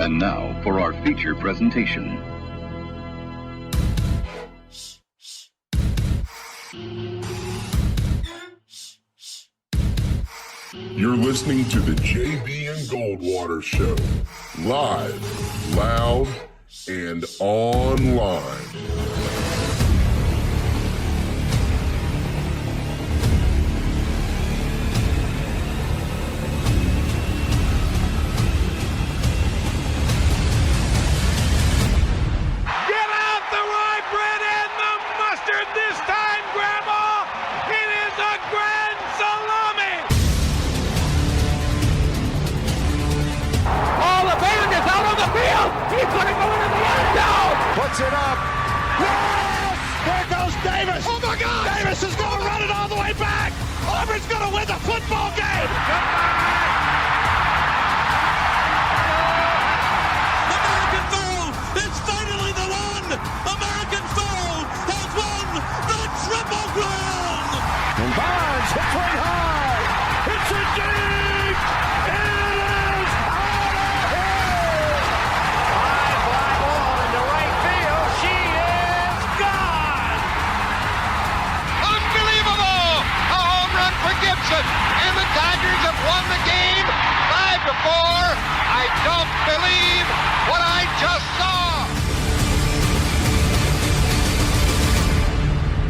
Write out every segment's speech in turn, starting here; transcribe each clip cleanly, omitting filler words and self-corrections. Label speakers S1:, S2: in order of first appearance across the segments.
S1: And now for our feature presentation.
S2: You're listening to the JB and Goldwater Show. Live, loud, and online.
S3: He's going to go into the end zone.
S4: Puts it up. Yes! There goes Davis.
S3: Oh, my God.
S4: Davis is going to run it all the way back. Auburn's going to win the football game.
S5: American Pharaoh is finally the one. American Pharaoh has won the Triple Crown.
S4: And Barnes hits one high. It's a deep. It is out of here. High fly ball into right field. She is gone.
S6: Unbelievable! A home run for Gibson, and the Tigers have won the game 5-4. I don't believe what I just saw.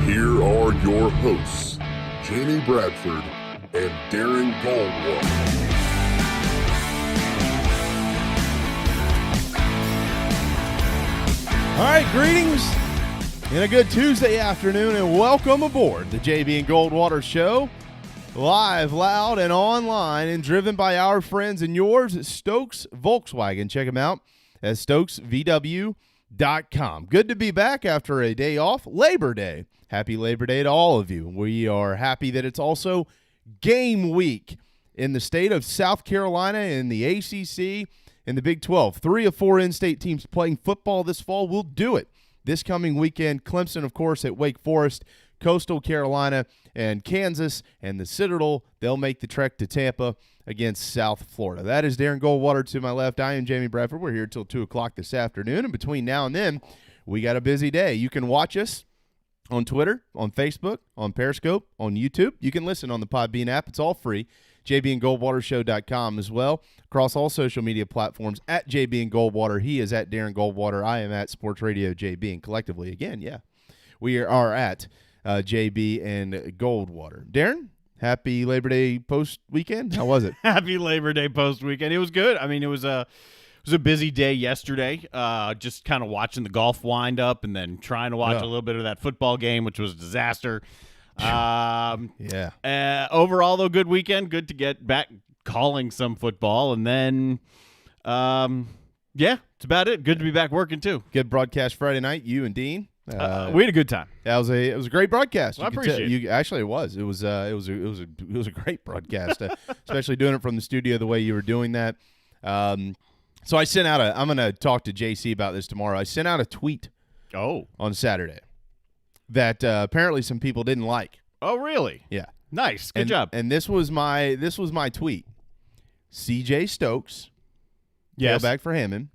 S2: Here are your hosts, Jamie Bradford and Darren Goldwater.
S7: All right, greetings and a good Tuesday afternoon, and welcome aboard the JB and Goldwater Show, live, loud, and online, and driven by our friends and yours at Stokes Volkswagen. Check them out at stokesvw.com. Good to be back after a day off, Labor Day. Happy Labor Day to all of you. We are happy that it's also game week in the state of South Carolina, in the ACC, in the Big 12. 3 of 4 in-state teams playing football this fall. We'll do it this coming weekend. Clemson, of course, at Wake Forest, Coastal Carolina, and Kansas, and the Citadel. They'll make the trek to Tampa against South Florida. That is Darren Goldwater to my left. I am Jamie Bradford. We're here till 2 o'clock this afternoon, and between now and then, we got a busy day. You can watch us on Twitter, on Facebook, on Periscope, on YouTube. You can listen on the Podbean app. It's all free. JBandGoldwaterShow.com as well. Across all social media platforms, at JB and Goldwater. He is at Darren Goldwater. I am at Sports Radio JB. And collectively, again, we are at JB and Goldwater. Darren, happy Labor Day post-weekend. How was it?
S8: Happy Labor Day post-weekend. It was good. I mean, it was a busy day yesterday, just kind of watching the golf wind up and then trying to watch a little bit of that football game, which was a disaster. Overall, though, good weekend. Good to get back calling some football. And then, it's about it. Good to be back working, too.
S7: Good broadcast Friday night, you and Dean.
S8: We had a good time.
S7: It was a great broadcast.
S8: Well, I appreciate it.
S7: Actually, it was. It was a great broadcast, especially doing it from the studio the way you were doing that. So I sent out I'm going to talk to JC about this tomorrow. I sent out a tweet on Saturday that apparently some people didn't like.
S8: Oh, really?
S7: Yeah.
S8: Nice. Good job.
S7: And this was my tweet. CJ Stokes, tailback for Hammond,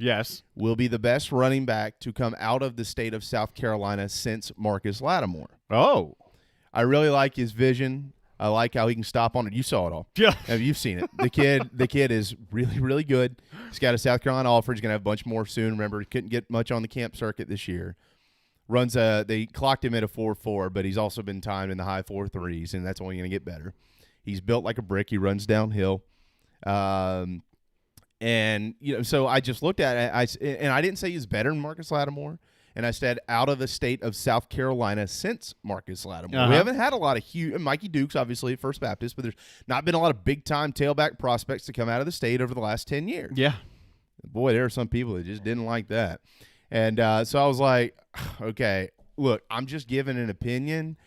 S7: will be the best running back to come out of the state of South Carolina since Marcus Lattimore.
S8: Oh.
S7: I really like his vision. I like how he can stop on it. You saw it all.
S8: Yeah.
S7: You've seen it. The kid is really, really good. He's got a South Carolina offer. He's going to have a bunch more soon. Remember, he couldn't get much on the camp circuit this year. They clocked him at a 4.4, but he's also been timed in the high 4.3s, and that's only going to get better. He's built like a brick. He runs downhill. So I just looked at it, and I didn't say he's better than Marcus Lattimore. And I said out of the state of South Carolina since Marcus Lattimore. We haven't had a lot of huge – Mikey Dukes, obviously, at First Baptist, but there's not been a lot of big-time tailback prospects to come out of the state over the last 10 years.
S8: Yeah.
S7: Boy, there are some people that just didn't like that. And so I was like, okay, look, I'm just giving an opinion.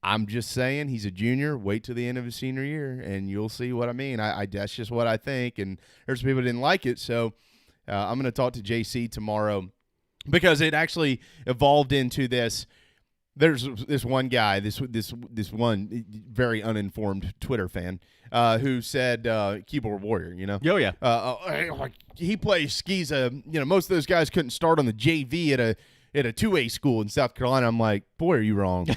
S7: I'm just saying he's a junior. Wait till the end of his senior year, and you'll see what I mean. That's just what I think, and there's people that didn't like it. So I'm going to talk to JC tomorrow because it actually evolved into this. There's this one guy, this one very uninformed Twitter fan, who said keyboard warrior.
S8: Oh yeah.
S7: He plays skis. Most of those guys couldn't start on the JV at a 2A school in South Carolina. I'm like, boy, are you wrong?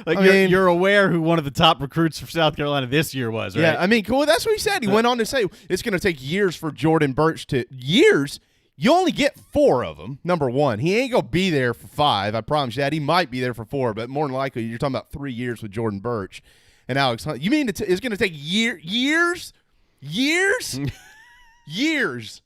S8: You're aware who one of the top recruits for South Carolina this year was, right?
S7: Yeah, cool. That's what he said. He went on to say it's going to take years for Jordan Birch to years. You only get 4 of them, number one. He ain't going to be there for 5. I promise you that. He might be there for 4, but more than likely you're talking about 3 years with Jordan Birch and Alex Hunt. You mean it's going to take years? Years? Years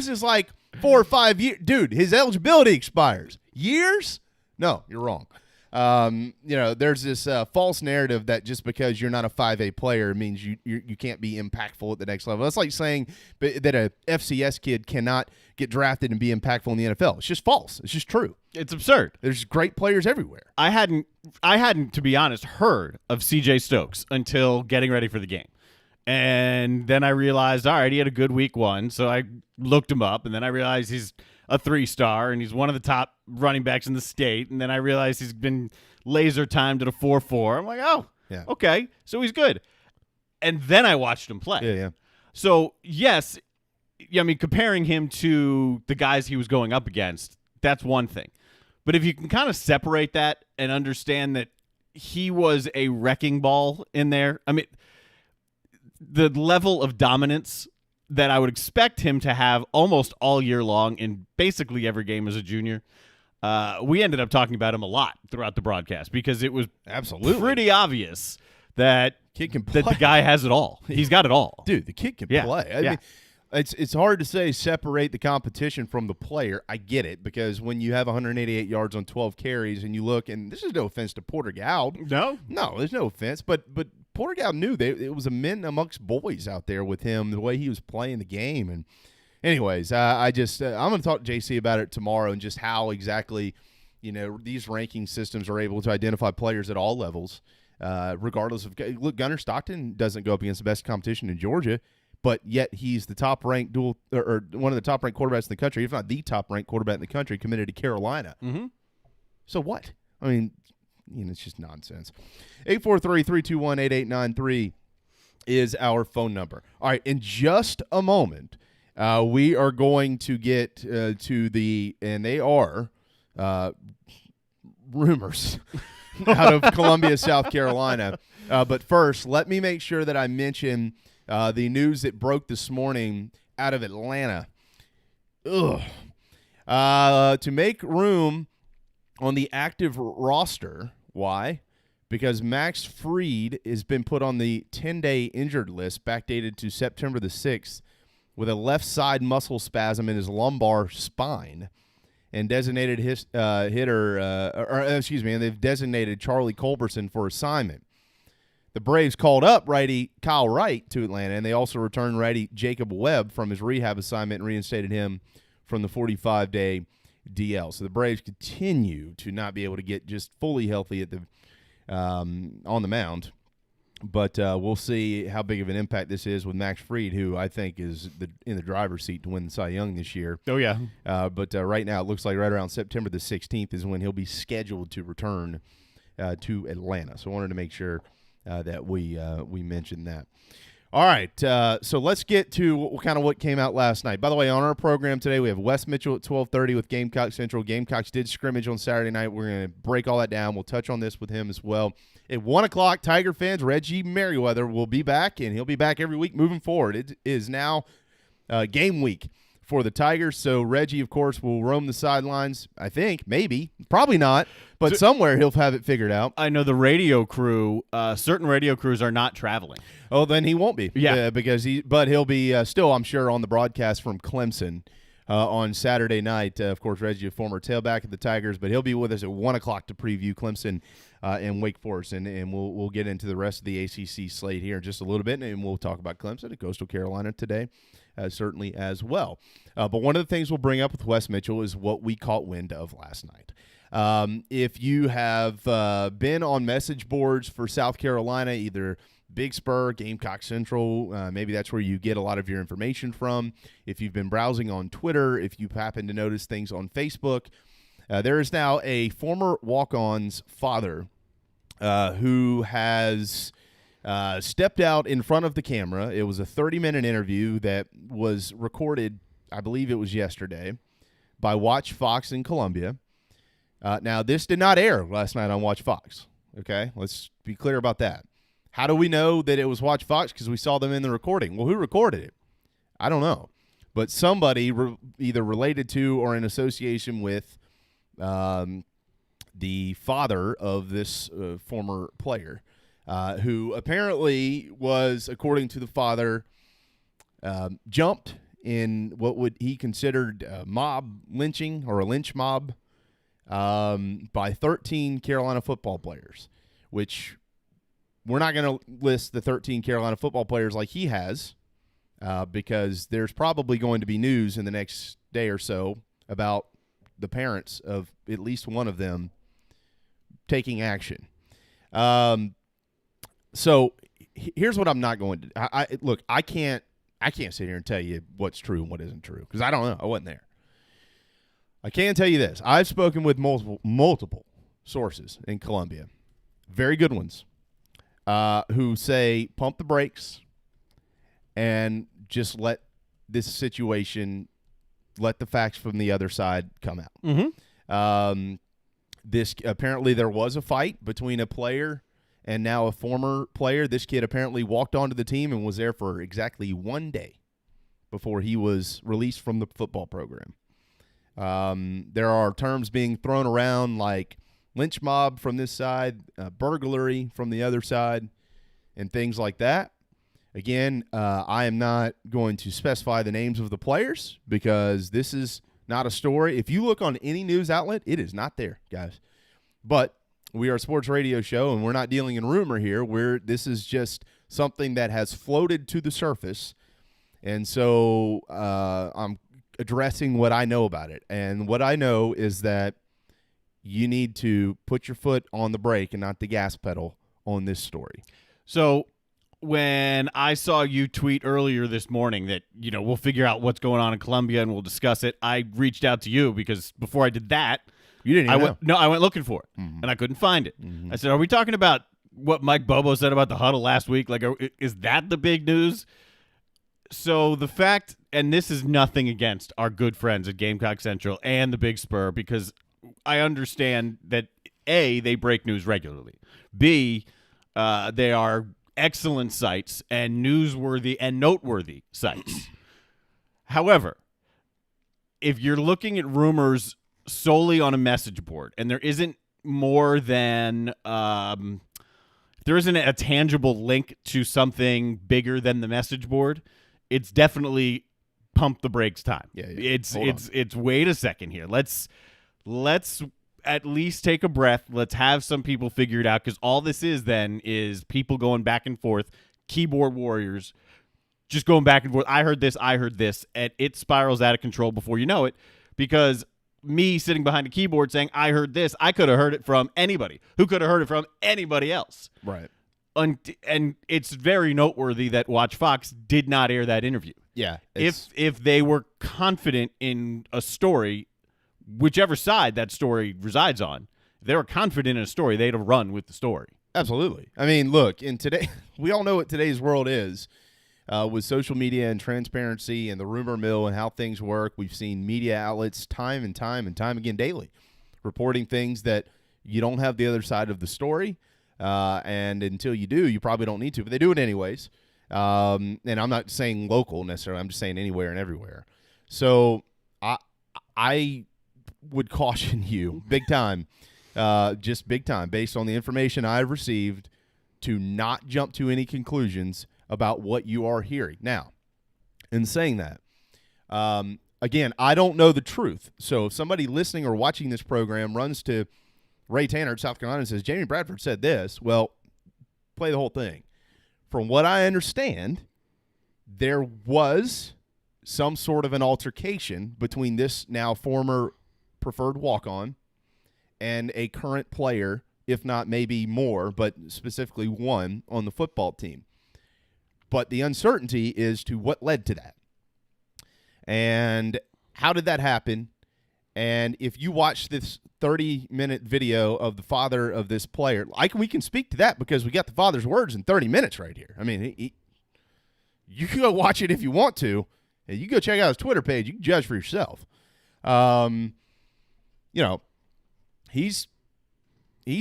S7: is like 4 or 5 years. Dude, his eligibility expires. Years? No, you're wrong. There's this false narrative that just because you're not a 5A player means you can't be impactful at the next level. That's like saying that a FCS kid cannot get drafted and be impactful in the NFL. It's just false. It's just true.
S8: It's absurd.
S7: There's great players everywhere.
S8: I hadn't, to be honest, heard of CJ Stokes until getting ready for the game. And then I realized, all right, he had a good week 1, so I looked him up, and then I realized he's a 3-star, and he's one of the top running backs in the state. And then I realized he's been laser timed at a 4.4. I'm like, oh, yeah, okay, so he's good. And then I watched him play.
S7: Yeah.
S8: So, yes, comparing him to the guys he was going up against, that's one thing. But if you can kind of separate that and understand that he was a wrecking ball in there, the level of dominance that I would expect him to have almost all year long in basically every game as a junior. We ended up talking about him a lot throughout the broadcast because it was
S7: absolutely
S8: pretty obvious that the guy has it all. He's got it all.
S7: Dude, the kid can play. I mean, it's hard to say separate the competition from the player. I get it, because when you have 188 yards on 12 carries and you look, and this is no offense to Porter Goud.
S8: No,
S7: there's no offense, but Porter Goud knew it was a men amongst boys out there with him, the way he was playing the game. And anyways, I'm going to talk to JC about it tomorrow and just how exactly, these ranking systems are able to identify players at all levels, regardless of – look, Gunnar Stockton doesn't go up against the best competition in Georgia, but yet he's the top-ranked or one of the top-ranked quarterbacks in the country, if not the top-ranked quarterback in the country, committed to Carolina.
S8: Mm-hmm.
S7: So what? It's just nonsense. 843-321-8893 is our phone number. All right, in just a moment, we are going to get to and they are rumors out of Columbia, South Carolina. But first, let me make sure that I mention the news that broke this morning out of Atlanta. To make room on the active roster. Why? Because Max Fried has been put on the 10-day injured list, backdated to September the 6th, with a left side muscle spasm in his lumbar spine, and designated and they've designated Charlie Culberson for assignment. The Braves called up righty Kyle Wright to Atlanta, and they also returned righty Jacob Webb from his rehab assignment and reinstated him from the 45-day DL. So the Braves continue to not be able to get just fully healthy at the on the mound. But we'll see how big of an impact this is with Max Fried, who I think is in the driver's seat to win the Cy Young this year.
S8: Oh, yeah.
S7: But right now it looks like right around September the 16th is when he'll be scheduled to return to Atlanta. So I wanted to make sure that we mentioned that. All right, so let's get to kind of what came out last night. By the way, on our program today, we have Wes Mitchell at 12:30 with Gamecock Central. Gamecocks did scrimmage on Saturday night. We're going to break all that down. We'll touch on this with him as well. At 1 o'clock, Tiger fans, Reggie Merriweather will be back, and he'll be back every week moving forward. It is now game week for the Tigers, so Reggie, of course, will roam the sidelines, I think, maybe, probably not, but somewhere he'll have it figured out.
S8: I know the radio crew, certain radio crews are not traveling.
S7: Oh, then he won't be.
S8: Yeah.
S7: Because he'll be still, I'm sure, on the broadcast from Clemson on Saturday night. Of course, Reggie, a former tailback of the Tigers, but he'll be with us at 1 o'clock to preview Clemson and Wake Forest, and we'll get into the rest of the ACC slate here in just a little bit, and we'll talk about Clemson and Coastal Carolina today, certainly as well. But one of the things we'll bring up with Wes Mitchell is what we caught wind of last night. If you have been on message boards for South Carolina, either Big Spur, Gamecock Central, maybe that's where you get a lot of your information from. If you've been browsing on Twitter, if you happen to notice things on Facebook, There is now a former walk-on's father who has stepped out in front of the camera. It was a 30-minute interview that was recorded, I believe it was yesterday, by Watch Fox in Columbia. Now, this did not air last night on Watch Fox, okay? Let's be clear about that. How do we know that it was Watch Fox? Because we saw them in the recording. Well, who recorded it? I don't know. But somebody either related to or in association with the father of this former player, who apparently was, according to the father, jumped in what would he considered mob lynching or a lynch mob by 13 Carolina football players, which we're not going to list the 13 Carolina football players like he has because there's probably going to be news in the next day or so about the parents of at least one of them taking action. So here's what I'm not going to look. I can't sit here and tell you what's true and what isn't true because I don't know. I wasn't there. I can tell you this. I've spoken with multiple sources in Columbia, very good ones, who say pump the brakes and just let this situation, let the facts from the other side come out.
S8: Mm-hmm.
S7: This apparently there was a fight between a player and now a former player. This kid apparently walked onto the team and was there for exactly 1 day before he was released from the football program. There are terms being thrown around like lynch mob from this side, burglary from the other side, and things like that. Again, I am not going to specify the names of the players because this is not a story. If you look on any news outlet, it is not there, guys. But we are a sports radio show, and we're not dealing in rumor here. This is just something that has floated to the surface, and so I'm addressing what I know about it. And what I know is that you need to put your foot on the brake and not the gas pedal on this story.
S8: So when I saw you tweet earlier this morning that, we'll figure out what's going on in Columbia and we'll discuss it, I reached out to you because before I did that,
S7: you didn't even know.
S8: I went looking for it, and I couldn't find it. I said, are we talking about what Mike Bobo said about the huddle last week? Like, is that the big news? So the fact, and this is nothing against our good friends at Gamecock Central and the Big Spur, because I understand that, A, they break news regularly. B, they are excellent sites and newsworthy and noteworthy sites. However, if you're looking at rumors solely on a message board and there isn't more than there isn't a tangible link to something bigger than the message board, it's definitely pump the brakes time.
S7: Yeah.
S8: It's wait a second here. Let's at least take a breath. Let's have some people figure it out, because all this is then is people going back and forth, keyboard warriors, just going back and forth. I heard this, and it spirals out of control before you know it, because me sitting behind a keyboard saying, I heard this, I could have heard it from anybody who could have heard it from anybody else.
S7: Right.
S8: And it's very noteworthy that Watch Fox did not air that interview.
S7: Yeah.
S8: If they were confident in a story, whichever side that story resides on, if they were confident in a story, they'd have run with the story.
S7: Absolutely. I mean, look, we all know what today's world is. With social media and transparency and the rumor mill and how things work, we've seen media outlets time and time again daily reporting things that you don't have the other side of the story. And until you do, you probably don't need to, but they do it anyways. And I'm not saying local necessarily. I'm just saying anywhere and everywhere. So I would caution you big time, just big time, based on the information I've received, to not jump to any conclusions about what you are hearing. Now, in saying that, again, I don't know the truth. So if somebody listening or watching this program runs to Ray Tanner at South Carolina and says, Jamie Bradford said this, well, play the whole thing. From what I understand, there was some sort of an altercation between this now former preferred walk-on and a current player, if not maybe more, but specifically one on the football team. But the uncertainty is to what led to that. And how did that happen? And if you watch this 30-minute video of the father of this player, we can speak to that because we got the father's words in 30 minutes right here. I mean, you can go watch it if you want to. And you go check out his Twitter page. You can judge for yourself. He's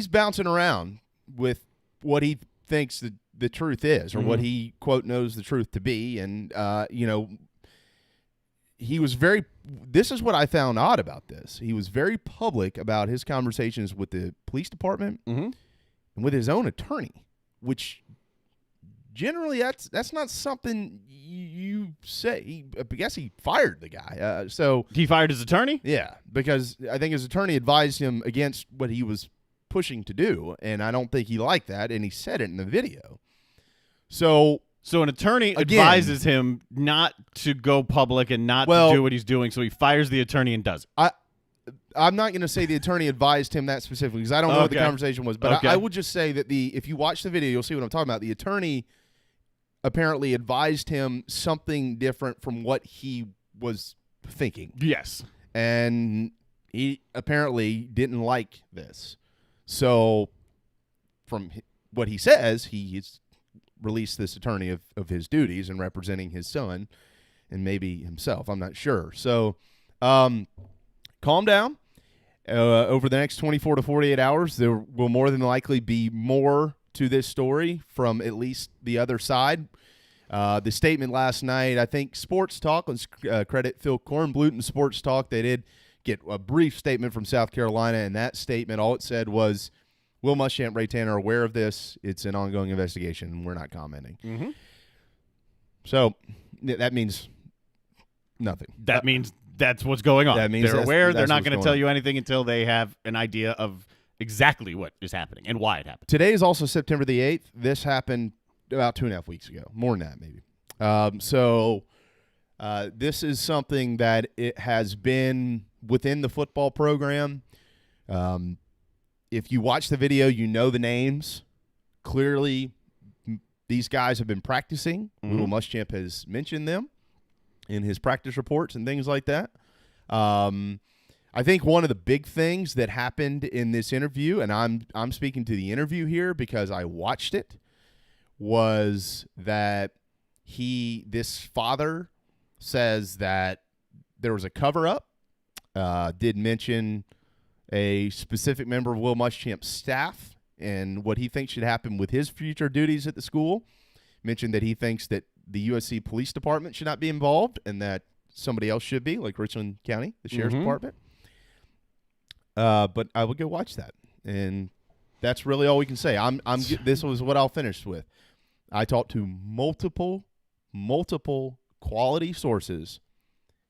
S7: bouncing around with what he thinks the truth is, or what he, quote, knows the truth to be. And, he was this is what I found odd about this. He was very public about his conversations with the police department and with his own attorney, which generally that's not something you say. I guess he fired the guy. So
S8: he fired his attorney?
S7: Yeah, because I think his attorney advised him against what he was pushing to do, and I don't think he liked that, and he said it in the video. So
S8: an attorney advises him not to go public and not to do what he's doing, so he fires the attorney and does it.
S7: I'm not going to say the attorney advised him that specifically because I don't know what the conversation was, but I would just say that if you watch the video, you'll see what I'm talking about. The attorney apparently advised him something different from what he was thinking.
S8: Yes.
S7: And he apparently didn't like this. So from what he says, he's released this attorney of his duties and representing his son and maybe himself. I'm not sure. So calm down. Over the next 24 to 48 hours, there will more than likely be more to this story from at least the other side. The statement last night, I think Sports Talk, let's credit Phil Kornblut and Sports Talk, they did get a brief statement from South Carolina, and that statement, all it said was, Will Muschamp, Ray Tanner are aware of this. It's an ongoing investigation, and we're not commenting.
S8: Mm-hmm.
S7: So that means nothing.
S8: That means that's what's going on.
S7: That means
S8: they're aware.
S7: That's
S8: they're not going to tell you anything until they have an idea of exactly what is happening and why it happened.
S7: Today is also September the 8th. This happened about 2.5 weeks ago. More than that, maybe. This is something that it has been within the football program. If you watch the video, you know the names. Clearly, these guys have been practicing.
S8: Mm-hmm.
S7: Will Muschamp has mentioned them in his practice reports and things like that. I think one of the big things that happened in this interview, and I'm speaking to the interview here because I watched it, was that this father says that there was a cover-up, did mention a specific member of Will Muschamp's staff and what he thinks should happen with his future duties at the school. Mentioned that he thinks that the USC Police Department should not be involved and that somebody else should be, like Richland County, the Sheriff's Department. But I would go watch that, and that's really all we can say. This was what I'll finish with. I talked to multiple quality sources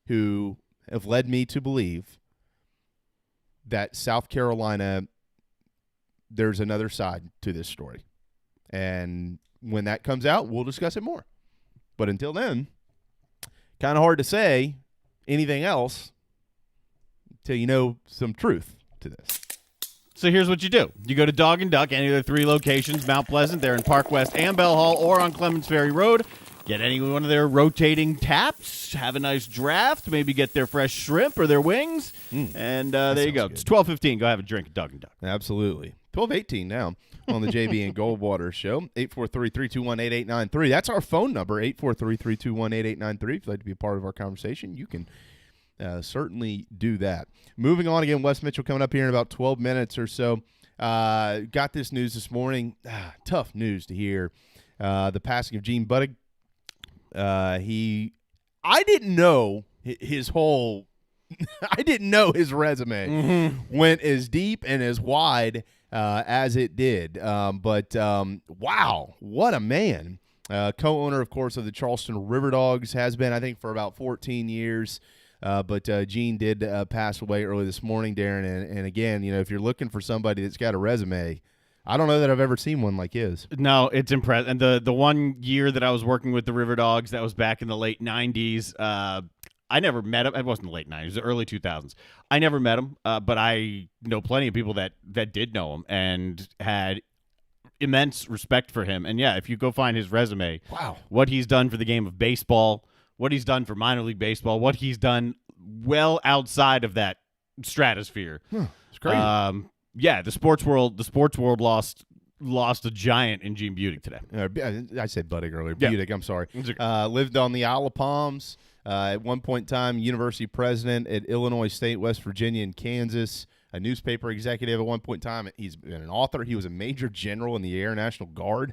S7: who have led me to believe that South Carolina, there's another side to this story. And when that comes out, we'll discuss it more. But until then, kind of hard to say anything else until you know some truth to this.
S8: So here's what you do. You go to Dog and Duck, any of their 3 locations, Mount Pleasant, they're in Park West and Bell Hall, or on Clemens Ferry Road. Get any one of their rotating taps, have a nice draft, maybe get their fresh shrimp or their wings, and there you go.
S7: Good.
S8: It's 12:15. Go have a drink at Dog and Duck.
S7: Absolutely. 12:18 now on the JB and Goldwater Show. 843-321-8893. That's our phone number, 843-321-8893. If you'd like to be a part of our conversation, you can certainly do that. Moving on again, Wes Mitchell coming up here in about 12 minutes or so. Got this news this morning. Tough news to hear. The passing of Gene Buttig. I didn't know his whole I didn't know his resume went as deep and as wide as it did. But wow, what a man. Co-owner, of course, of the Charleston River Dogs, has been, I think, for about 14 years. But Gene did pass away early this morning, Darren. And again, if you're looking for somebody that's got a resume, I don't know that I've ever seen one like his.
S8: No, it's impressive. And the 1 year that I was working with the River Dogs, that was back in the late 90s. I never met him. It wasn't the late 90s, it was the early 2000s. I never met him, but I know plenty of people that did know him and had immense respect for him. And, yeah, if you go find his resume,
S7: wow,
S8: what he's done for the game of baseball, what he's done for minor league baseball, what he's done well outside of that stratosphere.
S7: It's crazy.
S8: Yeah, the sports world lost a giant in Gene Budig today.
S7: I said Budig earlier.
S8: Yeah.
S7: Budig, I'm sorry.
S8: It's okay.
S7: Lived on the Isle of Palms. At one point in time, university president at Illinois State, West Virginia, and Kansas. A newspaper executive at one point in time. He's been an author. He was a major general in the Air National Guard.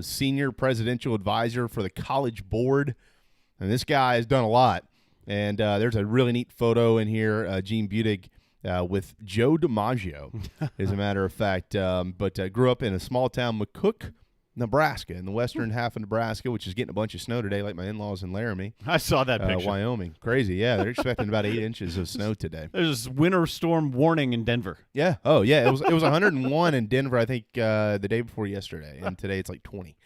S7: Senior presidential advisor for the College Board. And this guy has done a lot. And there's a really neat photo in here, Gene Budig with Joe DiMaggio, as a matter of fact. But grew up in a small town, McCook, Nebraska, in the western half of Nebraska, which is getting a bunch of snow today, like my in-laws in Laramie.
S8: I saw that picture.
S7: Wyoming. Crazy, yeah. They're expecting about 8 inches of snow today.
S8: There's a winter storm warning in Denver.
S7: Yeah. Oh, yeah. It was 101 in Denver, I think, the day before yesterday, and today it's like 20.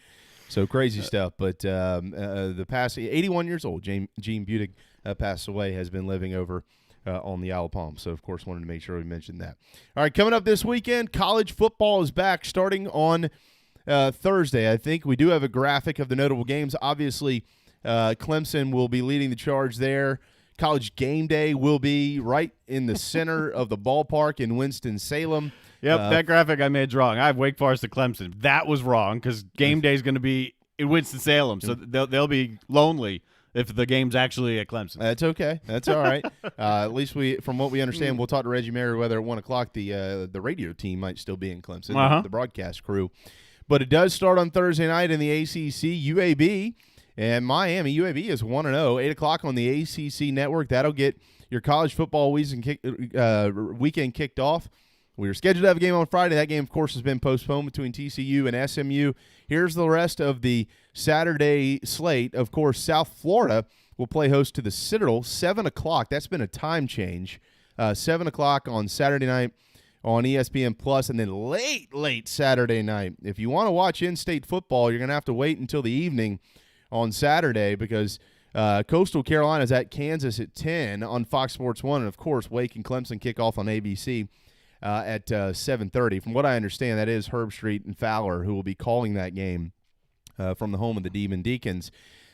S7: So crazy stuff. But the past 81 years old, Gene Budig passed away, has been living over on the Isle of Palms. So, of course, wanted to make sure we mentioned that. All right, coming up this weekend, college football is back starting on Thursday. I think we do have a graphic of the notable games. Obviously, Clemson will be leading the charge there. College game day will be right in the center of the ballpark in Winston-Salem.
S8: Yep, that graphic I made's wrong. I have Wake Forest to Clemson. That was wrong because game day is going to be in Winston-Salem, so they'll be lonely if the game's actually at Clemson.
S7: That's okay. That's all right. At least from what we understand, we'll talk to Reggie Merriweather at 1 o'clock. The radio team might still be in Clemson, the broadcast crew. But it does start on Thursday night in the ACC. UAB and Miami. UAB is 1-0, 8 o'clock on the ACC network. That'll get your college football weekend kicked off. We were scheduled to have a game on Friday. That game, of course, has been postponed between TCU and SMU. Here's the rest of the Saturday slate. Of course, South Florida will play host to the Citadel, 7 o'clock. That's been a time change. 7 o'clock on Saturday night on ESPN Plus, and then late Saturday night. If you want to watch in-state football, you're going to have to wait until the evening on Saturday because Coastal Carolina is at Kansas at 10 on Fox Sports 1, and, of course, Wake and Clemson kick off on ABC at 7:30. From what I understand, that is Herb Street and Fowler who will be calling that game from the home of the Demon Deacons.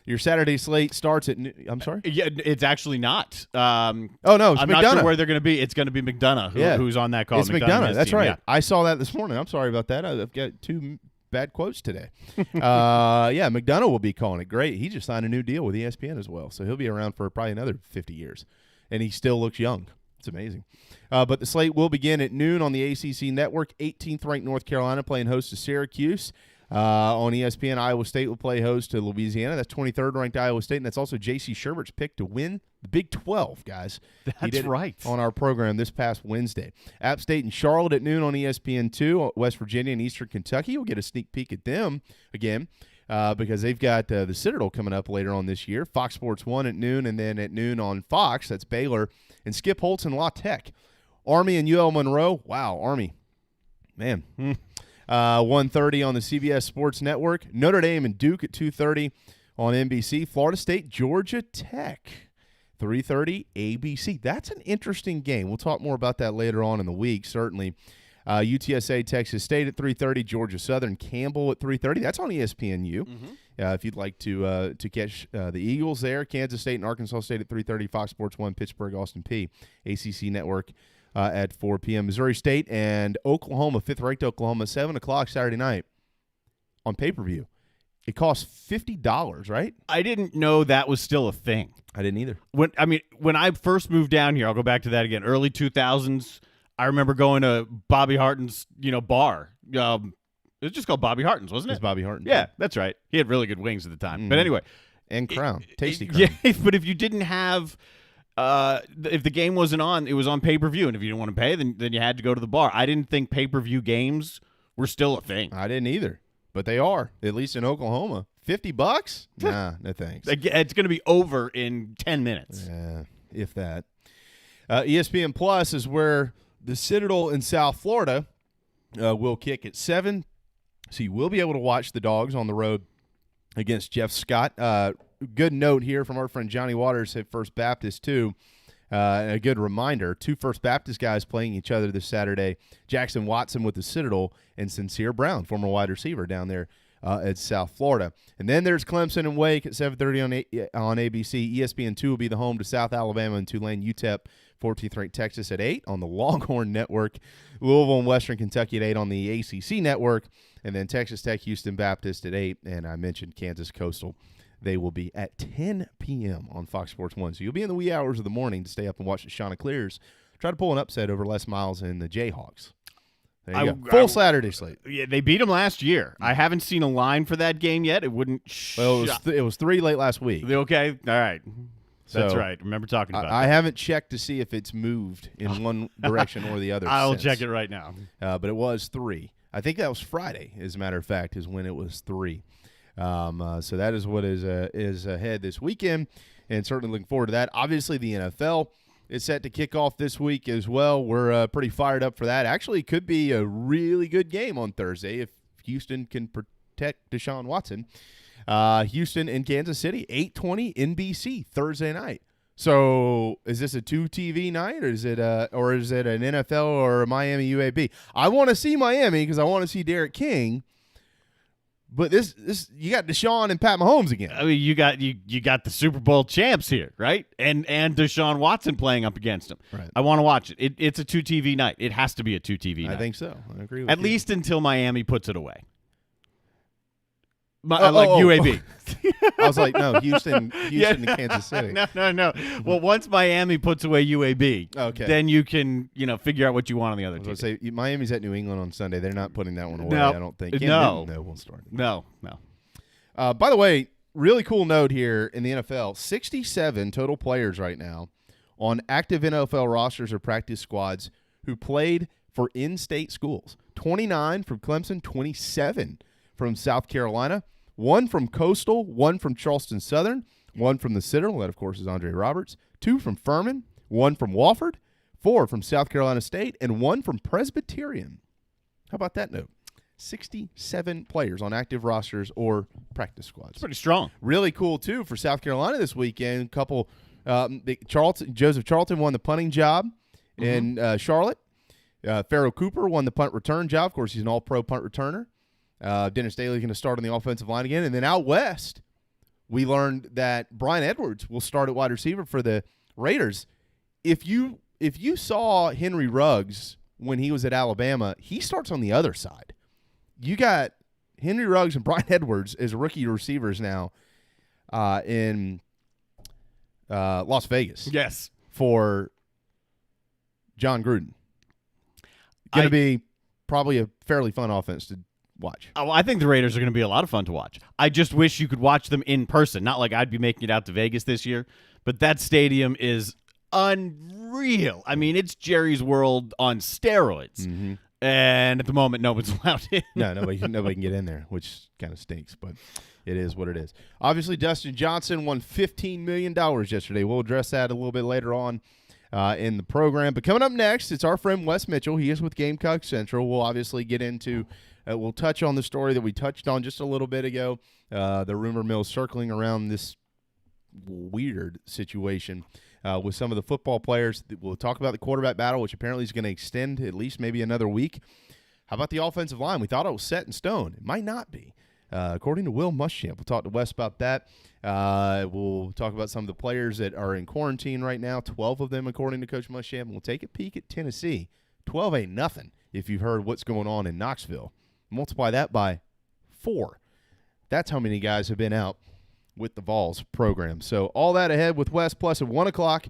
S7: Your Saturday slate starts at I'm sorry?
S8: Yeah, it's actually not.
S7: Oh, no, it's
S8: I'm
S7: McDonough.
S8: not sure where they're going to be. It's going to be McDonough who's on that call.
S7: It's McDonough. That's
S8: team.
S7: right.
S8: Yeah.
S7: I saw that this morning. I'm sorry about that. I've got 2 bad quotes today. Yeah, McDonough will be calling it. Great. He just signed a new deal with ESPN as well, so he'll be around for probably another 50 years, and he still looks young. It's amazing. But the slate will begin at noon on the ACC network. 18th-ranked North Carolina playing host to Syracuse. On ESPN, Iowa State will play host to Louisiana. That's 23rd-ranked Iowa State, and that's also J.C. Sherbert's pick to win the Big 12, guys.
S8: That's right.
S7: On our program this past Wednesday. App State and Charlotte at noon on ESPN2. West Virginia and Eastern Kentucky will get a sneak peek at them again because they've got the Citadel coming up later on this year. Fox Sports 1 at noon, and then at noon on Fox, that's Baylor and Skip Holtz and La Tech. Army and UL Monroe. Wow, Army. Man. 1:30 on the CBS Sports Network. Notre Dame and Duke at 2:30 on NBC. Florida State, Georgia Tech, 3:30 ABC. That's an interesting game. We'll talk more about that later on in the week, certainly. UTSA, Texas State at 3:30. Georgia Southern, Campbell at 3:30. That's on ESPNU. If you'd like to catch the Eagles there. Kansas State and Arkansas State at 3:30. Fox Sports 1, Pittsburgh, Austin Peay. ACC Network at 4 p.m. Missouri State and Oklahoma, 5th-ranked Oklahoma, 7 o'clock Saturday night on pay-per-view. It costs $50, right?
S8: I didn't know that was still a thing.
S7: I didn't either.
S8: When I first moved down here, I'll go back to that again, early 2000s, I remember going to Bobby Harton's, bar. It was just called Bobby Harton's, wasn't it?
S7: It's Bobby Harton.
S8: Yeah, that's right. He had really good wings at the time. But anyway.
S7: And Crown. Tasty Crown.
S8: Yeah, but if you didn't have if the game wasn't on, it was on pay-per-view, and if you didn't want to pay, then you had to go to the bar. I didn't think pay-per-view games were still a thing.
S7: I didn't either, but they are, at least in Oklahoma. $50? Nah, no thanks.
S8: It's going to be over in 10 minutes.
S7: Yeah, if that. ESPN Plus is where the Citadel in South Florida will kick at 7, so you will be able to watch the Dogs on the road against Jeff Scott. Good note here from our friend Johnny Waters at First Baptist, too. A good reminder, 2 First Baptist guys playing each other this Saturday. Jackson Watson with the Citadel and Sincere Brown, former wide receiver down there at South Florida. And then there's Clemson and Wake at 7:30 on ABC. ESPN2 will be the home to South Alabama and Tulane. UTEP 14th ranked Texas at 8 on the Longhorn Network. Louisville and Western Kentucky at 8 on the ACC Network. And then Texas Tech, Houston Baptist at 8. And I mentioned Kansas Coastal. They will be at 10 p.m. on Fox Sports 1. So you'll be in the wee hours of the morning to stay up and watch the Chanticleers try to pull an upset over Les Miles and the Jayhawks. There you go. Full Saturday slate.
S8: Yeah, they beat them last year. I haven't seen a line for that game yet. It wouldn't.
S7: Well, it was 3 late last week.
S8: Okay, all right. That's
S7: So,
S8: right. Remember talking about
S7: I
S8: that.
S7: haven't checked to see if it's moved in one direction or the other.
S8: I'll check it right now.
S7: But it was 3. I think that was Friday, as a matter of fact, is when it was 3. So that is what is ahead this weekend, and certainly looking forward to that. Obviously, the NFL is set to kick off this week as well. We're pretty fired up for that. Actually, it could be a really good game on Thursday if Houston can protect Deshaun Watson. Houston and Kansas City, 8:20 NBC Thursday night. So is this a 2 TV night, or is it an NFL or a Miami UAB? I want to see Miami because I want to see Derek King. But this you got Deshaun and Pat Mahomes again.
S8: I mean, you got the Super Bowl champs here, right? And Deshaun Watson playing up against him.
S7: Right.
S8: I want to watch it. It's a 2 TV night. It has to be a 2 TV night.
S7: I think so. I agree with
S8: At
S7: you.
S8: least until Miami puts it away. UAB.
S7: I was like, no, Houston and Kansas City.
S8: No. Well, once Miami puts away UAB,
S7: Okay.
S8: then you can, figure out what you want on the other
S7: I
S8: team.
S7: was going to say, Miami's at New England on Sunday. They're not putting that one away,
S8: No.
S7: I don't think.
S8: No.
S7: We'll start.
S8: No.
S7: By the way, really cool note here in the NFL, 67 total players right now on active NFL rosters or practice squads who played for in-state schools. 29 from Clemson, 27 from South Carolina, 1 from Coastal, 1 from Charleston Southern, 1 from the Citadel, that of course is Andre Roberts, 2 from Furman, 1 from Wofford, 4 from South Carolina State, and 1 from Presbyterian. How about that note? 67 players on active rosters or practice squads.
S8: It's pretty strong.
S7: Really cool, too, for South Carolina this weekend. Joseph Charlton won the punting job in Charlotte. Pharaoh Cooper won the punt return job. Of course, he's an all-pro punt returner. Dennis Daly going to start on the offensive line again. And then out west, we learned that Brian Edwards will start at wide receiver for the Raiders. If you saw Henry Ruggs when he was at Alabama, he starts on the other side. You got Henry Ruggs and Brian Edwards as rookie receivers now in Las Vegas.
S8: Yes.
S7: For John Gruden. Going to be probably a fairly fun offense to watch.
S8: Oh, I think the Raiders are going to be a lot of fun to watch. I just wish you could watch them in person. Not like I'd be making it out to Vegas this year, but that stadium is unreal. I mean, it's Jerry's World on steroids. Mm-hmm. And at the moment, no one's allowed in.
S7: No, nobody can get in there, which kind of stinks, but it is what it is. Obviously, Dustin Johnson won $15 million yesterday. We'll address that a little bit later on in the program. But coming up next, it's our friend Wes Mitchell. He is with Gamecock Central. We'll obviously get into we'll touch on the story that we touched on just a little bit ago, the rumor mill circling around this weird situation with some of the football players. We'll talk about the quarterback battle, which apparently is going to extend at least maybe another week. How about the offensive line? We thought it was set in stone. It might not be. According to Will Muschamp, we'll talk to Wes about that. We'll talk about some of the players that are in quarantine right now, 12 of them according to Coach Muschamp. We'll take a peek at Tennessee. 12 ain't nothing if you've heard what's going on in Knoxville. Multiply that by 4. That's how many guys have been out with the Vols program. So all that ahead with Wes, plus at 1 o'clock,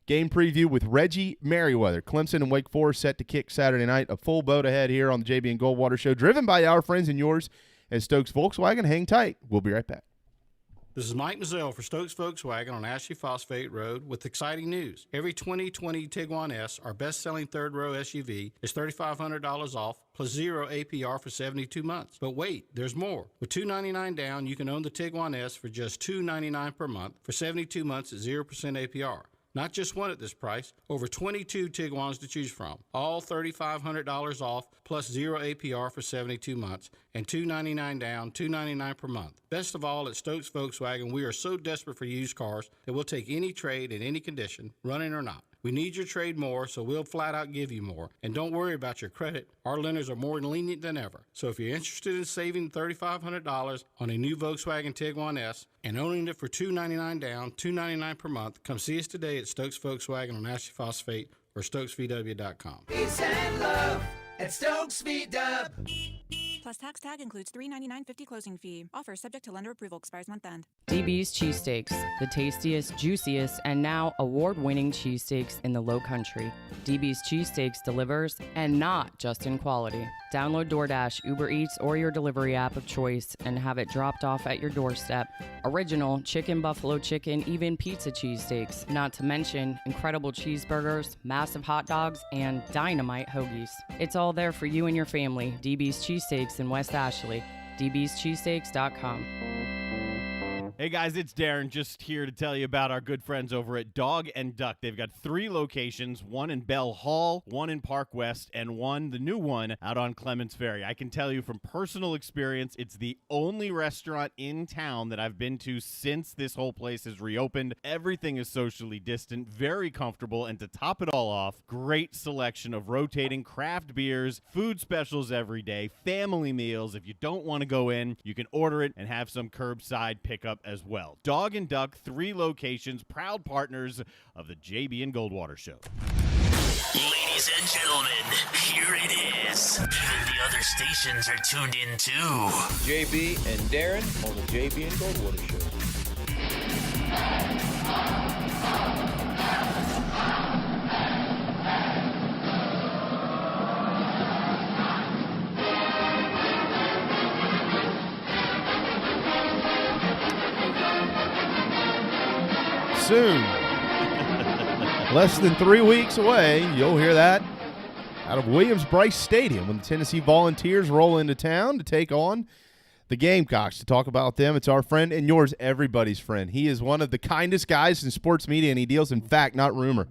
S7: game preview with Reggie Merriweather. Clemson and Wake Forest set to kick Saturday night. A full boat ahead here on the JB and Goldwater Show, driven by our friends and yours at Stokes Volkswagen. Hang tight. We'll be right back.
S9: This is Mike Mazzell for Stokes Volkswagen on Ashley Phosphate Road with exciting news. Every 2020 Tiguan S, our best-selling third-row SUV, is $3,500 off plus 0 APR for 72 months. But wait, there's more. With $299 down, you can own the Tiguan S for just $299 per month for 72 months at 0% APR. Not just one at this price, over 22 Tiguans to choose from. All $3,500 off plus 0 APR for 72 months and $299 down, $299 per month. Best of all, at Stokes Volkswagen, we are so desperate for used cars that we'll take any trade in any condition, running or not. We need your trade more, so we'll flat out give you more. And don't worry about your credit. Our lenders are more lenient than ever. So if you're interested in saving $3,500 on a new Volkswagen Tiguan S and owning it for $299 down, $299 per month, come see us today at Stokes Volkswagen on Ashley Phosphate or StokesVW.com.
S3: Peace and love at Stokes VW.
S10: Plus tax tag includes $399.50 closing fee. Offer subject to lender approval. Expires month end.
S11: DB's Cheesesteaks, the tastiest, juiciest, and now award-winning cheesesteaks in the Low Country. DB's Cheesesteaks delivers, and not just in quality. Download DoorDash, Uber Eats, or your delivery app of choice and have it dropped off at your doorstep. Original chicken, buffalo chicken, even pizza cheesesteaks, not to mention incredible cheeseburgers, massive hot dogs, and dynamite hoagies. It's all there for you and your family. DB's Cheesesteaks in West Ashley. dbscheesesteaks.com.
S8: Hey guys, it's Darren, just here to tell you about our good friends over at Dog and Duck. They've got 3 locations, one in Bell Hall, one in Park West, and one, the new one, out on Clements Ferry. I can tell you from personal experience, it's the only restaurant in town that I've been to since this whole place has reopened. Everything is socially distant, very comfortable, and to top it all off, great selection of rotating craft beers, food specials every day, family meals. If you don't want to go in, you can order it and have some curbside pickup as well. Dog and Duck, 3 locations, proud partners of the JB and Goldwater Show.
S12: Ladies and gentlemen, here it is. Even the other stations are tuned in too.
S13: JB and Darren on the JB and Goldwater Show.
S7: Soon, less than 3 weeks away, you'll hear that out of Williams-Brice Stadium when the Tennessee Volunteers roll into town to take on the Gamecocks. To talk about them, it's our friend and yours, everybody's friend. He is one of the kindest guys in sports media, and he deals in fact, not rumor.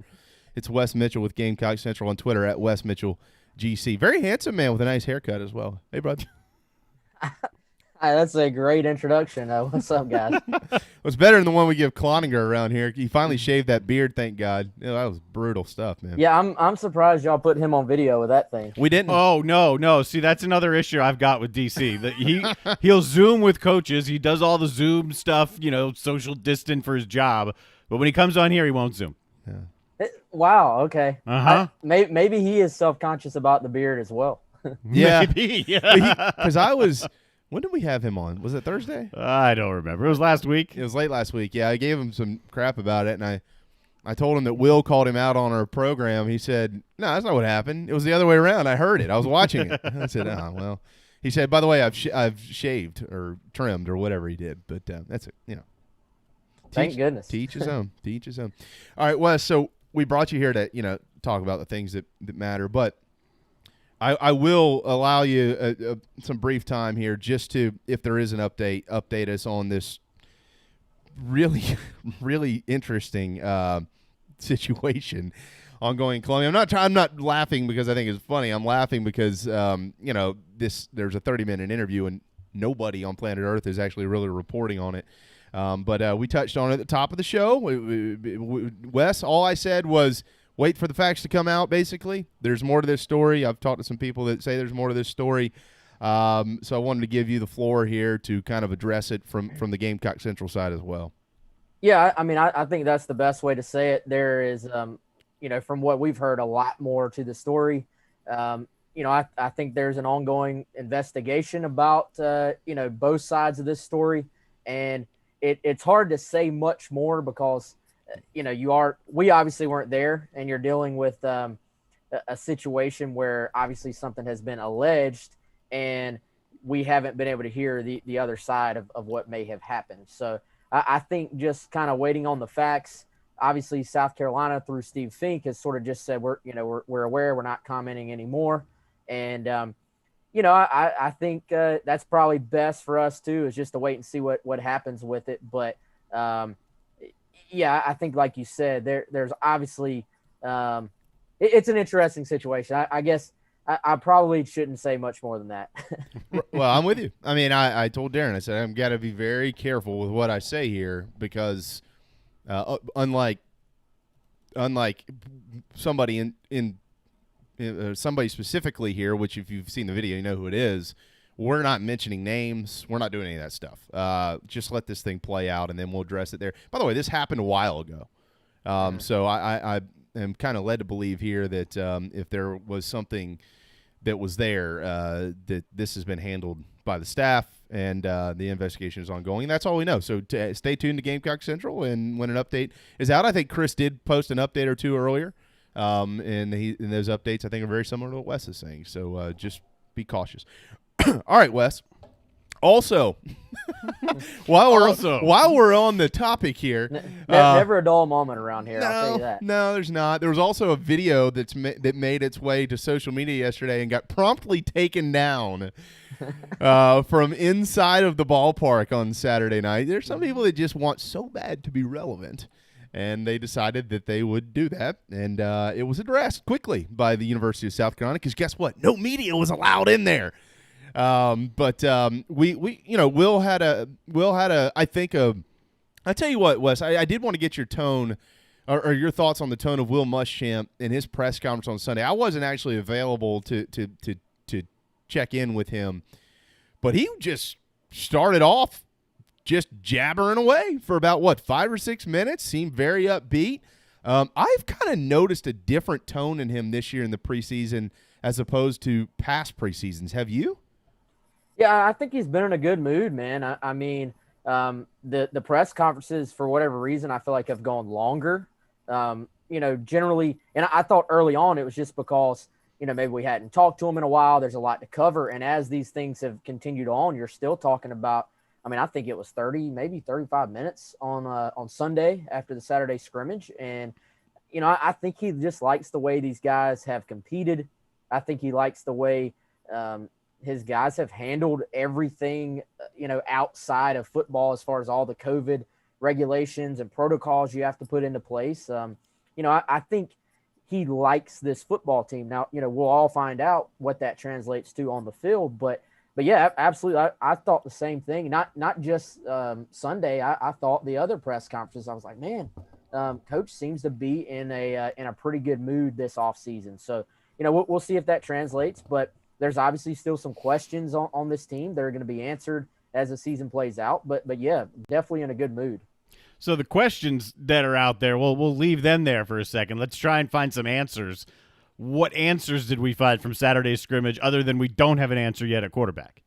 S7: It's Wes Mitchell with Gamecock Central on Twitter at Wes Mitchell GC. Very handsome man with a nice haircut as well. Hey, bud.
S14: Hi, that's a great introduction. What's up, guys?
S7: It's better than the one we give Cloninger around here. He finally shaved that beard, thank God. You know, that was brutal stuff, man.
S14: Yeah, I'm surprised y'all put him on video with that thing.
S7: We didn't.
S8: Oh, no. See, that's another issue I've got with DC. That he'll Zoom with coaches. He does all the Zoom stuff, you know, social distant for his job. But when he comes on here, he won't Zoom.
S7: Yeah.
S14: Wow, okay.
S8: Uh-huh.
S14: Maybe he is self-conscious about the beard as well.
S7: Yeah.
S8: Maybe, yeah.
S7: Because when did we have him on? Was it Thursday?
S8: I don't remember. It was last week.
S7: It was late last week. Yeah, I gave him some crap about it, and I told him that Will called him out on our program. He said, no, that's not what happened. It was the other way around. I heard it. I was watching it. I said, oh, well. He said, by the way, I've shaved or trimmed or whatever he did. But that's it. You know.
S14: Thank goodness.
S7: Teach his own. Teach his own. All right, Wes, so we brought you here to, you know, talk about the things that matter, but I will allow you some brief time here just to, if there is an update us on this really, really interesting situation ongoing in Columbia. I'm not laughing because I think it's funny. I'm laughing because you know, there's a 30-minute interview and nobody on planet Earth is actually really reporting on it. But we touched on it at the top of the show. Wes, all I said was, wait for the facts to come out, basically. There's more to this story. I've talked to some people that say there's more to this story. So I wanted to give you the floor here to kind of address it from the Gamecock Central side as well.
S14: Yeah, I mean, I think that's the best way to say it. There is, you know, from what we've heard, a lot more to the story. You know, I think there's an ongoing investigation about, you know, both sides of this story. And it's hard to say much more because, you know, we obviously weren't there, and you're dealing with a situation where obviously something has been alleged and we haven't been able to hear the other side of what may have happened. So I think just kind of waiting on the facts. Obviously, South Carolina through Steve Fink has sort of just said we're aware, we're not commenting anymore. And you know, I think that's probably best for us too, is just to wait and see what happens with it. But yeah, I think like you said, there's obviously it's an interesting situation. I guess I probably shouldn't say much more than that.
S7: Well, I'm with you. I mean, I told Darren, I said, I've got to be very careful with what I say here because unlike unlike somebody somebody specifically here, which if you've seen the video, you know who it is. We're not mentioning names. We're not doing any of that stuff. Just let this thing play out, and then we'll address it there. By the way, this happened a while ago. So I am kind of led to believe here that if there was something that was there, that this has been handled by the staff, and the investigation is ongoing. That's all we know. So stay tuned to Gamecock Central, and when an update is out, I think Chris did post an update or two earlier, and those updates I think are very similar to what Wes is saying. So just be cautious. All right, Wes. Also, while we're on the topic here,
S14: never a dull moment around here. I'll tell you that.
S7: No, there's not. There was also a video that made its way to social media yesterday and got promptly taken down from inside of the ballpark on Saturday night. There's some people that just want so bad to be relevant, and they decided that they would do that, and it was addressed quickly by the University of South Carolina because guess what? No media was allowed in there. But we Will had a I think I tell you what, Wes, I did want to get your tone or your thoughts on the tone of Will Muschamp in his press conference on Sunday. I wasn't actually available to check in with him, but he just started off just jabbering away for about 5 or 6 minutes, seemed very upbeat. I've kind of noticed a different tone in him this year in the preseason as opposed to past preseasons. Have you?
S14: Yeah, I think he's been in a good mood, man. I mean, the press conferences, for whatever reason, I feel like have gone longer. Generally, and I thought early on it was just because, maybe we hadn't talked to him in a while. There's a lot to cover. And as these things have continued on, you're still talking about, I think it was 30, maybe 35 minutes on Sunday after the Saturday scrimmage. And, I think he just likes the way these guys have competed. I think he likes the way his guys have handled everything, outside of football as far as all the COVID regulations and protocols you have to put into place. I think he likes this football team. Now, we'll all find out what that translates to on the field, but yeah, absolutely. I thought the same thing. Not just Sunday. I thought the other press conferences, I was like, man, coach seems to be in a pretty good mood this offseason. So, we'll see if that translates, but there's obviously still some questions on this team that are going to be answered as the season plays out. But yeah, definitely in a good mood.
S8: So the questions that are out there, we'll leave them there for a second. Let's try and find some answers. What answers did we find from Saturday's scrimmage other than we don't have an answer yet at quarterback?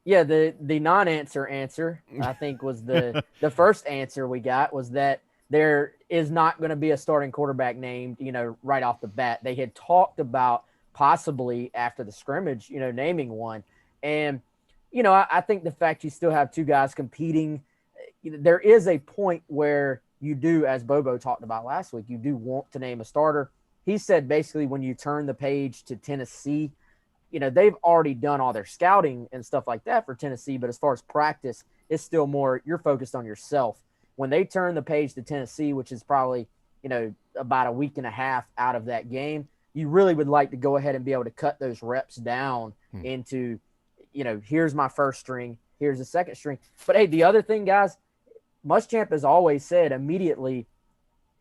S14: Yeah, the non-answer answer, I think, was the first answer we got was that there is not going to be a starting quarterback named, right off the bat. They had talked about possibly after the scrimmage, naming one. And, I think the fact you still have two guys competing, there is a point where you do, as Bobo talked about last week, you do want to name a starter. He said basically when you turn the page to Tennessee, they've already done all their scouting and stuff like that for Tennessee. But as far as practice, it's still more, you're focused on yourself. When they turn the page to Tennessee, which is probably, about a week and a half out of that game, you really would like to go ahead and be able to cut those reps down into, here's my first string, here's the second string. But hey, the other thing, guys, Muschamp has always said immediately,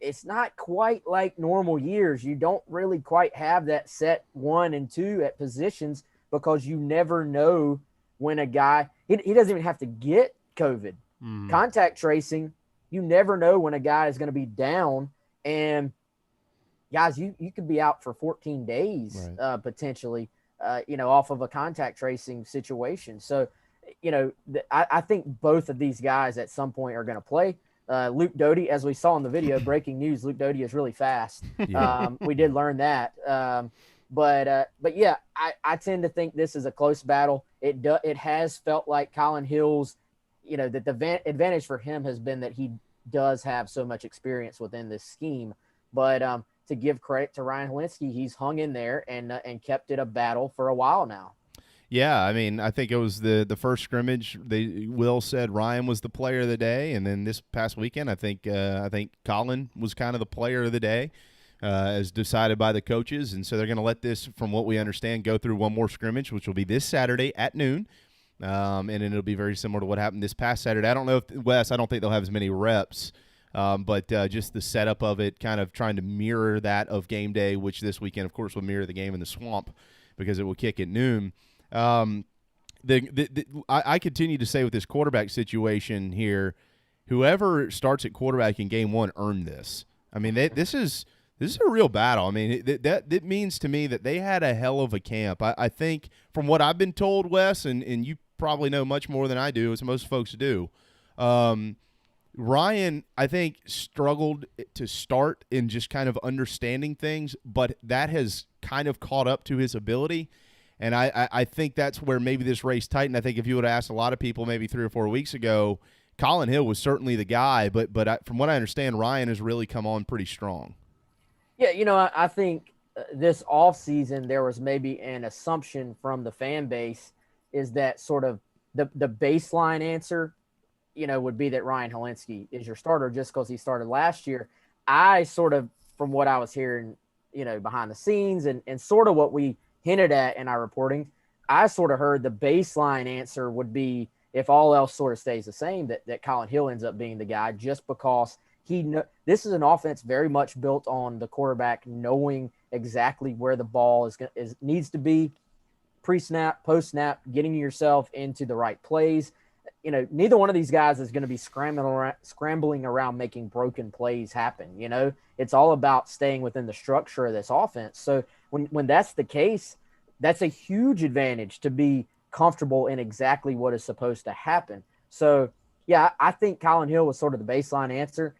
S14: it's not quite like normal years. You don't really quite have that set 1 and 2 at positions because you never know when a guy, he doesn't even have to get COVID. Contact tracing, you never know when a guy is going to be down. And guys, you could be out for 14 days, right. Potentially, off of a contact tracing situation. So, I think both of these guys at some point are going to play. Luke Doty, as we saw in the video, breaking news, Luke Doty is really fast. Yeah. We did learn that. But yeah, I tend to think this is a close battle. It has felt like Colin Hill's, that the advantage for him has been that he does have so much experience within this scheme. But to give credit to Ryan Helinski, he's hung in there and kept it a battle for a while now.
S7: Yeah, I think it was the first scrimmage. Will said Ryan was the player of the day, and then this past weekend, I think Colin was kind of the player of the day, as decided by the coaches. And so they're going to let this, from what we understand, go through one more scrimmage, which will be this Saturday at noon, and it'll be very similar to what happened this past Saturday. I don't know if Wes. I don't think they'll have as many reps But just the setup of it, kind of trying to mirror that of game day, which this weekend, of course, will mirror the game in the Swamp because it will kick at noon. I continue to say with this quarterback situation here, whoever starts at quarterback in game one earned this. I mean, this is a real battle. I mean, that means to me that they had a hell of a camp. I think from what I've been told, Wes, and you probably know much more than I do, as most folks do, Ryan, I think, struggled to start in just kind of understanding things, but that has kind of caught up to his ability. And I think that's where maybe this race tightened. I think if you would have asked a lot of people maybe 3 or 4 weeks ago, Colin Hill was certainly the guy. But from what I understand, Ryan has really come on pretty strong.
S14: Yeah, I think this offseason there was maybe an assumption from the fan base is that sort of the baseline answer would be that Ryan Helinski is your starter just because he started last year. I sort of, from what I was hearing, behind the scenes and sort of what we hinted at in our reporting, I sort of heard the baseline answer would be, if all else sort of stays the same, that Colin Hill ends up being the guy just because this is an offense very much built on the quarterback knowing exactly where the ball needs to be pre-snap, post-snap, getting yourself into the right plays. Neither one of these guys is going to be scrambling around making broken plays happen. It's all about staying within the structure of this offense. So when that's the case, that's a huge advantage to be comfortable in exactly what is supposed to happen. So, yeah, I think Colin Hill was sort of the baseline answer.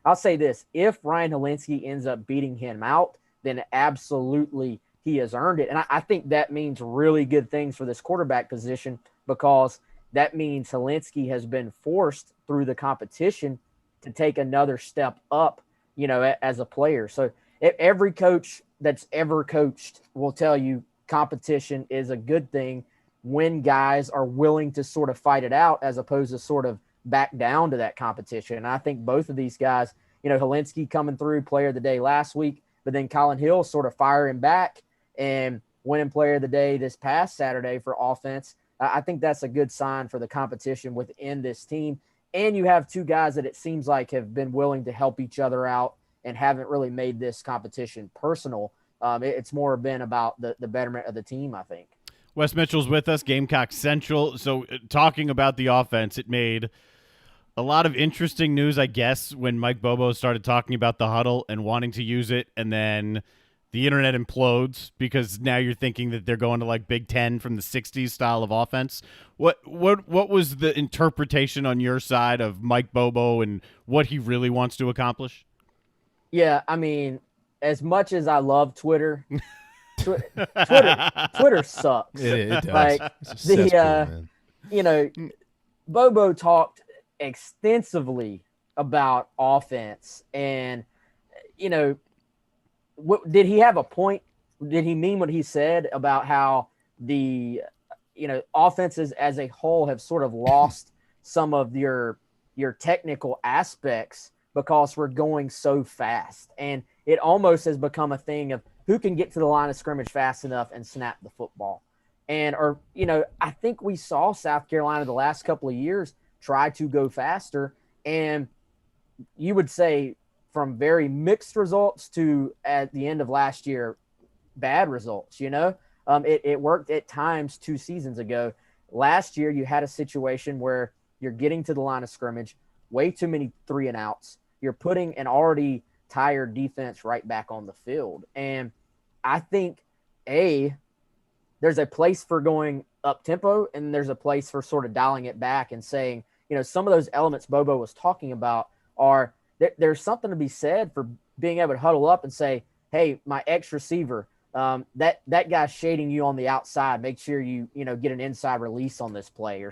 S14: I'll say this, if Ryan Helinski ends up beating him out, then absolutely he has earned it. And I think that means really good things for this quarterback position because that means Helinski has been forced through the competition to take another step up, as a player. So every coach that's ever coached will tell you competition is a good thing when guys are willing to sort of fight it out as opposed to sort of back down to that competition. And I think both of these guys, Helinski coming through player of the day last week, but then Colin Hill sort of firing back and winning player of the day this past Saturday for offense. I think that's a good sign for the competition within this team. And you have two guys that it seems like have been willing to help each other out and haven't really made this competition personal. It's more been about the betterment of the team, I think.
S8: Wes Mitchell's with us, Gamecock Central. So talking about the offense, it made a lot of interesting news, I guess, when Mike Bobo started talking about the huddle and wanting to use it, and then the internet implodes because now you're thinking that they're going to like Big Ten from the 60s style of offense. What was the interpretation on your side of Mike Bobo and what he really wants to accomplish?
S14: Yeah, I mean, as much as I love Twitter, Twitter sucks.
S7: It does.
S14: Like Bobo talked extensively about offense and, did he have a point? Did he mean what he said about how the, offenses as a whole have sort of lost some of your technical aspects because we're going so fast? And it almost has become a thing of who can get to the line of scrimmage fast enough and snap the football. I think we saw South Carolina the last couple of years try to go faster. And you would say, from very mixed results to at the end of last year, bad results, it worked at times 2 seasons ago. Last year, you had a situation where you're getting to the line of scrimmage, way too many 3 and outs. You're putting an already tired defense right back on the field. And I think there's a place for going up tempo and there's a place for sort of dialing it back and saying, some of those elements Bobo was talking about are, there's something to be said for being able to huddle up and say, hey, my ex receiver, that guy's shading you on the outside. Make sure you get an inside release on this play, or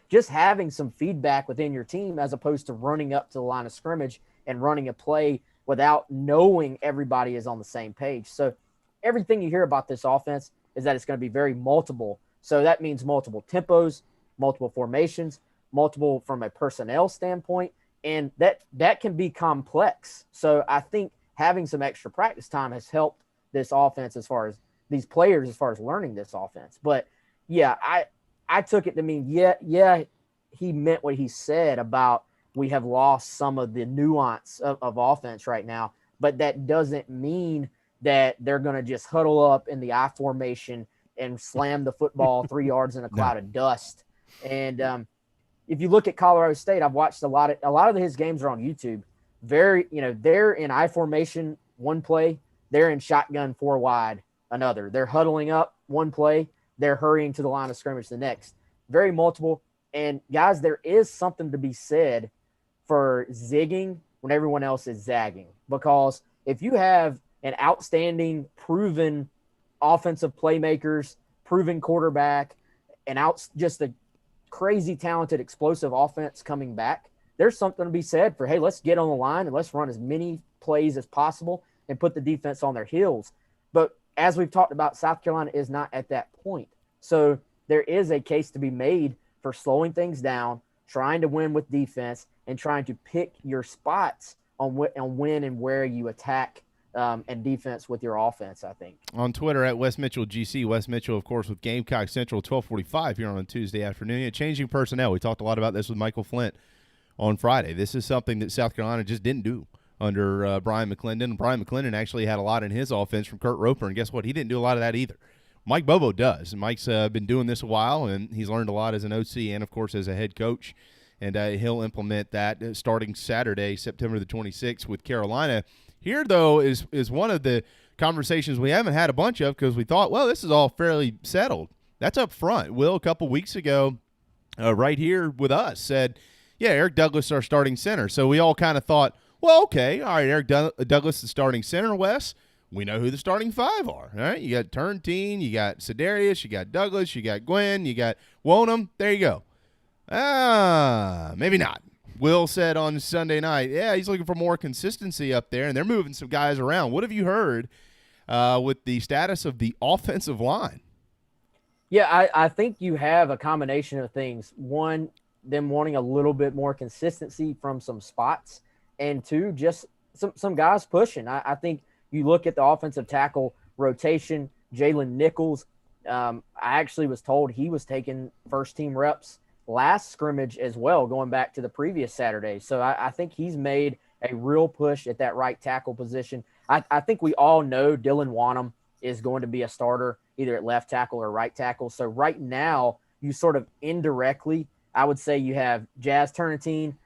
S14: just having some feedback within your team as opposed to running up to the line of scrimmage and running a play without knowing everybody is on the same page. So everything you hear about this offense is that it's going to be very multiple. So that means multiple tempos, multiple formations, multiple from a personnel standpoint. And that can be complex. So I think having some extra practice time has helped this offense as far as these players, as far as learning this offense. But yeah, I took it to mean, yeah, he meant what he said about we have lost some of the nuance of offense right now, but that doesn't mean that they're going to just huddle up in the I formation and slam the football 3 yards in a cloud of dust. And if you look at Colorado State, I've watched a lot of his games are on YouTube. They're in I formation one play, they're in shotgun 4 wide another. They're huddling up one play, they're hurrying to the line of scrimmage the next. Very multiple. And guys, there is something to be said for zigging when everyone else is zagging, because if you have an outstanding, proven offensive playmakers, proven quarterback, and just a crazy talented, explosive offense coming back, there's something to be said for, hey, let's get on the line and let's run as many plays as possible and put the defense on their heels. But as we've talked about, South Carolina is not at that point. So there is a case to be made for slowing things down, trying to win with defense, and trying to pick your spots on when and where you attack and defense with your offense, I think.
S7: On Twitter at Wes Mitchell GC. Wes Mitchell, of course, with Gamecock Central 1245 here on a Tuesday afternoon. Changing personnel. We talked a lot about this with Michael Flint on Friday. This is something that South Carolina just didn't do under Brian McClendon. Brian McClendon actually had a lot in his offense from Kurt Roper, and guess what? He didn't do a lot of that either. Mike Bobo does. Mike's been doing this a while, and he's learned a lot as an OC and, of course, as a head coach. And he'll implement that starting Saturday, September the 26th with Carolina. Here, though, is one of the conversations we haven't had a bunch of because we thought, well, this is all fairly settled. That's up front. Will, a couple weeks ago, right here with us, said, yeah, Eric Douglas is our starting center. So we all kind of thought, well, okay, all right, Eric Douglas is starting center, Wes. We know who the starting 5 are, all right? You got Turntine, you got Sedarius, you got Douglas, you got Gwen, you got Wonham. There you go. Maybe not. Will said on Sunday night, yeah, he's looking for more consistency up there, and they're moving some guys around. What have you heard with the status of the offensive line?
S14: Yeah, I think you have a combination of things. One, them wanting a little bit more consistency from some spots, and two, just some guys pushing. I think you look at the offensive tackle rotation, Jalen Nichols. I actually was told he was taking first-team reps last scrimmage as well, going back to the previous Saturday. So I think he's made a real push at that right tackle position. I think we all know Dylan Wonnum is going to be a starter either at left tackle or right tackle. So right now, you sort of indirectly, I would say you have Jazz Turntine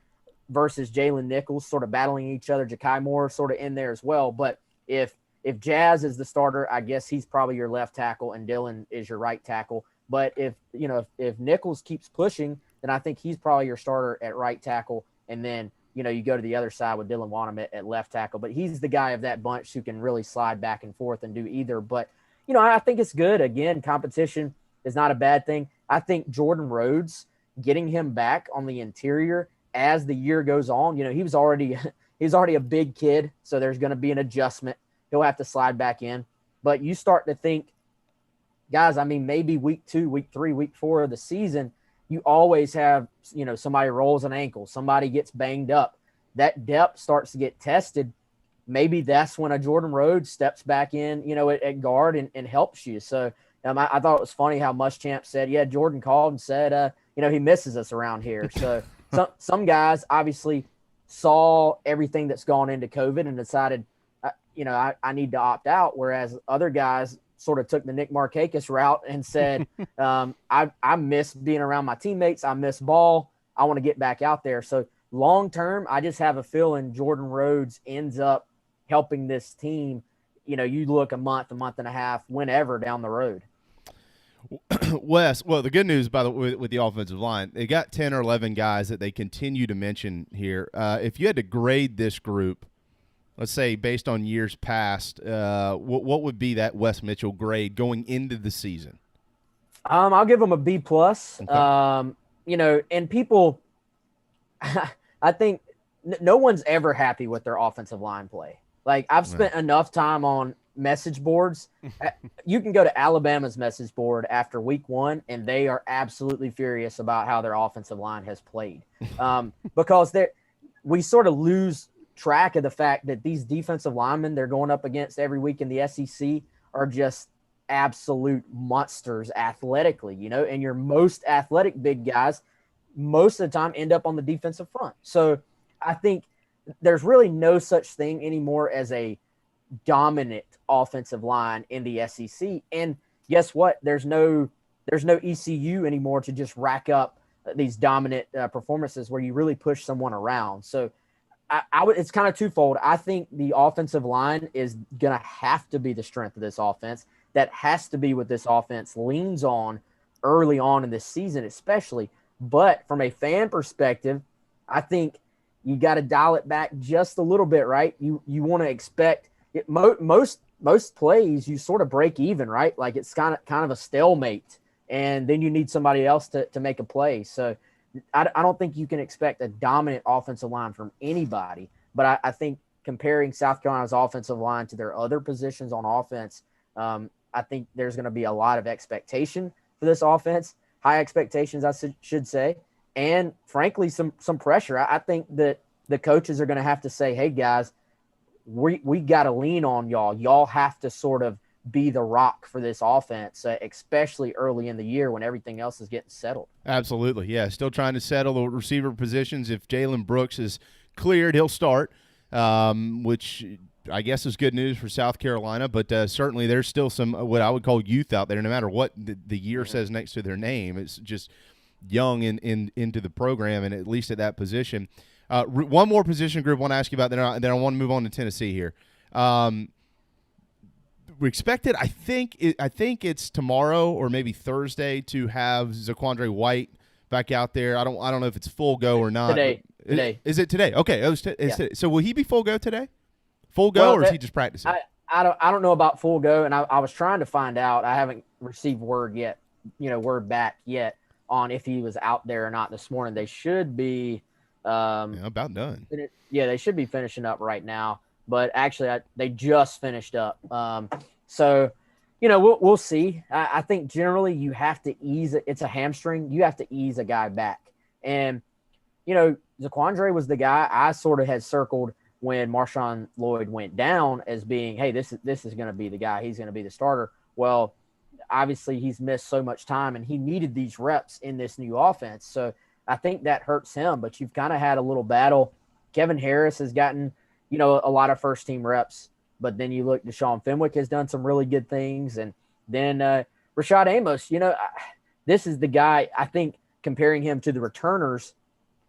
S14: versus Jalen Nichols sort of battling each other. Ja'Kai Moore sort of in there as well. But if Jazz is the starter, I guess he's probably your left tackle and Dylan is your right tackle. But if Nichols keeps pushing, then I think he's probably your starter at right tackle. And then, you go to the other side with Dylan Wonnum at left tackle. But he's the guy of that bunch who can really slide back and forth and do either. But, I think it's good. Again, competition is not a bad thing. I think Jordan Rhodes, getting him back on the interior as the year goes on, he's already a big kid. So there's going to be an adjustment. He'll have to slide back in. But you start to think, guys, I mean, maybe week 2, week 3, week 4 of the season, you always have, somebody rolls an ankle, somebody gets banged up. That depth starts to get tested. Maybe that's when a Jordan Rhodes steps back in, at guard and helps you. So I thought it was funny how Muschamp said, yeah, Jordan called and said, he misses us around here. So some guys obviously saw everything that's gone into COVID and decided, I need to opt out, whereas other guys sort of took the Nick Markakis route and said, I miss being around my teammates. I miss ball. I want to get back out there. So long term, I just have a feeling Jordan Rhodes ends up helping this team. You look a month and a half, whenever down the road.
S7: Wes, well, the good news with the offensive line, they got 10 or 11 guys that they continue to mention here. If you had to grade this group, let's say based on years past, what would be that Wes Mitchell grade going into the season?
S14: I'll give them a B+. Okay. And people, I think no one's ever happy with their offensive line play. Like, I've spent enough time on message boards. You can go to Alabama's message board after week 1, and they are absolutely furious about how their offensive line has played. Because we sort of lose track of the fact that these defensive linemen they're going up against every week in the SEC are just absolute monsters athletically, and your most athletic big guys, most of the time end up on the defensive front. So I think there's really no such thing anymore as a dominant offensive line in the SEC. And guess what? There's no ECU anymore to just rack up these dominant performances where you really push someone around. So I would, it's kind of twofold. I think the offensive line is going to have to be the strength of this offense. That has to be what this offense leans on early on in this season, especially. But from a fan perspective, I think you got to dial it back just a little bit, right? You want to expect it, most plays you sort of break even, right? Like it's kind of a stalemate, and then you need somebody else to make a play. So I don't think you can expect a dominant offensive line from anybody. But I think comparing South Carolina's offensive line to their other positions on offense, I think there's going to be a lot of expectation for this offense, high expectations, I should say, and frankly, some pressure. I think that the coaches are going to have to say, hey, guys, we got to lean on y'all. Y'all have to sort of be the rock for this offense, especially early in the year when everything else is getting settled.
S7: Absolutely, yeah. Still trying to settle the receiver positions. If Jalen Brooks is cleared, he'll start, which I guess is good news for South Carolina. But certainly there's still some what I would call youth out there, no matter what the year says next to their name. It's just young into the program, and at least at that position. One more position group I want to ask you about, then I want to move on to Tennessee here. We expected, I think it's tomorrow or maybe Thursday to have Zaquandre White back out there. I don't know if it's full go or not.
S14: Today.
S7: Is it today? Okay. Today. So will he be full go today? Full go, or is he just practicing?
S14: I don't know about full go, and I was trying to find out. I haven't received word back yet on if he was out there or not this morning. They should be
S7: about done.
S14: They should be finishing up right now. But actually, they just finished up. So, we'll see. I think generally you have to ease it. It's a hamstring. You have to ease a guy back. And, Zaquandre was the guy I sort of had circled when Marshawn Lloyd went down as being, hey, this is going to be the guy. He's going to be the starter. Well, obviously he's missed so much time, and he needed these reps in this new offense. So I think that hurts him. But you've kind of had a little battle. Kevin Harris has gotten – a lot of first-team reps, but then you look, Deshaun Fenwick has done some really good things, and then Rashad Amos, this is the guy, I think, comparing him to the returners,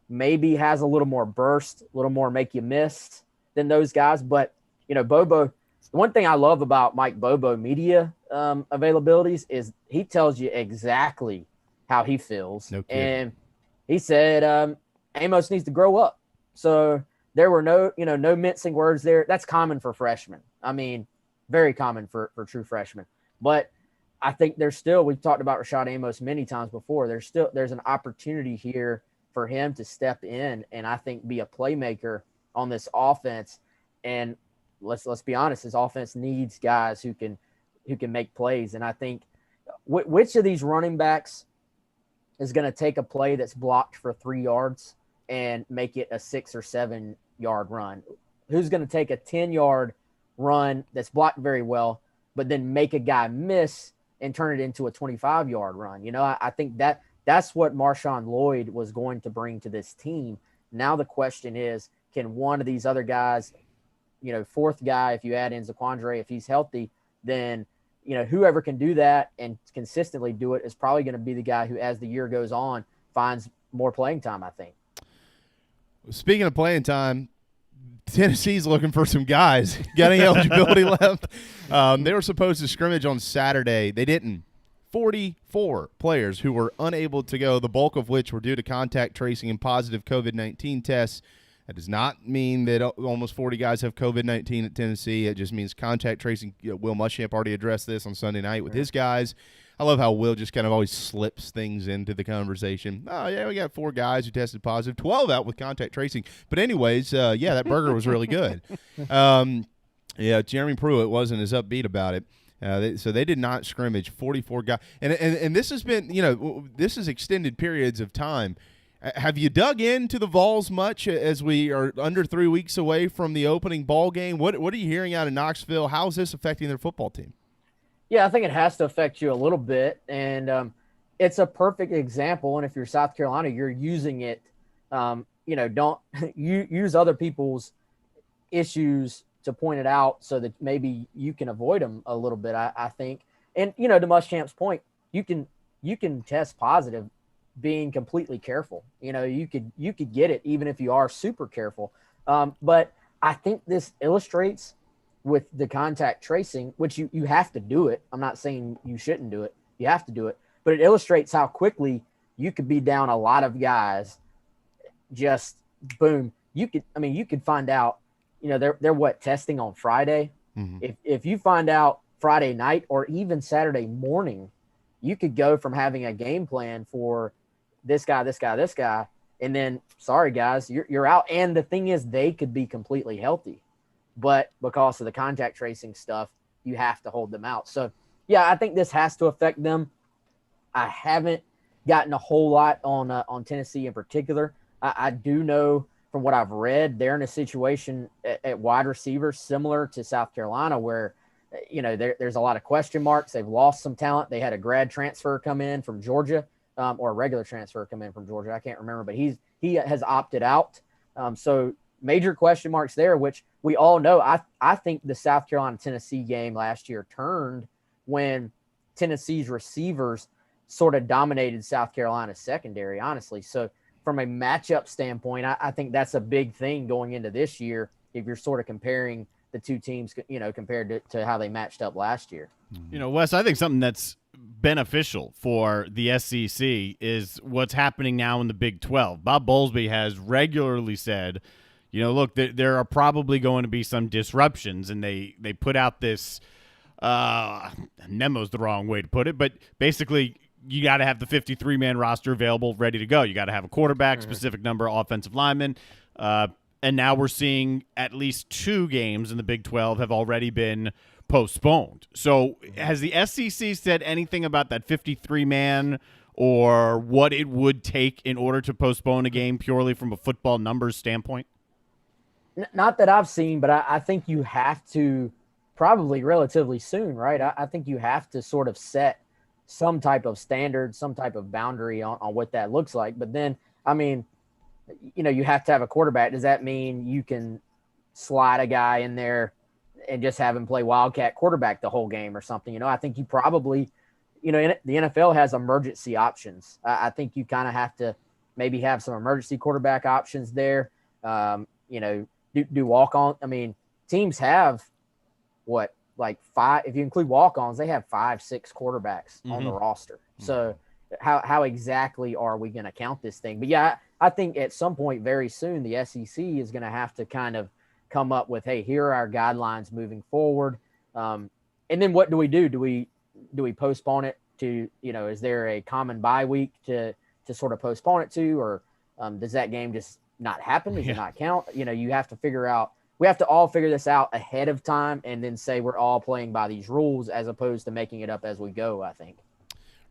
S14: maybe has a little more burst, a little more make you miss than those guys, but, Bobo, the one thing I love about Mike Bobo media availabilities is he tells you exactly how he feels, and he said Amos needs to grow up, so there were no mincing words there. That's common for freshmen. I mean, very common for true freshmen. But I think we've talked about Rashad Amos many times before. There's an opportunity here for him to step in and I think be a playmaker on this offense. And let's be honest, this offense needs guys who can make plays. And I think which of these running backs is going to take a play that's blocked for 3 yards and make it a 6 or 7 yard run? Who's going to take a 10-yard run that's blocked very well, but then make a guy miss and turn it into a 25-yard run? I think that's what Marshawn Lloyd was going to bring to this team. Now the question is, can one of these other guys, fourth guy, if you add in Zaquandre, if he's healthy, then whoever can do that and consistently do it is probably going to be the guy who, as the year goes on, finds more playing time, I think.
S7: Speaking of playing time, Tennessee's looking for some guys. Got any eligibility left? They were supposed to scrimmage on Saturday. They didn't. 44 players who were unable to go, the bulk of which were due to contact tracing and positive COVID-19 tests. That does not mean that almost 40 guys have COVID-19 at Tennessee. It just means contact tracing. Will Muschamp already addressed this on Sunday night with his guys. I love how Will just kind of always slips things into the conversation. Oh, yeah, we got 4 guys who tested positive, 12 out with contact tracing. But anyways, that burger was really good. Jeremy Pruitt wasn't as upbeat about it. So they did not scrimmage 44 guys. And this has been, this is extended periods of time. Have you dug into the Vols much as we are under 3 weeks away from the opening ball game? What are you hearing out of Knoxville? How is this affecting their football team?
S14: Yeah, I think it has to affect you a little bit. And, it's a perfect example. And if you're South Carolina, you're using it. Don't use other people's issues to point it out so that maybe you can avoid them a little bit. I think. And, to Muschamp's point, you can test positive being completely careful. You could get it even if you are super careful. But I think this illustrates with the contact tracing, which you have to do it. I'm not saying you shouldn't do it. You have to do it. But it illustrates how quickly you could be down a lot of guys. Just boom. You could find out, they're testing on Friday.
S7: Mm-hmm.
S14: If you find out Friday night or even Saturday morning, you could go from having a game plan for this guy, and then, sorry guys, you're out. And the thing is, they could be completely healthy, but because of the contact tracing stuff, you have to hold them out. So yeah, I think this has to affect them. I haven't gotten a whole lot on Tennessee in particular. I do know from what I've read, they're in a situation at wide receiver similar to South Carolina where, there's a lot of question marks. They've lost some talent. They had a grad transfer come in from Georgia, or a regular transfer come in from Georgia. I can't remember, but he has opted out. So major question marks there, which we all know. I think the South Carolina-Tennessee game last year turned when Tennessee's receivers sort of dominated South Carolina's secondary, honestly. So from a matchup standpoint, I think that's a big thing going into this year if you're sort of comparing the two teams, compared to how they matched up last year.
S8: Wes, I think something that's beneficial for the SEC is what's happening now in the Big 12. Bob Bowlesby has regularly said, look, there are probably going to be some disruptions, and they put out this memo's the wrong way to put it, but basically you got to have the 53-man roster available, ready to go. You got to have a quarterback, specific number of offensive linemen, and now we're seeing at least 2 games in the Big 12 have already been postponed. So has the SEC said anything about that 53-man or what it would take in order to postpone a game purely from a football numbers standpoint?
S14: Not that I've seen, but I think you have to probably relatively soon, right? I think you have to sort of set some type of standard, some type of boundary on what that looks like. But then, you have to have a quarterback. Does that mean you can slide a guy in there and just have him play Wildcat quarterback the whole game or something? I think you probably, the NFL has emergency options. I think you kind of have to maybe have some emergency quarterback options there. Do walk-on. Teams have like 5, if you include walk-ons, they have 5-6 quarterbacks on the roster. So how exactly are we going to count this thing? But yeah, I think at some point very soon, the SEC is going to have to kind of come up with, hey, here are our guidelines moving forward. And then what do we do? Do we postpone it to, is there a common bye week to sort of postpone it to, or does that game just not happen? Does it not count? You have to figure out, we have to all figure this out ahead of time and then say we're all playing by these rules as opposed to making it up as we go, I think.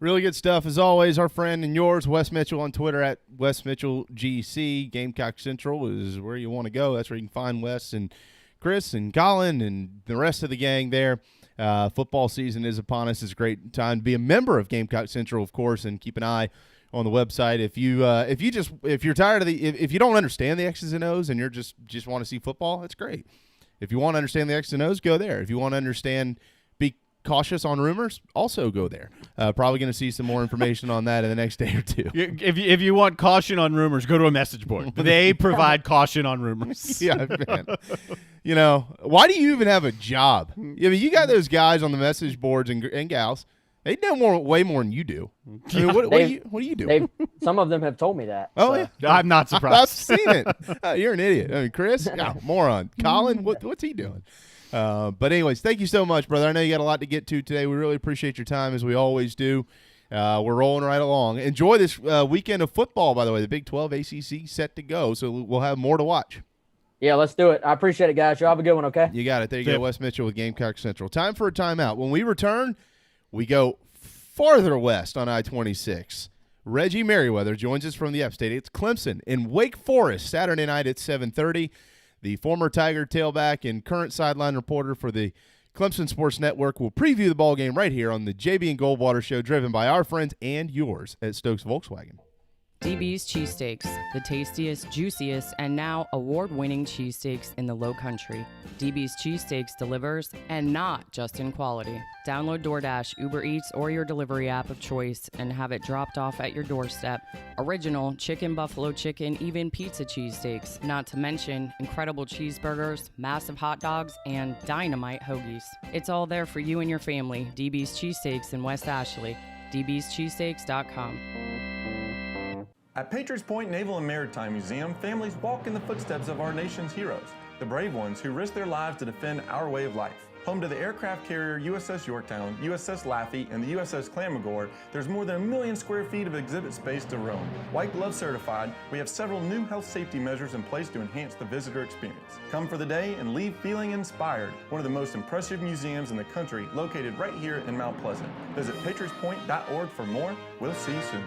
S7: Really good stuff, as always. Our friend and yours, Wes Mitchell, on Twitter at Wes Mitchell GC. Gamecock Central is where you want to go. That's where you can find Wes and Chris and Colin and the rest of the gang there. Football season is upon us. It's a great time to be a member of Gamecock Central, of course, and keep an eye on the website. If you're tired of if you don't understand the X's and O's and you're just want to see football, that's great. If you want to understand the X's and O's, go there. If you want to understand, be cautious on rumors, also go there. Probably going to see some more information on that in the next day or two.
S8: If you want caution on rumors, go to a message board. They provide caution on rumors.
S7: Yeah, man. Why do you even have a job? You got those guys on the message boards and gals. They know way more than you do. What do you do?
S14: Some of them have told me that.
S7: Oh,
S14: so.
S7: yeah.
S8: I'm not surprised.
S7: I've seen it. You're an idiot. Chris, moron. Colin, what's he doing? But anyways, thank you so much, brother. I know you got a lot to get to today. We really appreciate your time, as we always do. We're rolling right along. Enjoy this weekend of football, by the way. The Big 12 ACC set to go, so we'll have more to watch.
S14: Yeah, let's do it. I appreciate it, guys. Y'all have a good one, okay?
S7: You got it. There you go, Wes Mitchell with Gamecock Central. Time for a timeout. When we return, we go farther west on I-26. Reggie Merriweather joins us from the upstate. It's Clemson in Wake Forest, Saturday night at 7:30. The former Tiger tailback and current sideline reporter for the Clemson Sports Network will preview the ball game right here on the JB and Goldwater Show, driven by our friends and yours at Stokes Volkswagen.
S11: DB's Cheesesteaks, the tastiest, juiciest, and now award-winning cheesesteaks in the Low Country. DB's Cheesesteaks delivers, and not just in quality. Download DoorDash, Uber Eats, or your delivery app of choice and have it dropped off at your doorstep. Original chicken, buffalo chicken, even pizza cheesesteaks, not to mention incredible cheeseburgers, massive hot dogs, and dynamite hoagies. It's all there for you and your family. DB's Cheesesteaks in West Ashley. dbscheesesteaks.com.
S15: At Patriots Point Naval and Maritime Museum, families walk in the footsteps of our nation's heroes, the brave ones who risked their lives to defend our way of life. Home to the aircraft carrier USS Yorktown, USS Laffey, and the USS Clamagore, there's more than 1 million square feet of exhibit space to roam. White Glove certified, we have several new health safety measures in place to enhance the visitor experience. Come for the day and leave feeling inspired. One of the most impressive museums in the country, located right here in Mount Pleasant. Visit patriotspoint.org for more. We'll see you soon.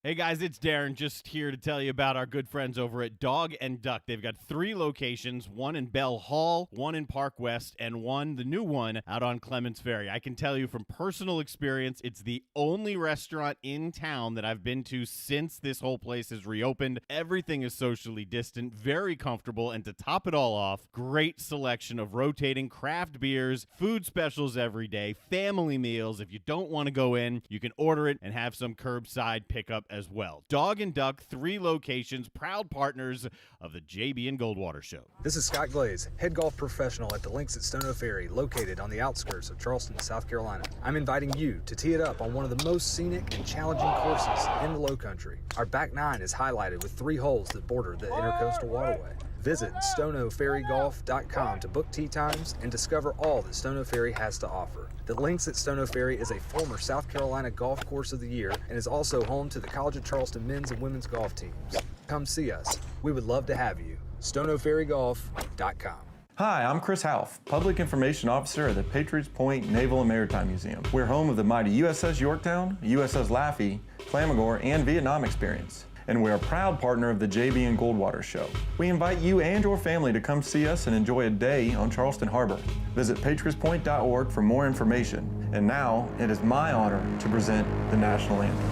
S8: Hey guys, it's Darren, just here to tell you about our good friends over at Dog and Duck. They've got 3 locations, one in Bell Hall, one in Park West, and one, the new one, out on Clements Ferry. I can tell you from personal experience, it's the only restaurant in town that I've been to since this whole place has reopened. Everything is socially distant, very comfortable, and to top it all off, great selection of rotating craft beers, food specials every day, family meals. If you don't want to go in, you can order it and have some curbside pickup as well. Dog and Duck, 3 locations, proud partners of the JB and Goldwater Show.
S16: This is Scott Glaze, head golf professional at the links at Stono Ferry, located on the outskirts of Charleston, South Carolina. I'm inviting you to tee it up on one of the most scenic and challenging courses in the Low Country. Our back 9 is highlighted with 3 holes that border the Intercoastal Waterway. Visit stonoferrygolf.com to book tee times and discover all that Stono Ferry has to offer. The links at Stono Ferry is a former South Carolina Golf Course of the Year and is also home to the College of Charleston men's and women's golf teams. Come see us. We would love to have you. stonoferrygolf.com.
S15: Hi, I'm Chris Half, Public Information Officer at the Patriots Point Naval and Maritime Museum. We're home of the mighty USS Yorktown, USS Laffey, Clamagore, and Vietnam experience. And we're a proud partner of the JB and Goldwater Show. We invite you and your family to come see us and enjoy a day on Charleston Harbor. Visit patriotspoint.org for more information. And now, it is my honor to present the National Anthem.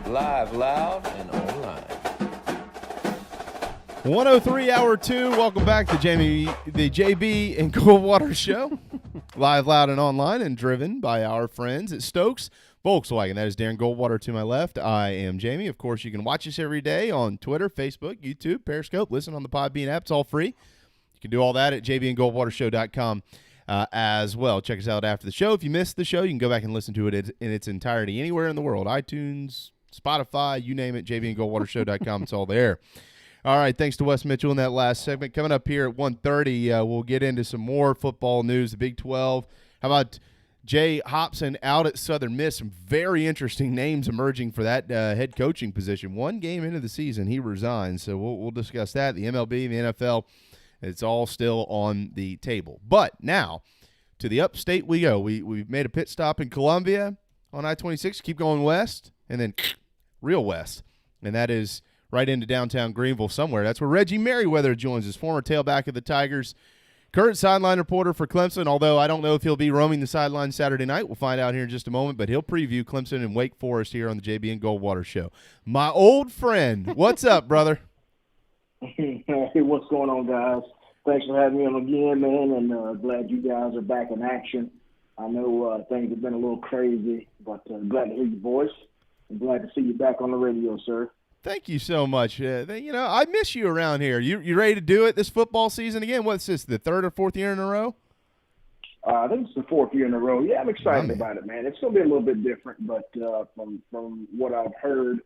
S13: Live, loud, and online.
S7: 103 Hour 2. Welcome back to the JB and Goldwater Show. Live, loud, and online, and driven by our friends at Stokes Volkswagen. That is Darren Goldwater to my left. I am Jamie. Of course, you can watch us every day on Twitter, Facebook, YouTube, Periscope. Listen on the Podbean app. It's all free. You can do all that at jbandgoldwatershow.com. As well. Check us out after the show. If you missed the show, you can go back and listen to it in its entirety anywhere in the world. iTunes, Spotify, you name it, jbandgoldwatershow.com. It's all there. All right, thanks to Wes Mitchell in that last segment. Coming up here at 1:30, we'll get into some more football news, the Big 12. How about Jay Hopson out at Southern Miss? Some very interesting names emerging for that head coaching position. One game into the season, he resigns, so we'll discuss that. The MLB, the NFL, it's all still on the table. But now, to the upstate we go. We made a pit stop in Columbia on I-26, keep going west, and then real west, and that is right into downtown Greenville somewhere. That's where Reggie Merriweather joins us, former tailback of the Tigers, current sideline reporter for Clemson, although I don't know if he'll be roaming the sideline Saturday night. We'll find out here in just a moment, but he'll preview Clemson and Wake Forest here on the JB and Goldwater Show. My old friend, what's up, brother?
S17: Hey, what's going on, guys? Thanks for having me on again, man, and glad you guys are back in action. I know things have been a little crazy, but glad to hear your voice and glad to see you back on the radio, sir.
S7: Thank you so much. I miss you around here. You ready to do it this football season again? What's this, the third or fourth year in a row?
S17: I think it's the fourth year in a row. Yeah, I'm excited about it, man. It's going to be a little bit different, but from what I've heard,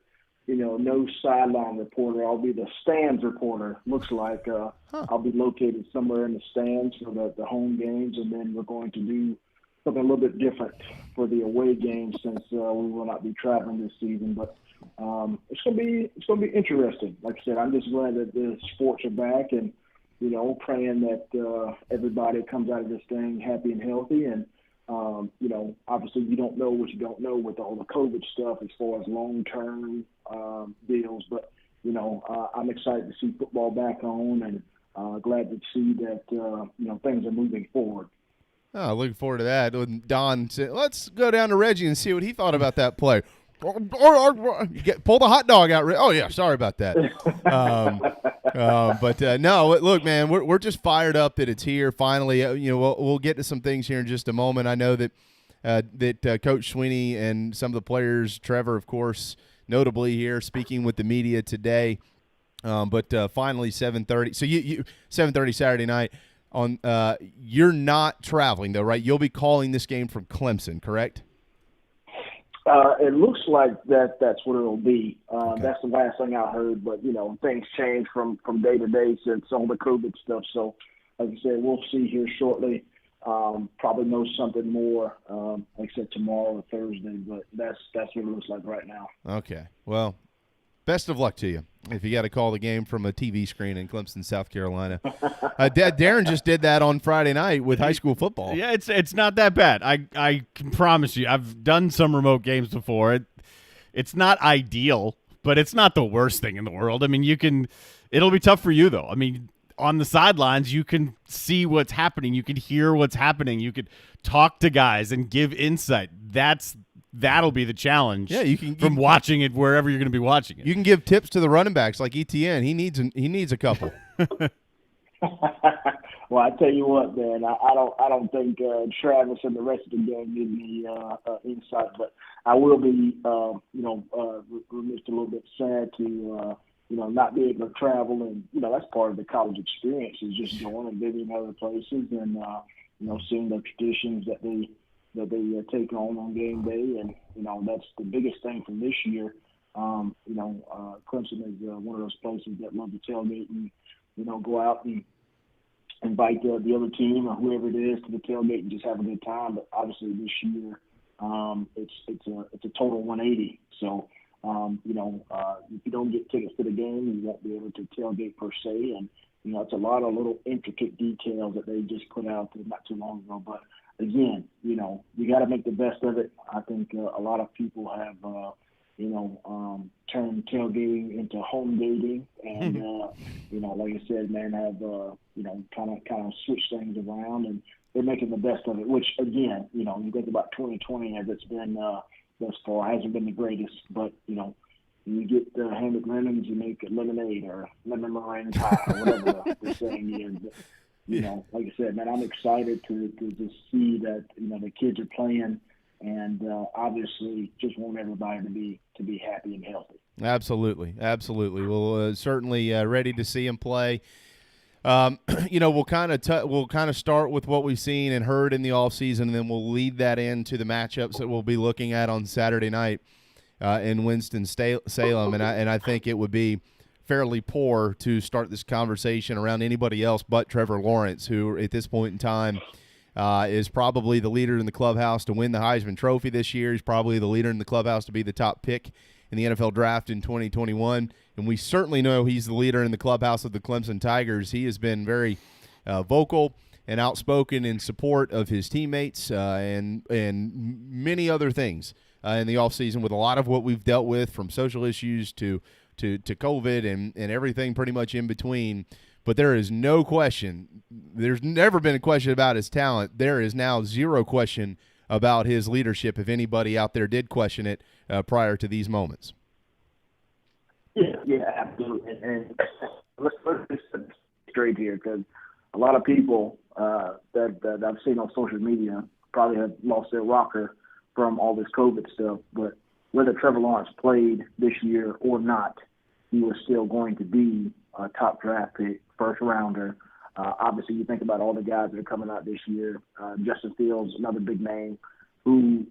S17: no sideline reporter. I'll be the stands reporter. Looks like I'll be located somewhere in the stands for the home games, and then we're going to do something a little bit different for the away games since we will not be traveling this season. But it's gonna be interesting. Like I said, I'm just glad that the sports are back, and praying that everybody comes out of this thing happy and healthy. And obviously you don't know what you don't know with all the COVID stuff as far as long-term deals. But I'm excited to see football back on, and glad to see that things are moving forward.
S7: Oh, looking forward to that. When Don said, let's go down to Reggie and see what he thought about that play. Pull the hot dog out. Oh, yeah, sorry about that. But no, look, man, we're just fired up that it's here finally. We'll get to some things here in just a moment. I know that Coach Sweeney and some of the players, Trevor, of course, notably here, speaking with the media today. But finally, 7:30. So you 7:30 Saturday night. You're not traveling though, right? You'll be calling this game from Clemson, correct?
S17: It looks like that's what it'll be. Okay. That's the last thing I heard, but things change from day to day since all the COVID stuff. So, like I said, we'll see here shortly. Probably know something more, like I said, tomorrow or Thursday, but that's what it looks like right now.
S7: Okay. Well, best of luck to you if you got to call the game from a TV screen in Clemson, South Carolina. Darren just did that on Friday night with high school football.
S8: Yeah, it's not that bad. I can promise you. I've done some remote games before. It's not ideal, but it's not the worst thing in the world. I mean, it'll be tough for you, though. I mean, on the sidelines, you can see what's happening. You can hear what's happening. You could talk to guys and give insight. That'll be the challenge.
S7: Yeah,
S8: from watching it wherever you're going to be watching it.
S7: You can give tips to the running backs like ETN. He needs a couple.
S17: Well, I tell you what, man, I don't think Travis and the rest of the gang give me insight, but I will be remiss, a little bit sad to not be able to travel, and that's part of the college experience is just going and visiting other places and seeing the traditions that they take on game day, and that's the biggest thing from this year. Clemson is one of those places that love to tailgate and go out and invite the other team or whoever it is to the tailgate and just have a good time. But obviously this year it's a total 180. So if you don't get tickets to the game, you won't be able to tailgate per se, and it's a lot of little intricate details that they just put out not too long ago. But again, you got to make the best of it. I think a lot of people have, turned tailgating into home dating, and like I said, man, have kind of switched things around, and they're making the best of it. Which again, you think about 2020 as it's been thus far, hasn't been the greatest, but you get handed lemons, you make it lemonade or lemon meringue pie, or whatever the saying is. But, like I said, man, I'm excited to just see that the kids are playing, and obviously just want everybody to be happy and healthy.
S7: Absolutely. We'll certainly ready to see them play. We'll kind of start with what we've seen and heard in the offseason, and then we'll lead that into the matchups that we'll be looking at on Saturday night in Winston-Salem, and I think it would be fairly poor to start this conversation around anybody else but Trevor Lawrence, who at this point in time is probably the leader in the clubhouse to win the Heisman Trophy this year. He's probably the leader in the clubhouse to be the top pick in the NFL draft in 2021. And we certainly know he's the leader in the clubhouse of the Clemson Tigers. He has been very vocal and outspoken in support of his teammates and many other things in the offseason, with a lot of what we've dealt with, from social issues to to COVID and everything pretty much in between. But there is no question. There's never been a question about his talent. There is now zero question about his leadership, if anybody out there did question it prior to these moments.
S17: Yeah, absolutely. And let's just set straight here, because a lot of people that I've seen on social media probably have lost their rocker from all this COVID stuff. But whether Trevor Lawrence played this year or not, he was still going to be a top draft pick, first rounder. Obviously, you think about all the guys that are coming out this year. Justin Fields, another big name, who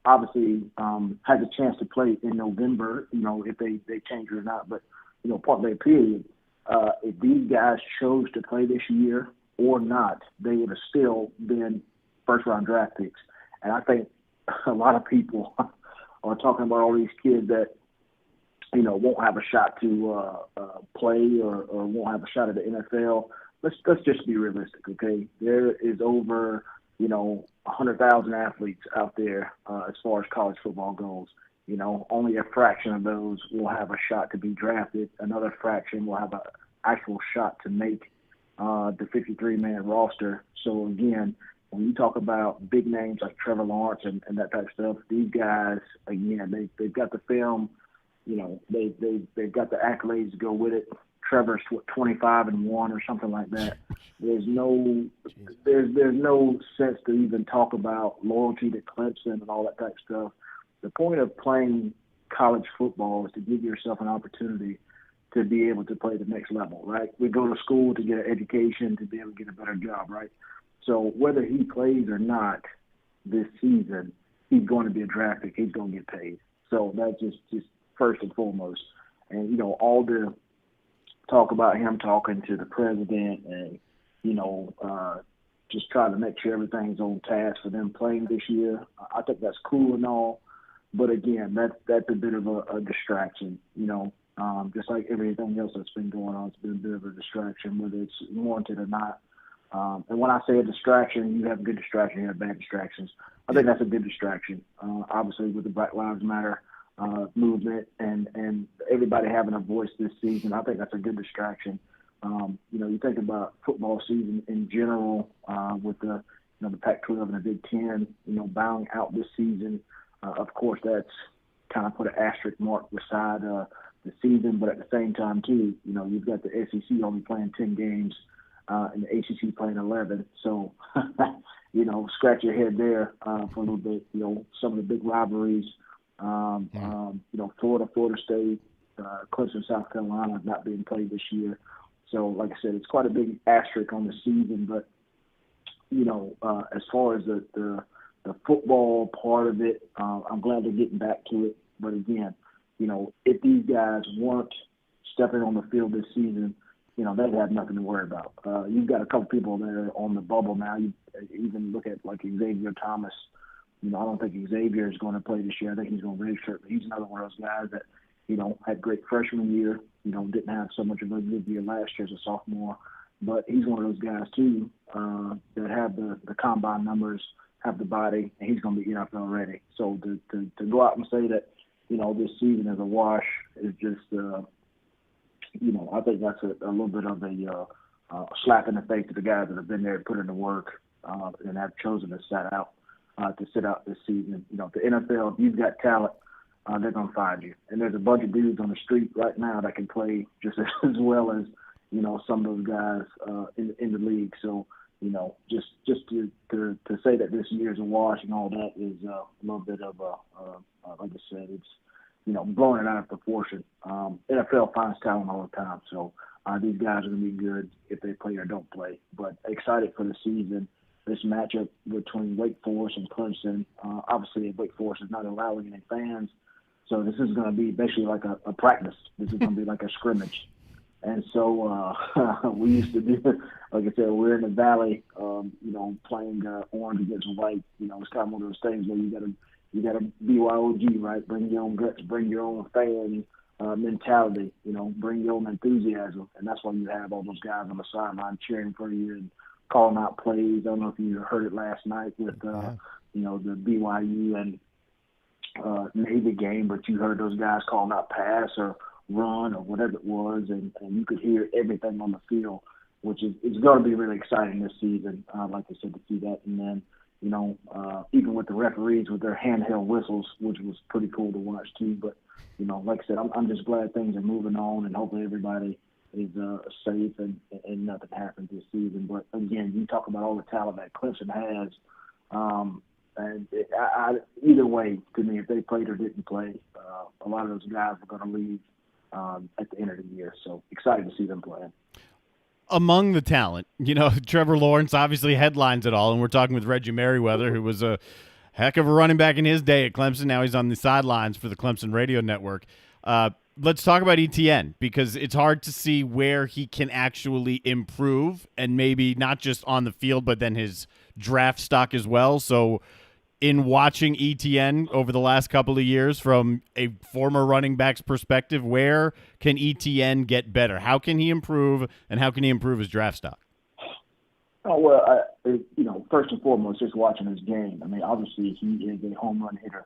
S17: obviously has a chance to play in November, if they change it or not. But, point blank period, if these guys chose to play this year or not, they would have still been first-round draft picks. And I think a lot of people are talking about all these kids that, won't have a shot to play or won't have a shot at the NFL. Let's just be realistic, okay? There is over, 100,000 athletes out there as far as college football goes. Only a fraction of those will have a shot to be drafted. Another fraction will have an actual shot to make the 53-man roster. So, again, when you talk about big names like Trevor Lawrence and that type of stuff, these guys, again, they've got the film. They've got the accolades to go with it. Trevor's 25-1 or something like that. There's no sense to even talk about loyalty to Clemson and all that type of stuff. The point of playing college football is to give yourself an opportunity to be able to play the next level, right? We go to school to get an education, to be able to get a better job, right? So whether he plays or not this season, he's going to be a draft pick. He's going to get paid. So that's just first and foremost. And, all the talk about him talking to the president and, just trying to make sure everything's on task for them playing this year, I think that's cool and all. But, again, that's a bit of a distraction, just like everything else that's been going on. It's been a bit of a distraction, whether it's warranted or not. And when I say a distraction, you have a good distraction, you have bad distractions. I think that's a good distraction, obviously, with the Black Lives Matter movement and everybody having a voice this season. I think that's a good distraction. You think about football season in general with the Pac-12 and the Big Ten, bowing out this season. Of course, that's kind of put an asterisk mark beside the season, but at the same time, too, you've got the SEC only playing 10 games and the ACC playing 11. So, scratch your head there for a little bit. Some of the big rivalries, Florida State, Clemson, South Carolina not being played this year. So, like I said, it's quite a big asterisk on the season. But, as far as the football part of it, I'm glad they're getting back to it. But, again, if these guys weren't stepping on the field this season, they'd have nothing to worry about. You've got a couple people that are on the bubble now. You even look at, like, Xavier Thomas. I don't think Xavier is going to play this year. I think he's going to redshirt. But he's another one of those guys that, had great freshman year, didn't have so much of a good year last year as a sophomore. But he's one of those guys, too, that have the combine numbers, have the body, and he's going to be NFL ready. So to go out and say that, this season is a wash is just, I think that's a little bit of a slap in the face to the guys that have been there, put in the work, and have chosen to sit out this season. The NFL, if you've got talent, they're going to find you. And there's a bunch of dudes on the street right now that can play just as well as, some of those guys in the league. So, just to say that this year's a wash and all that is a little bit of like I said, it's, blowing it out of proportion. NFL finds talent all the time. So these guys are going to be good if they play or don't play. But excited for the season. This matchup between Wake Forest and Clemson. Obviously, Wake Forest is not allowing any fans. So this is going to be basically like a practice. This is going to be like a scrimmage. And so we used to do, like I said, we're in the Valley, playing orange against white. It's kind of one of those things where you got to BYOG, right? Bring your own guts, bring your own fan mentality, bring your own enthusiasm. And that's why you have all those guys on the sideline cheering for you and calling out plays. I don't know if you heard it last night with, the BYU and Navy game, but you heard those guys calling out pass or run or whatever it was, and you could hear everything on the field, which is going to be really exciting this season. Like I said, to see that, and then even with the referees with their handheld whistles, which was pretty cool to watch too. But like I said, I'm just glad things are moving on, and hopefully everybody is safe and nothing happens this season. But again, you talk about all the talent that Clemson has. And either way, to me, if they played or didn't play, a lot of those guys are going to leave at the end of the year. So excited to see them playing.
S8: Among the talent, Trevor Lawrence obviously headlines it all, and we're talking with Reggie Merriweather, who was a heck of a running back in his day at Clemson. Now he's on the sidelines for the Clemson radio network. Let's talk about ETN, because it's hard to see where he can actually improve, and maybe not just on the field, but then his draft stock as well. So in watching ETN over the last couple of years from a former running back's perspective, where can ETN get better? How can he improve, and how can he improve his draft stock?
S17: Oh, well, first and foremost, just watching his game. I mean, obviously he is a home run hitter.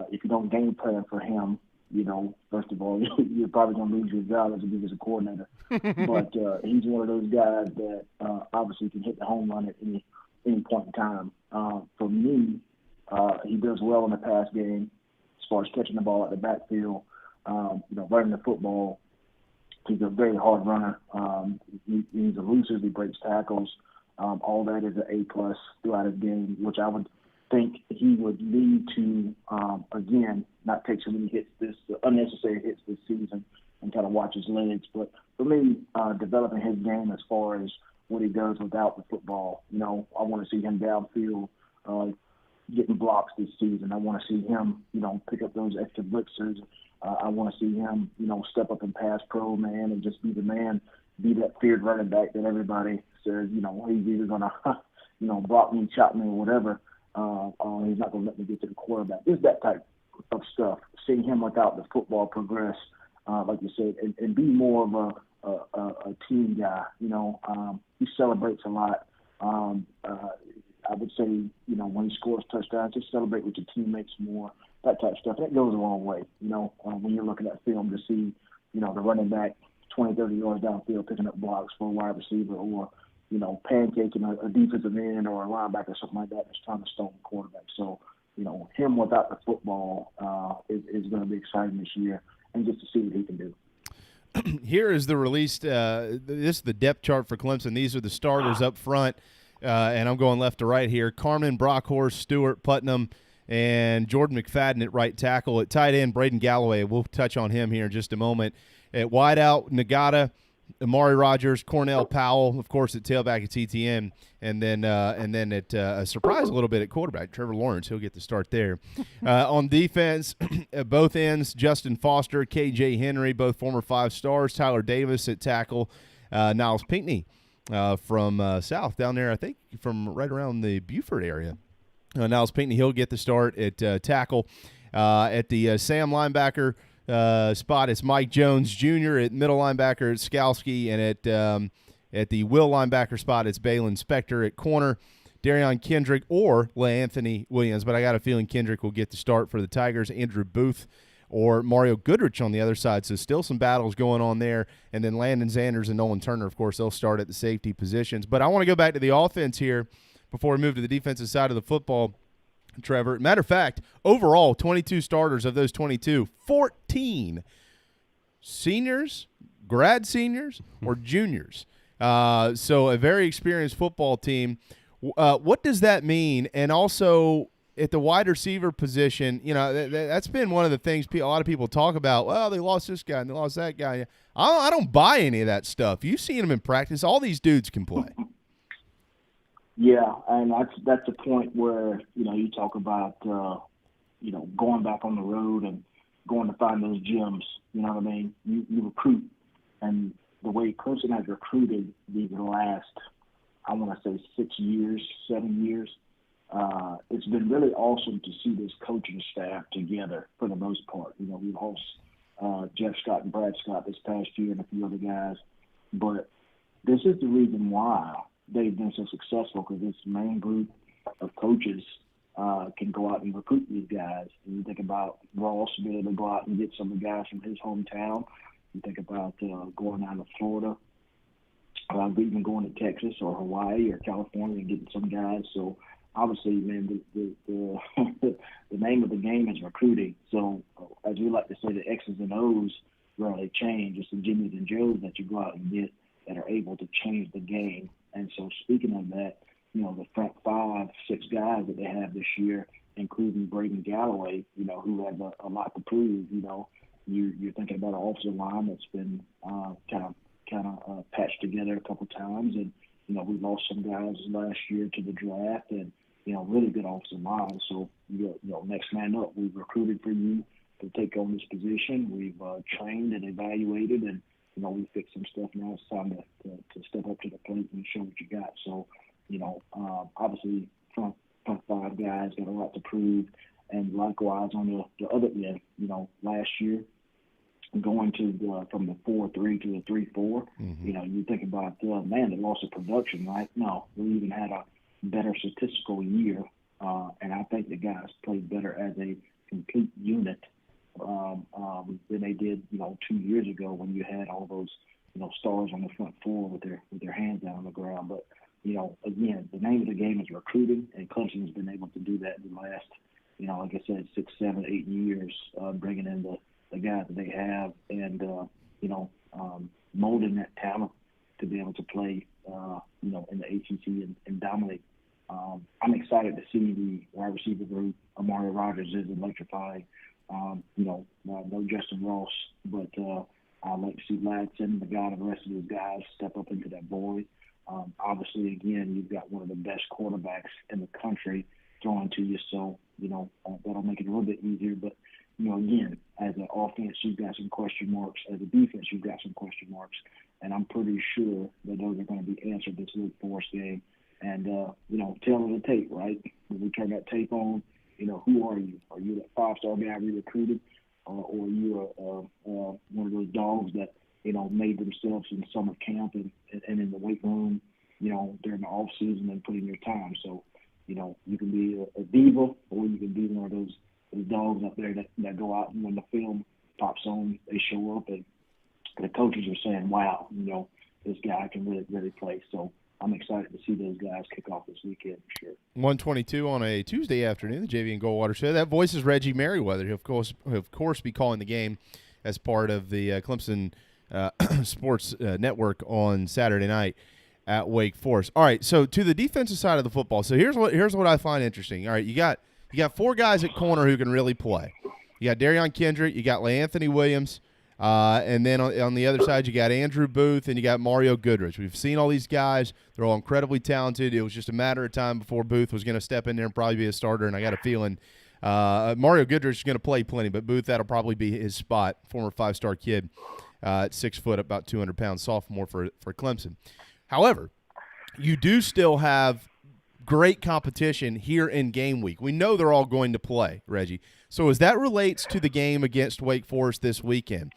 S17: If you don't game plan for him, first of all, you're probably going to lose your job as a defensive coordinator. But he's one of those guys that obviously can hit the home run at any point in time. For me, he does well in the pass game as far as catching the ball at the backfield, running the football. He's a very hard runner. He's elusive. He breaks tackles. All that is an A+ throughout his game, which I would think he would lead to, again, not take so many unnecessary hits this season and kind of watch his legs. But for me, developing his game as far as what he does without the football, I want to see him downfield getting blocks this season. I want to see him, pick up those extra blitzers. I want to see him, step up and pass pro, man, and just be the man, be that feared running back that everybody says, he's either going to, block me, chop me, or whatever. He's not going to let me get to the quarterback. It's that type of stuff. Seeing him without the football progress, like you said, and be more of a team guy. He celebrates a lot. I would say, when he scores touchdowns, just celebrate with your teammates more, that type of stuff. That goes a long way, when you're looking at film to see, the running back 20, 30 yards downfield picking up blocks for a wide receiver, or, pancaking a defensive end or a linebacker or something like that that's trying to stone the quarterback. So, him without the football is going to be exciting this year, and just to see what he can do.
S7: Here is the released this is the depth chart for Clemson. These are the starters up front, and I'm going left to right here. Carmen, Brockhorst, Stewart, Putnam, and Jordan McFadden at right tackle. At tight end, Braden Galloway. We'll touch on him here in just a moment. At wideout, Nagata, Amari Rogers, Cornell Powell, of course, at tailback at TTN, and then at a surprise a little bit at quarterback, Trevor Lawrence. He'll get the start there. On defense, at both ends, Justin Foster, KJ Henry, both former 5 stars. Tyler Davis at tackle. Niles Pinckney from South down there, I think, from right around the Beaufort area. Niles Pinckney, he'll get the start at tackle. At the Sam linebacker spot, it's Mike Jones Jr. At middle linebacker, it's Skalski, and at the will linebacker spot, it's Balin Spector. At corner, Darion Kendrick or LeAnthony Williams, but I got a feeling Kendrick will get the start for the Tigers. Andrew Booth or Mario Goodrich on the other side, so still some battles going on there. And then Landon Sanders and Nolan Turner, of course, they'll start at the safety positions. But I want to go back to the offense here before we move to the defensive side of the football. Trevor, matter of fact, overall, 22 starters. Of those 22, 14 seniors, grad seniors, or juniors. So a very experienced football team. What does that mean? And also at the wide receiver position, that's been one of the things a lot of people talk about. Well, they lost this guy and they lost that guy. I don't buy any of that stuff. You've seen them in practice. All these dudes can play.
S17: Yeah, and that's a point where, you talk about, going back on the road and going to find those gems. You know what I mean? You recruit, and the way Clemson has recruited these last, I want to say 7 years, it's been really awesome to see this coaching staff together for the most part. We lost Jeff Scott and Brad Scott this past year and a few other guys, but this is the reason why they've been so successful, because this main group of coaches can go out and recruit these guys. And you think about Ross being able to go out and get some of the guys from his hometown. You think about going down to Florida, even going to Texas or Hawaii or California and getting some guys. So obviously, man, the name of the game is recruiting. So as we like to say, the X's and O's rarely change. It's the Jimmys and Joes that you go out and get that are able to change the game. And so speaking of that, the front 5, 6 guys that they have this year, including Braden Galloway, who has a lot to prove. You're thinking about an offensive line that's been kind of patched together a couple times, and we lost some guys last year to the draft, and really good offensive line. So next man up. We've recruited for you to take on this position. We've trained and evaluated, and we fixed some stuff. Now it's time to step up to the plate and show what you got. So obviously front 5 guys got a lot to prove, and likewise on the other end, last year going to from the 4-3 to the 3-4, you think about the loss of production, right? No, we even had a better statistical year, and I think the guys played better as a complete unit than they did 2 years ago when you had all those stars on the front 4 with their hands down on the ground. But again, the name of the game is recruiting, and Clemson has been able to do that in the last, like I said, 6, 7, 8 years, bringing in the guys that they have and, molding that talent to be able to play, in the ACC and dominate. I'm excited to see the wide receiver group. Amari Rogers is electrifying. No Justin Ross, but I'd like to see Ladson, the rest of those guys step up into that void. Obviously, again, you've got one of the best quarterbacks in the country throwing to you, so, that'll make it a little bit easier. But, again, as an offense, you've got some question marks. As a defense, you've got some question marks. And I'm pretty sure that those are going to be answered this Wake Forest game. And, tell them the tape, right? When we turn that tape on, who are you? Are you that 5-star guy we recruited? Or are you one of those dogs that, made themselves in summer camp and in the weight room, during the off season and put in your time? So, you can be a diva, or you can be one of those dogs up there that go out and when the film pops on, they show up and the coaches are saying, wow, this guy can really, really play. So I'm excited to see those guys kick off this weekend for sure.
S7: 1:22 on a Tuesday afternoon, the JV and Goldwater show. That voice is Reggie Merriweather. He'll of course be calling the game as part of the Clemson Sports Network on Saturday night at Wake Forest. All right, so to the defensive side of the football. So here's what I find interesting. All right, you got 4 guys at corner who can really play. You got Darion Kendrick, you got LeAnthony Williams, and then on the other side you got Andrew Booth and you got Mario Goodrich. We've seen all these guys. They're all incredibly talented. It was just a matter of time before Booth was going to step in there and probably be a starter, and I got a feeling Mario Goodrich is going to play plenty, but Booth, that'll probably be his spot, former 5-star kid at 6 foot, about 200 pounds, sophomore for Clemson. However, you do still have great competition here in game week. We know they're all going to play, Reggie. So as that relates to the game against Wake Forest this weekend,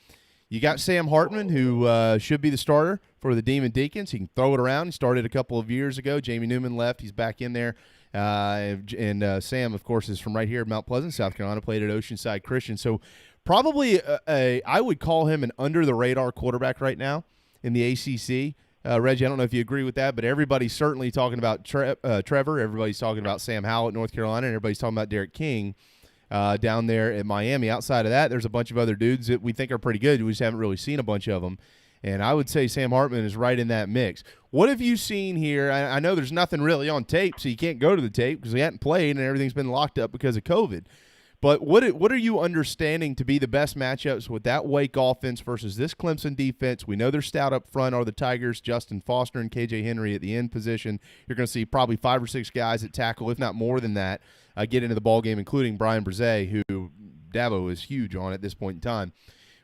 S7: you got Sam Hartman, who should be the starter for the Demon Deacons. He can throw it around. He started a couple of years ago. Jamie Newman left. He's back in there. And Sam, of course, is from right here in Mount Pleasant, South Carolina, played at Oceanside Christian. So probably I would call him an under-the-radar quarterback right now in the ACC. Reggie, I don't know if you agree with that, but everybody's certainly talking about Trevor. Everybody's talking about Sam Howell at North Carolina, and everybody's talking about Derek King down there at Miami. Outside of that, there's a bunch of other dudes that we think are pretty good. We just haven't really seen a bunch of them. And I would say Sam Hartman is right in that mix. What have you seen here? I know there's nothing really on tape, so you can't go to the tape because we hadn't played and everything's been locked up because of COVID. But what are you understanding to be the best matchups with that Wake offense versus this Clemson defense? We know they're stout up front are the Tigers, Justin Foster and KJ Henry at the end position. You're going to see probably 5 or 6 guys at tackle, if not more than that, get into the ballgame, including Brian Brzee, who Dabo is huge on at this point in time.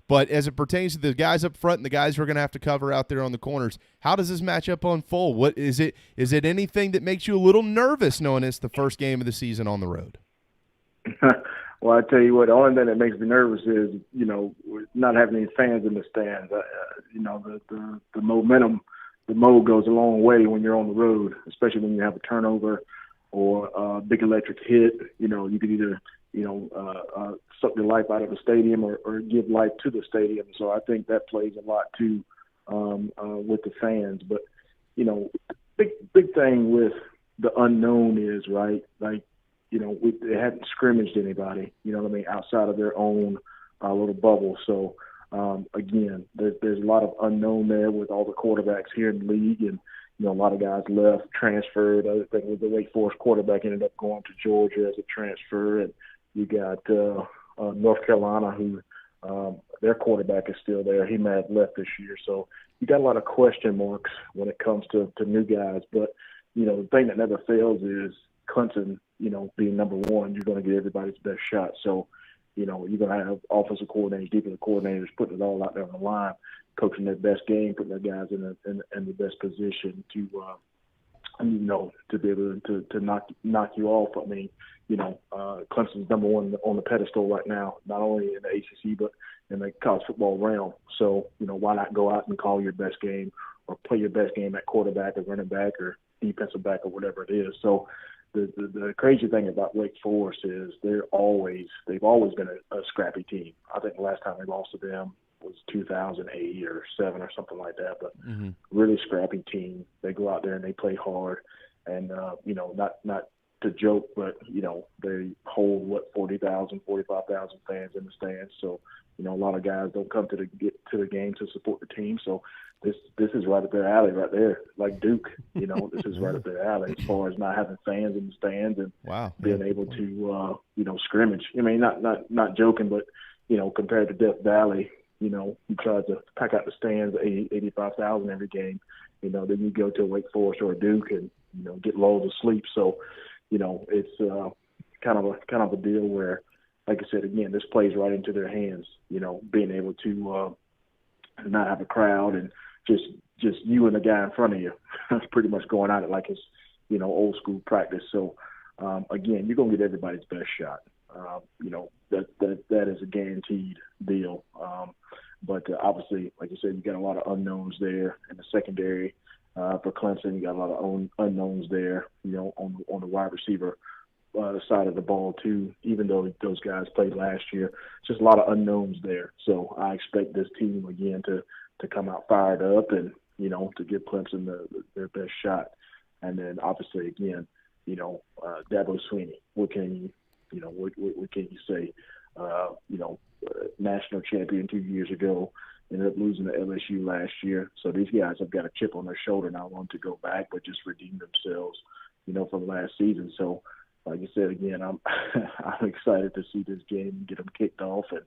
S7: But as it pertains to the guys up front and the guys who are going to have to cover out there on the corners, how does this matchup unfold? What is it? Is it anything that makes you a little nervous knowing it's the first game of the season on the road?
S17: Well, I tell you what, the only thing that makes me nervous is, not having any fans in the stands. The momentum, the mode goes a long way when you're on the road, especially when you have a turnover or big electric hit. You know, you could either, suck the life out of the stadium or give life to the stadium. So I think that plays a lot too with the fans. But, you know, big thing with the unknown is, right, like, you know, they hadn't scrimmaged anybody, you know what I mean, outside of their own little bubble. So, again, there's a lot of unknown there with all the quarterbacks here in the league. And, you know, a lot of guys left, transferred. Other thing was the Wake Forest quarterback ended up going to Georgia as a transfer. And you got North Carolina, who their quarterback is still there. He may have left this year. So you got a lot of question marks when it comes to new guys. But, you know, the thing that never fails is Clemson, you know, being number one, you're going to get everybody's best shot. So, you know, you're going to have offensive coordinators, defensive coordinators putting it all out there on the line, coaching their best game, putting their guys in the best position to, you know, to be able to knock you off. I mean, you know, Clemson's number one on the pedestal right now, not only in the ACC but in the college football realm. So, you know, why not go out and call your best game or play your best game at quarterback or running back or defensive back or whatever it is. So the crazy thing about Wake Forest is they've always been a scrappy team. I think the last time they lost to them was 2008 or 7 or something like that, but really scrappy team. They go out there and they play hard, and you know, not to joke, but you know, they hold 40,000, 45,000 fans in the stands. So, you know, a lot of guys don't come to the game to support the team. So this is right up their alley right there, like Duke. You know, this is right up their alley as far as not having fans in the stands and being able to you know, scrimmage. I mean, not joking, but you know, compared to Death Valley, you know, you try to pack out the stands 85,000 every game. You know, then you go to a Wake Forest or a Duke and, you know, get lulled to sleep. So, you know, it's kind of a deal where, like I said, again, this plays right into their hands. You know, being able to not have a crowd and just you and the guy in front of you, pretty much going at it like it's, you know, old school practice. So again, you're gonna get everybody's best shot. You know, that is a guaranteed deal. But obviously, like you said, you got a lot of unknowns there in the secondary for Clemson. You got a lot of unknowns there, you know, on the wide receiver side of the ball too. Even though those guys played last year, just a lot of unknowns there. So I expect this team again to come out fired up and, you know, to give Clemson their best shot. And then obviously again, you know, Dabo Swinney, what can you say? You know, national champion 2 years ago, ended up losing to LSU last year. So these guys have got a chip on their shoulder, not wanting to go back, but just redeem themselves, you know, from last season. So, like you said, again, I'm excited to see this game and get them kicked off. And,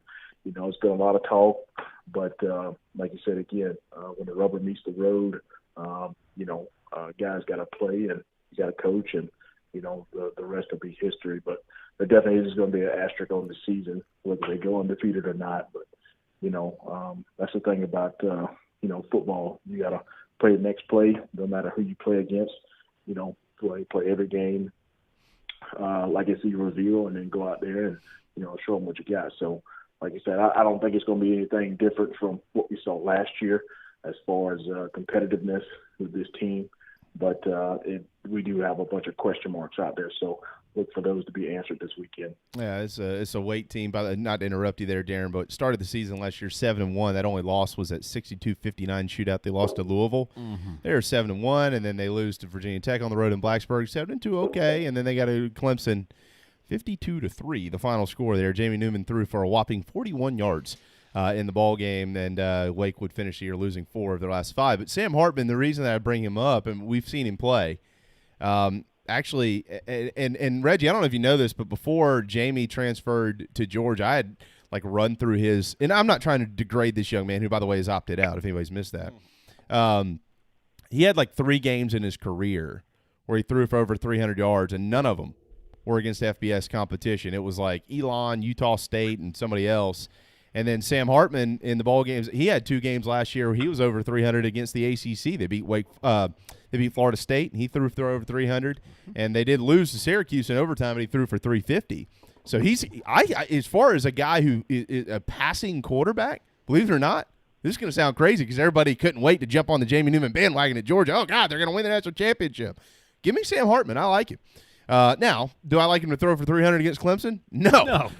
S17: you know, it's been a lot of talk, but like you said, again, when the rubber meets the road, you know, guys got to play and you got to coach, and, you know, the rest will be history. But there definitely is going to be an asterisk on the season, whether they go undefeated or not. But, you know, that's the thing about, you know, football. You got to play the next play, no matter who you play against. You know, play every game like it's a reveal, and then go out there and, you know, show them what you got. So, like I said, I don't think it's going to be anything different from what we saw last year as far as competitiveness with this team. But we do have a bunch of question marks out there. So look for those to be answered this weekend.
S7: Yeah, it's a Wake team. Not to interrupt you there, Darren, but started the season last year 7-1. That only loss was that 62-59 shootout. They lost to Louisville. They were 7-1, and then they lose to Virginia Tech on the road in Blacksburg. 7-2, okay, and then they got to Clemson 52-3. The final score there. Jamie Newman threw for a whopping 41 yards in the ball game, and Wake would finish the year losing 4 of their last 5. But Sam Hartman, the reason that I bring him up, and we've seen him play. Actually, and Reggie, I don't know if you know this, but before Jamie transferred to Georgia, I had like run through his, and I'm not trying to degrade this young man, who, by the way, has opted out, if anybody's missed that. He had like 3 games in his career where he threw for over 300 yards, and none of them were against FBS competition. It was like Elon, Utah State, and somebody else. And then Sam Hartman in the ball games, he had 2 games last year where he was over 300 against the ACC. They beat they beat Florida State, and he threw for over 300. And they did lose to Syracuse in overtime, and he threw for 350. So he's as far as a guy who is a passing quarterback, believe it or not, this is going to sound crazy because everybody couldn't wait to jump on the Jamie Newman bandwagon at Georgia. Oh, God, they're going to win the national championship. Give me Sam Hartman. I like him. Now, do I like him to throw for 300 against Clemson? No.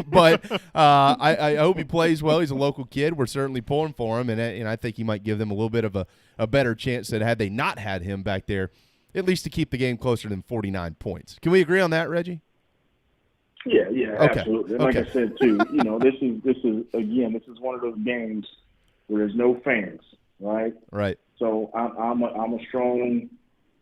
S7: But I hope he plays well. He's a local kid. We're certainly pulling for him, and I think he might give them a little bit of a better chance than had they not had him back there, at least to keep the game closer than 49 points. Can we agree on that, Reggie?
S17: Yeah,
S7: Okay.
S17: absolutely. And like I said too, this is one of those games where there's no fans, right?
S7: Right.
S17: So I'm a strong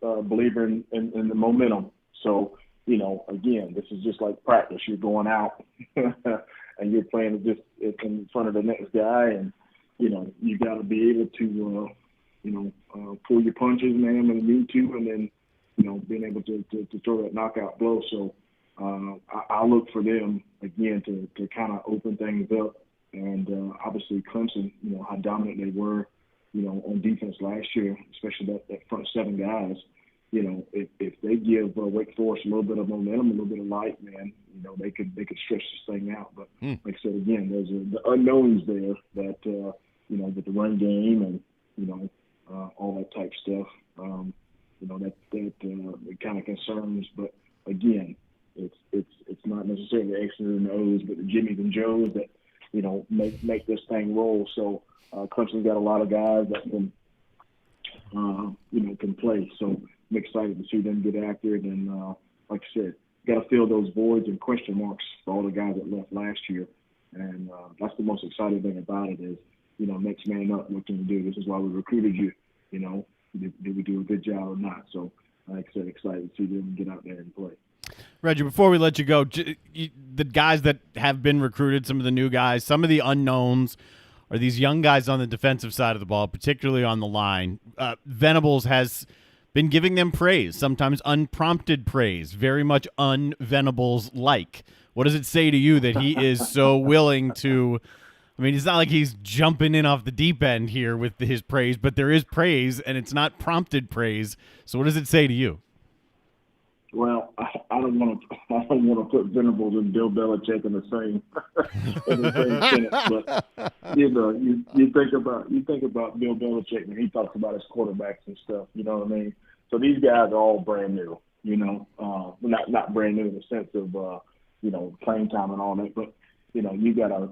S17: believer in the momentum. So again, this is just like practice. You're going out and you're playing just in front of the next guy, and you got to be able to pull your punches, man, when you need to, and then being able to throw that knockout blow. So. I look for them again to kind of open things up, and obviously Clemson, how dominant they were, on defense last year, especially that front seven guys. If they give Wake Forest a little bit of momentum, a little bit of light, man, they could stretch this thing out. But like I said again, there's the unknowns there that with the run game and all that type stuff. That it kind of concerns, but again. It's not necessarily the X's and O's, but the Jimmys and Joes that make this thing roll. So Clemson's got a lot of guys that can play. So I'm excited to see them get after it. And like I said, got to fill those voids and question marks for all the guys that left last year. And that's the most exciting thing about it is next man up. What can you do? This is why we recruited you. Did we do a good job or not? So like I said, excited to see them get out there and play.
S8: Reggie, before we let you go, the guys that have been recruited, some of the new guys, some of the unknowns, are these young guys on the defensive side of the ball, particularly on the line. Venables has been giving them praise, sometimes unprompted praise, very much un-Venables-like. What does it say to you that he is so willing to – I mean, it's not like he's jumping in off the deep end here with his praise, but there is praise, and it's not prompted praise. So what does it say to you?
S17: Well, I don't want to put Venables and Bill Belichick in the same sentence, but you think about Bill Belichick and he talks about his quarterbacks and stuff. You know what I mean? So these guys are all brand new. Not brand new in the sense of playing time and all that, but you got a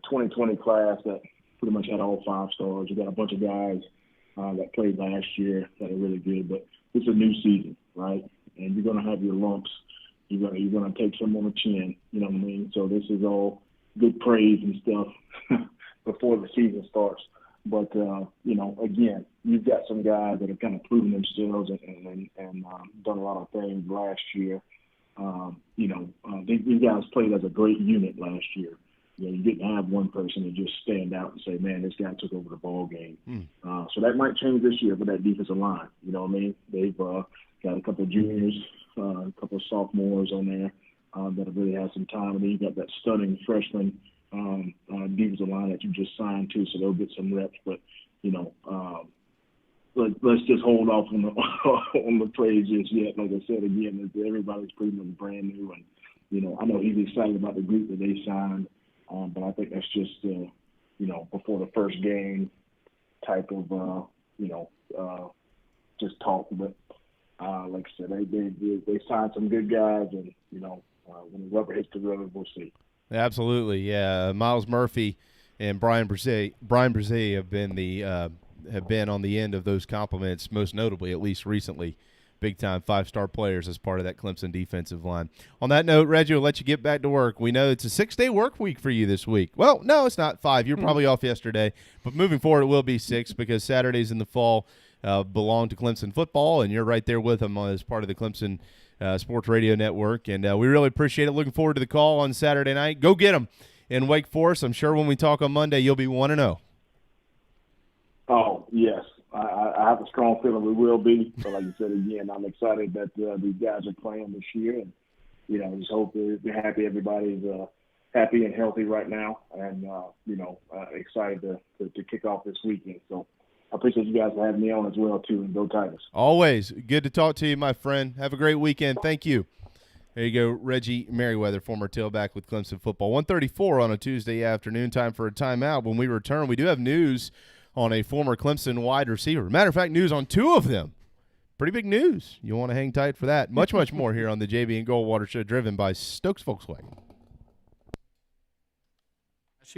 S17: 2020 class that pretty much had all 5 stars. You got a bunch of guys that played last year that are really good, but it's a new season, right? And you're going to have your lumps. You're going to take some on the chin. You know what I mean? So this is all good praise and stuff before the season starts. But again, you've got some guys that have kind of proven themselves and done a lot of things last year. These guys played as a great unit last year. You didn't have one person to just stand out and say, "Man, this guy took over the ball game." So that might change this year for that defensive line. You know what I mean? They've got a couple of juniors, a couple of sophomores on there that have really had some time. And then you got that stunning freshman defensive line that you just signed to, so they'll get some reps. But let's just hold off on the praise just yet. Like I said again, everybody's pretty much brand new, and I know he's excited about the group that they signed, but I think that's just before the first game type of just talk. But like I said, they signed some good guys, and when the rubber hits the road, we'll see.
S7: Absolutely, yeah. Miles Murphy and Brian Brzee have been on the end of those compliments, most notably, at least recently, big-time 5-star players as part of that Clemson defensive line. On that note, Reggie, we'll let you get back to work. We know it's a 6-day work week for you this week. Well, no, it's not 5. You're probably off yesterday, but moving forward, it will be 6 because Saturdays in the fall belong to Clemson football, and you're right there with them as part of the Clemson Sports Radio Network, and we really appreciate it. Looking forward to the call on Saturday night. Go get them in Wake Forest. I'm sure when we talk on Monday, you'll be 1-0.
S17: Oh, yes. I have a strong feeling we will be. But like you said, again, I'm excited that these guys are playing this year. And, just hope they're happy. Everybody's happy and healthy right now. And, excited to kick off this weekend. So I appreciate you guys for having me on as well, too. And go Tigers.
S7: Always. Good to talk to you, my friend. Have a great weekend. Thank you. There you go, Reggie Merriweather, former tailback with Clemson football. 1:34 on a Tuesday afternoon. Time for a timeout. When we return, we do have news on a former Clemson wide receiver. Matter of fact, news on 2 of them pretty big news. You'll want to hang tight for that. Much, much more here on the JB and Goldwater Show, driven by Stokes Volkswagen.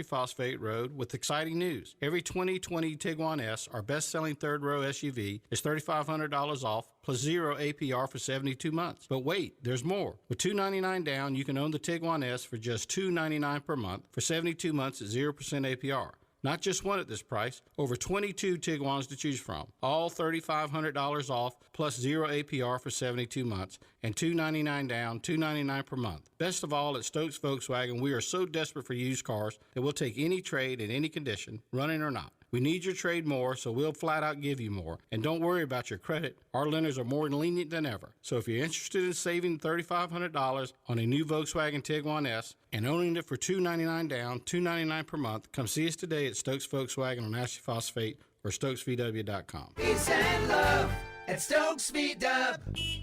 S9: Phosphate Road with exciting news. Every 2020 Tiguan S, our best-selling third-row SUV, is $3,500 off plus 0 APR for 72 months. But wait, there's more. With $299 down, you can own the Tiguan S for just $299 per month for 72 months at 0% APR. Not just one at this price, over 22 Tiguans to choose from. All $3,500 off plus 0 APR for 72 months and $299 down, $299 per month. Best of all, at Stokes Volkswagen, we are so desperate for used cars that we'll take any trade in any condition, running or not. We need your trade more, so we'll flat out give you more. And don't worry about your credit. Our lenders are more lenient than ever. So if you're interested in saving $3,500 on a new Volkswagen Tiguan S and owning it for $299 down, $299 per month, come see us today at Stokes Volkswagen on Ashley Phosphate or StokesVW.com.
S3: Peace and love at Stokes VW.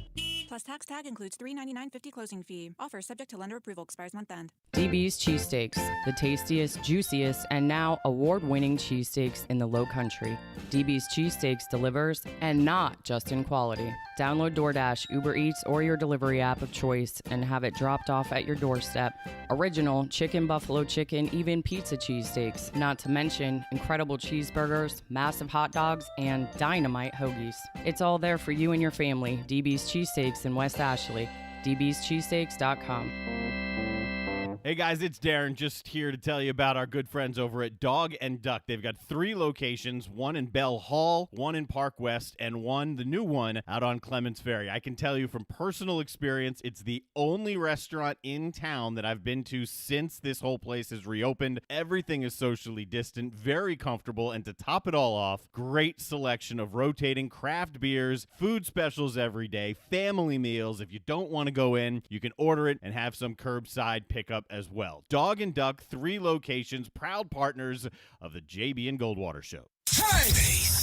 S10: Plus tax tag includes $399.50 closing fee. Offer subject to lender approval. Expires month end.
S11: DB's Cheesesteaks, the tastiest, juiciest, and now award-winning cheesesteaks in the Low Country. DB's Cheesesteaks delivers, and not just in quality. Download DoorDash, Uber Eats, or your delivery app of choice and have it dropped off at your doorstep. Original chicken, buffalo chicken, even pizza cheesesteaks. Not to mention incredible cheeseburgers, massive hot dogs, and dynamite hoagies. It's all there for you and your family. DB's Cheesesteaks in West Ashley. dbscheesesteaks.com.
S8: Hey guys, it's Darren, just here to tell you about our good friends over at Dog and Duck. They've got 3 locations, one in Bell Hall, one in Park West, and one, the new one, out on Clements Ferry. I can tell you from personal experience, it's the only restaurant in town that I've been to since this whole place has reopened. Everything is socially distant, very comfortable, and to top it all off, great selection of rotating craft beers, food specials every day, family meals. If you don't want to go in, you can order it and have some curbside pickup as well. Dog and Duck, 3 locations, proud partners of the JB and Goldwater Show.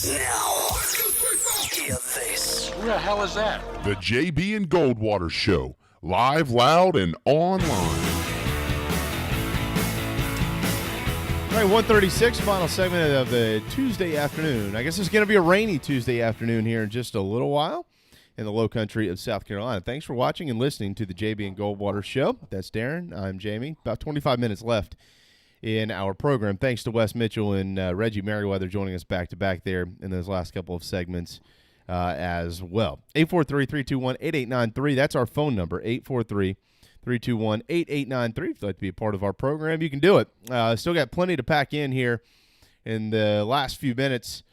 S12: Now, hear this.
S2: Who the hell is that? The JB and Goldwater Show. Live, loud, and online.
S7: All right, 1:36, final segment of the Tuesday afternoon. I guess it's going to be a rainy Tuesday afternoon here in just a little while in the Low Country of South Carolina. Thanks for watching and listening to the JB and Goldwater Show. That's Darren. I'm Jamie. About 25 minutes left in our program. Thanks to Wes Mitchell and Reggie Merriweather joining us back-to-back there in those last couple of segments as well. 843-321-8893. That's our phone number, 843-321-8893. If you'd like to be a part of our program, you can do it. Still got plenty to pack in here in the last few minutes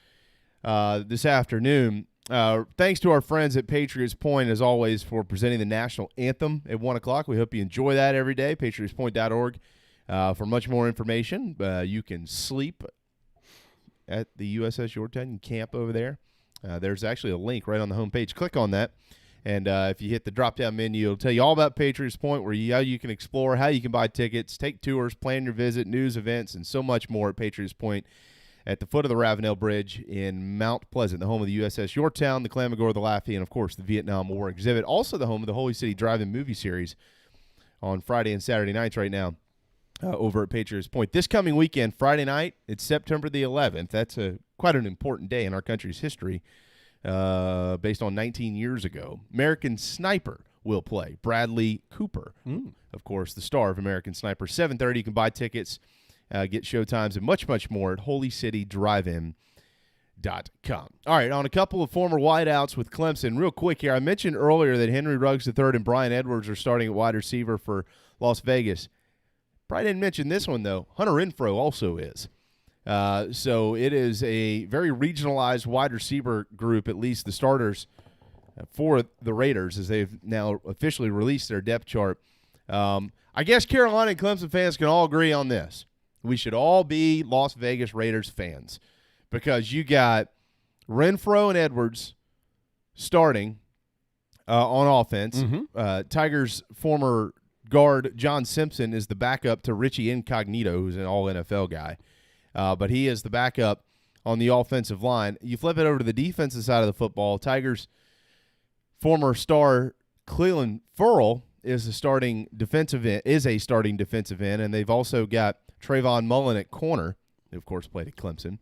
S7: this afternoon. Thanks to our friends at Patriots Point, as always, for presenting the national anthem at 1 o'clock. We hope you enjoy that every day, patriotspoint.org. For much more information, you can sleep at the USS Yorktown. You can camp over there. There's actually a link right on the homepage. Click on that, and if you hit the drop-down menu, it'll tell you all about Patriots Point, how you can explore, how you can buy tickets, take tours, plan your visit, news, events, and so much more at Patriots Point at the foot of the Ravenel Bridge in Mount Pleasant, the home of the USS Yorktown, the Clamagore, the Laffey, and, of course, the Vietnam War exhibit. Also the home of the Holy City Drive-In movie series on Friday and Saturday nights right now over at Patriots Point. This coming weekend, Friday night, it's September the 11th. That's quite an important day in our country's history based on 19 years ago. American Sniper will play. Bradley Cooper, of course, the star of American Sniper. 7:30, you can buy tickets. Get showtimes and much, much more at holycitydrivein.com. All right, on a couple of former wideouts with Clemson. Real quick here, I mentioned earlier that Henry Ruggs III and Brian Edwards are starting at wide receiver for Las Vegas. Probably didn't mention this one, though. Hunter Renfrow also is. So it is a very regionalized wide receiver group, at least the starters for the Raiders, as they've now officially released their depth chart. I guess Carolina and Clemson fans can all agree on this. We should all be Las Vegas Raiders fans because you got Renfrow and Edwards starting on offense. Tigers' former guard John Simpson is the backup to Richie Incognito, who's an all-NFL guy. But he is the backup on the offensive line. You flip it over to the defensive side of the football. Tigers' former star Cleveland Ferrell is a starting defensive end, and they've also got Trayvon Mullen at corner, who of course played at Clemson,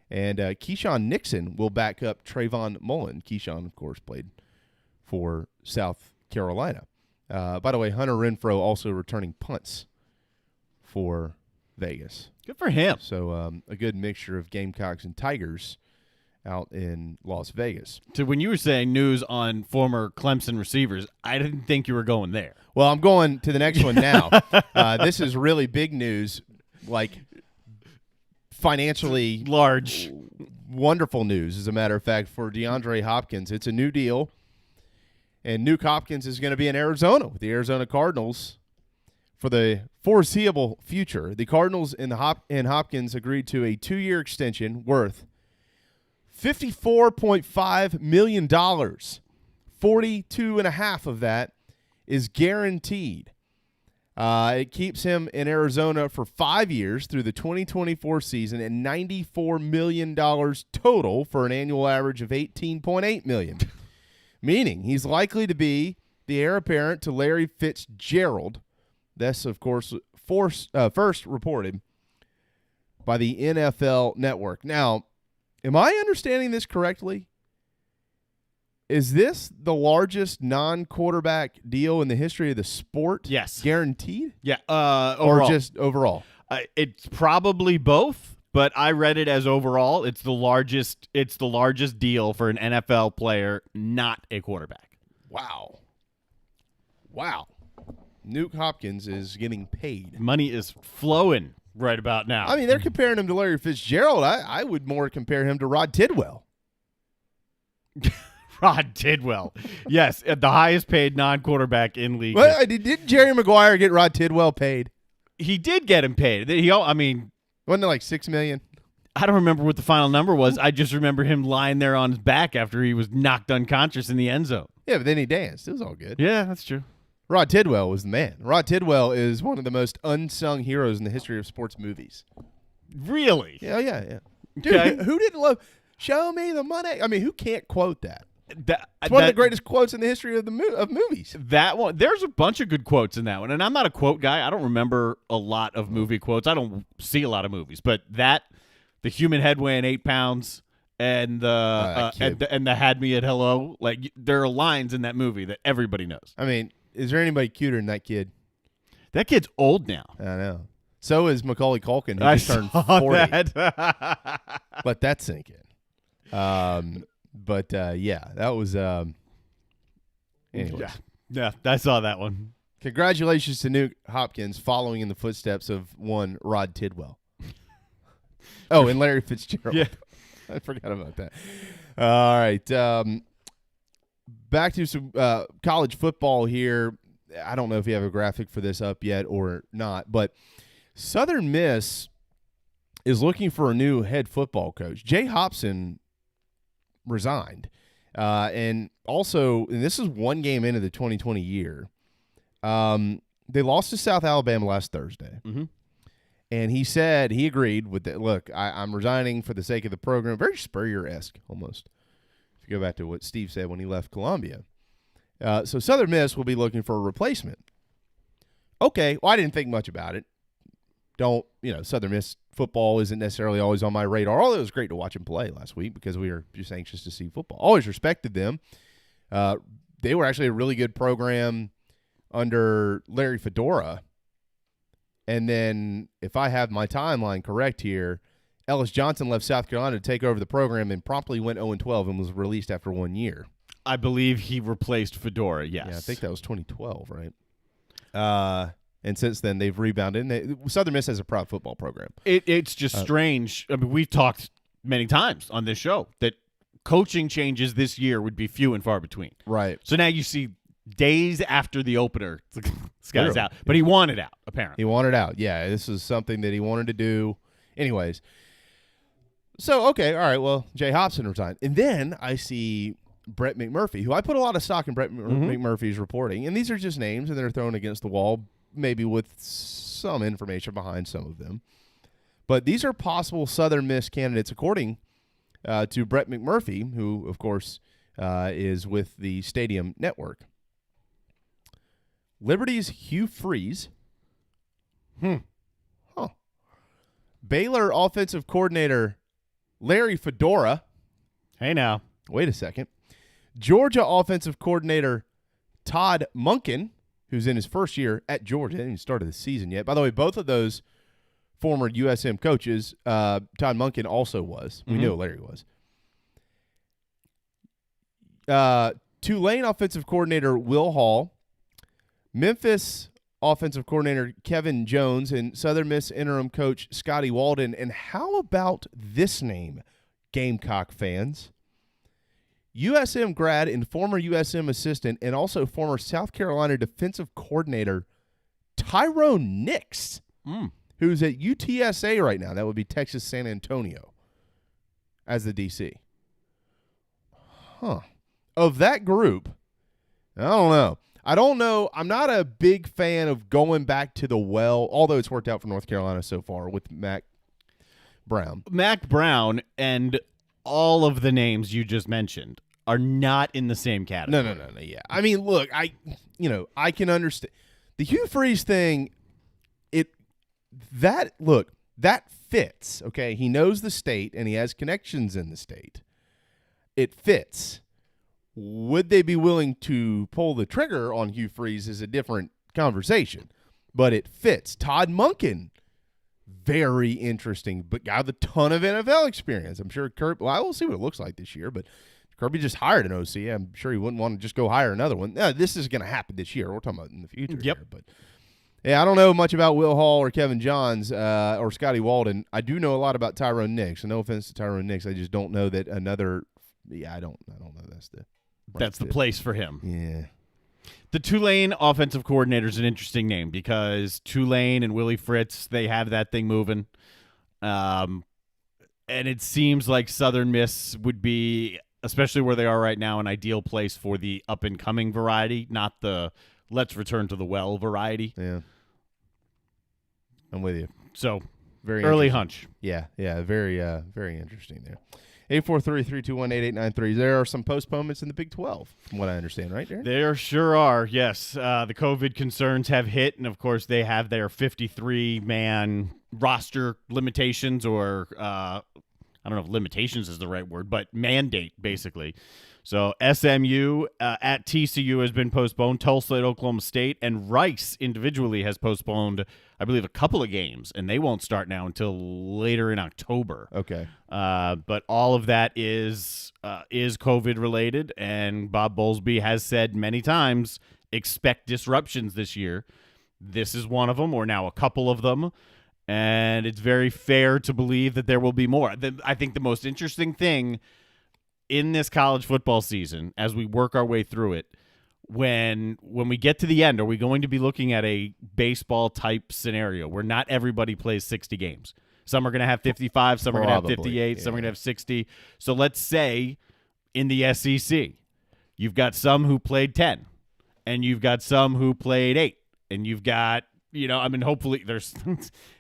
S7: And Keyshawn Nixon will back up Trayvon Mullen. Keyshawn, of course, played for South Carolina. By the way, Hunter Renfrow also returning punts for Vegas.
S8: Good for him.
S7: So a good mixture of Gamecocks and Tigers out in Las Vegas.
S8: So when you were saying news on former Clemson receivers, I didn't think you were going there.
S7: Well, I'm going to the next one now. This is really big news, like financially
S8: large,
S7: wonderful news, as a matter of fact, for DeAndre Hopkins. It's a new deal, and Nuke Hopkins is going to be in Arizona with the Arizona Cardinals for the foreseeable future. The Cardinals and Hopkins agreed to a 2-year extension worth $54.5 million. 42.5 of that is guaranteed. It keeps him in Arizona for 5 years through the 2024 season and $94 million total for an annual average of $18.8 million. Meaning he's likely to be the heir apparent to Larry Fitzgerald. That's, of course, first reported by the NFL Network. Now, am I understanding this correctly? Is this the largest non-quarterback deal in the history of the sport?
S8: Yes.
S7: Guaranteed?
S8: Yeah. Overall.
S7: Or just overall?
S8: It's probably both, but I read it as overall. It's the largest deal for an NFL player, not a quarterback.
S7: Wow. Nuke Hopkins is getting paid.
S8: Money is flowing right about now.
S7: I mean, they're comparing him to Larry Fitzgerald. I would more compare him to Rod Tidwell.
S8: Rod Tidwell. Yes, the highest paid non-quarterback in league.
S7: Well, didn't Jerry Maguire get Rod Tidwell paid?
S8: He did get him paid.
S7: Wasn't it like $6 million?
S8: I don't remember what the final number was. I just remember him lying there on his back after he was knocked unconscious in the end zone.
S7: Yeah, but then he danced. It was all good.
S8: Yeah, that's true.
S7: Rod Tidwell was the man. Rod Tidwell is one of the most unsung heroes in the history of sports movies.
S8: Really?
S7: Yeah. Dude,
S8: Okay.
S7: who didn't love "Show Me the Money"? I mean, who can't quote that? It's one of the greatest quotes in the history of movies.
S8: That one, there's a bunch of good quotes in that one, and I'm not a quote guy. I don't remember a lot of movie quotes. I don't see a lot of movies, but the human head weighing 8 pounds, and the had me at hello, like there are lines in that movie that everybody knows.
S7: I mean, is there anybody cuter than that kid?
S8: That kid's old now.
S7: I know. So is Macaulay Culkin, who just turned 40.
S8: That.
S7: Let that sink in. But that was anyways.
S8: Yeah, I saw that one.
S7: Congratulations to Nuke Hopkins following in the footsteps of one Rod Tidwell. Oh, and Larry Fitzgerald.
S8: Yeah.
S7: I forgot about that. All right. Back to some college football here. I don't know if you have a graphic for this up yet or not, but Southern Miss is looking for a new head football coach. Jay Hopson resigned. And this is one game into the 2020 year. They lost to South Alabama last Thursday.
S8: Mm-hmm.
S7: And he said he agreed with that. Look, I'm resigning for the sake of the program. Very Spurrier-esque almost, if you go back to what Steve said when he left Columbia. So Southern Miss will be looking for a replacement. Okay, well, I didn't think much about it. Southern Miss football isn't necessarily always on my radar, although it was great to watch them play last week because we were just anxious to see football. Always respected them. They were actually a really good program under Larry Fedora. And then, if I have my timeline correct here, Ellis Johnson left South Carolina to take over the program and promptly went 0-12 and was released after 1 year.
S8: I believe he replaced Fedora, yes.
S7: Yeah, I think that was 2012, right? And since then, they've rebounded. Southern Miss has a proud football program.
S8: It's just strange. I mean, we've talked many times on this show that coaching changes this year would be few and far between.
S7: Right.
S8: So now you see days after the opener, it's like, this guy's out. But he wanted out, apparently.
S7: He wanted out. Yeah, this is something that he wanted to do. Anyways. So, okay, all right, well, Jay Hopson resigned. And then I see Brett McMurphy, who I put a lot of stock in Brett McMurphy's reporting. And these are just names, and they're thrown against the wall, maybe with some information behind some of them. But these are possible Southern Miss candidates, according to Brett McMurphy, who, of course, is with the Stadium Network. Liberty's Hugh Freeze. Baylor offensive coordinator Larry Fedora.
S8: Hey now.
S7: Wait a second. Georgia offensive coordinator Todd Monken, who's in his first year at Georgia. He hasn't even started the season yet. By the way, both of those former USM coaches, Todd Monken also was. We knew Larry was. Tulane offensive coordinator Will Hall, Memphis offensive coordinator Kevin Jones, and Southern Miss interim coach Scotty Walden. And how about this name, Gamecock fans? USM grad and former USM assistant and also former South Carolina defensive coordinator Tyrone Nix, who's at UTSA right now. That would be Texas San Antonio as the DC. Huh. Of that group, I don't know. I'm not a big fan of going back to the well, although it's worked out for North Carolina so far with Mac Brown.
S8: Mac Brown and all of the names you just mentioned are not in the same category.
S7: No. Yeah. I mean, look, I can understand the Hugh Freeze thing. That fits. Okay. He knows the state and he has connections in the state. It fits. Would they be willing to pull the trigger on Hugh Freeze is a different conversation, but it fits. Todd Monken, very interesting, but guy with a ton of NFL experience. I'm sure Kirby, well, we'll see what it looks like this year, but Kirby just hired an OC. I'm sure he wouldn't want to just go hire another one. No, this is going to happen this year. We're talking about in the future.
S8: Yep.
S7: Here, but yeah, I don't know much about Will Hall or Kevin Johns or Scotty Walden. I do know a lot about Tyrone Nix. And no offense to Tyrone Nix, I just don't know that another. Yeah, I don't know.
S8: That's the place for him.
S7: Yeah.
S8: The Tulane offensive coordinator is an interesting name because Tulane and Willie Fritz, they have that thing moving. And it seems like Southern Miss would be, especially where they are right now, an ideal place for the up-and-coming variety, not the let's return to the well variety.
S7: Yeah. I'm with you.
S8: So,
S7: very
S8: early hunch.
S7: Yeah, very interesting there. 843-321-8893. There are some postponements in the Big 12, from what I understand, right, Darren?
S8: There sure are, yes. The COVID concerns have hit, and, of course, they have their 53-man roster limitations or I don't know if limitations is the right word, but mandate, basically. So SMU at TCU has been postponed. Tulsa at Oklahoma State, and Rice individually has postponed, I believe, a couple of games, and they won't start now until later in October.
S7: Okay.
S8: But all of that is COVID related, and Bob Bowlesby has said many times, expect disruptions this year. This is one of them, or now a couple of them, and it's very fair to believe that there will be more. I think the most interesting thing in this college football season, as we work our way through it, when we get to the end, are we going to be looking at a baseball type scenario where not everybody plays 60 games? Some are going to have 55, some are going to have 58, some are going to have 60. So let's say in the SEC, you've got some who played 10, and you've got some who played 8, and you've got, hopefully there's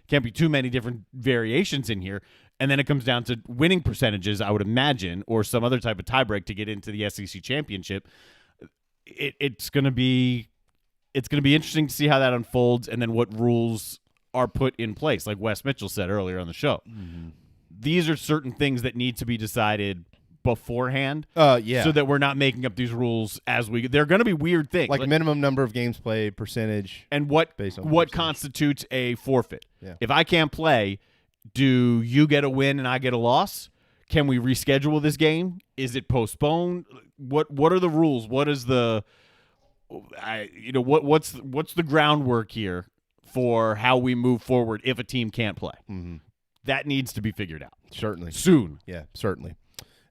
S8: can't be too many different variations in here. And then it comes down to winning percentages, I would imagine, or some other type of tiebreak to get into the SEC championship. It's going to be interesting to see how that unfolds, and then what rules are put in place. Like Wes Mitchell said earlier on the show, these are certain things that need to be decided beforehand.
S7: Yeah.
S8: So that we're not making up these rules as we. They're going to be weird things,
S7: like minimum number of games played, percentage,
S8: and what constitutes a forfeit.
S7: Yeah.
S8: If I can't play, do you get a win and I get a loss? Can we reschedule this game? Is it postponed? What are the rules? What is the what's the groundwork here for how we move forward if a team can't play?
S7: Mm-hmm.
S8: That needs to be figured out.
S7: Certainly.
S8: Soon.
S7: Yeah, certainly.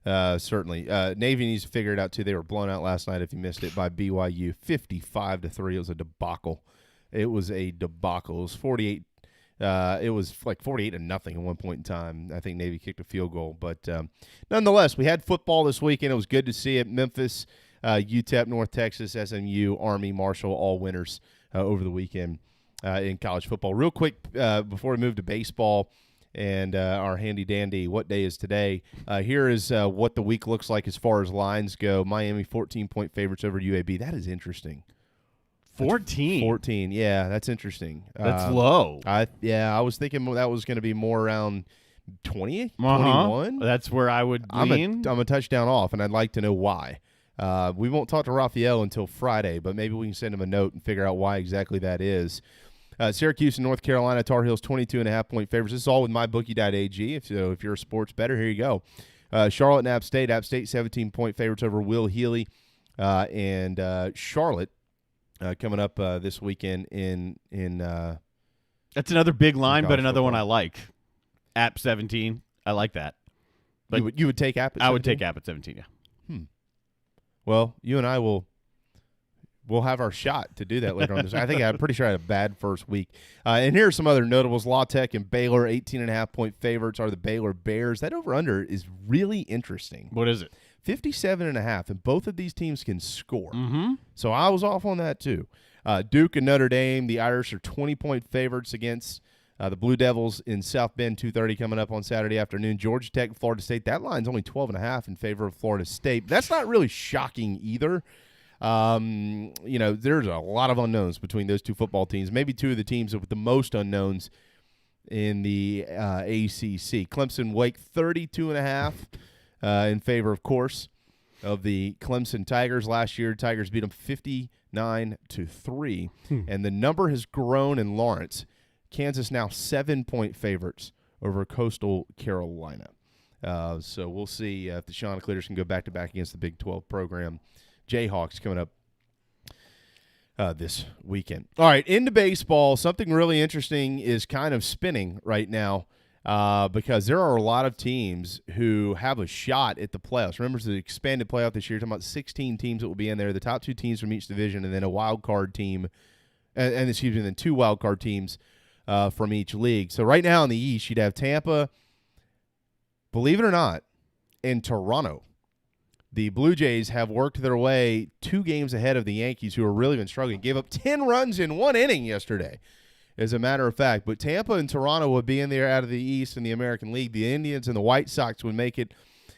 S7: Navy needs to figure it out too. They were blown out last night, if you missed it, by BYU 55-3. It was a debacle. It was 48. It was like 48-0 at one point in time. I think Navy kicked a field goal. But nonetheless, we had football this weekend. It was good to see it. Memphis, UTEP, North Texas, SMU, Army, Marshall, all winners over the weekend in college football. Real quick, before we move to baseball and our handy-dandy what day is today, here is what the week looks like as far as lines go. Miami 14-point favorites over UAB. That is interesting.
S8: 14.
S7: Yeah, that's interesting.
S8: That's low.
S7: I was thinking that was going to be more around 20, 21.
S8: That's where I would lean.
S7: I'm a touchdown off, and I'd like to know why. We won't talk to Raphael until Friday, but maybe we can send him a note and figure out why exactly that is. Syracuse and North Carolina, Tar Heels 22.5-point favorites. This is all with mybookie.ag. If you're a sports bettor, here you go. Charlotte and App State 17-point favorites over Will Healy. And Charlotte coming up this weekend in
S8: that's another big line, but another one I like. App 17, I like that. But
S7: you would take App at 17?
S8: I would take App at 17, yeah.
S7: Well, you and I we'll have our shot to do that later on this. I'm pretty sure I had a bad first week. And here are some other notables. La Tech and Baylor, 18.5-point favorites are the Baylor Bears. That over-under is really interesting.
S8: What is it?
S7: 57.5, and both of these teams can score.
S8: Mm-hmm.
S7: So I was off on that too. Duke and Notre Dame, the Irish are 20-point favorites against the Blue Devils in South Bend, 2:30 coming up on Saturday afternoon. Georgia Tech and Florida State, that line's only 12.5 in favor of Florida State. That's not really shocking either. There's a lot of unknowns between those two football teams, maybe two of the teams with the most unknowns in the ACC. Clemson, Wake, 32.5 in favor, of course, of the Clemson Tigers. Last year, Tigers beat them 59-3, and the number has grown in Lawrence. Kansas now 7-point favorites over Coastal Carolina. So we'll see if the Chanticleers can go back-to-back against the Big 12 program. Jayhawks coming up this weekend. All right, into baseball. Something really interesting is kind of spinning right now because there are a lot of teams who have a shot at the playoffs. Remember, it's the expanded playoff this year. Talking about 16 teams that will be in there. The top 2 teams from each division, and then a wild card team, and then 2 wild card teams from each league. So right now in the East, you'd have Tampa, believe it or not, and Toronto. The Blue Jays have worked their way 2 games ahead of the Yankees, who have really been struggling. Gave up 10 runs in 1 inning yesterday, as a matter of fact. But Tampa and Toronto would be in there out of the East in the American League. The Indians and the White Sox would make it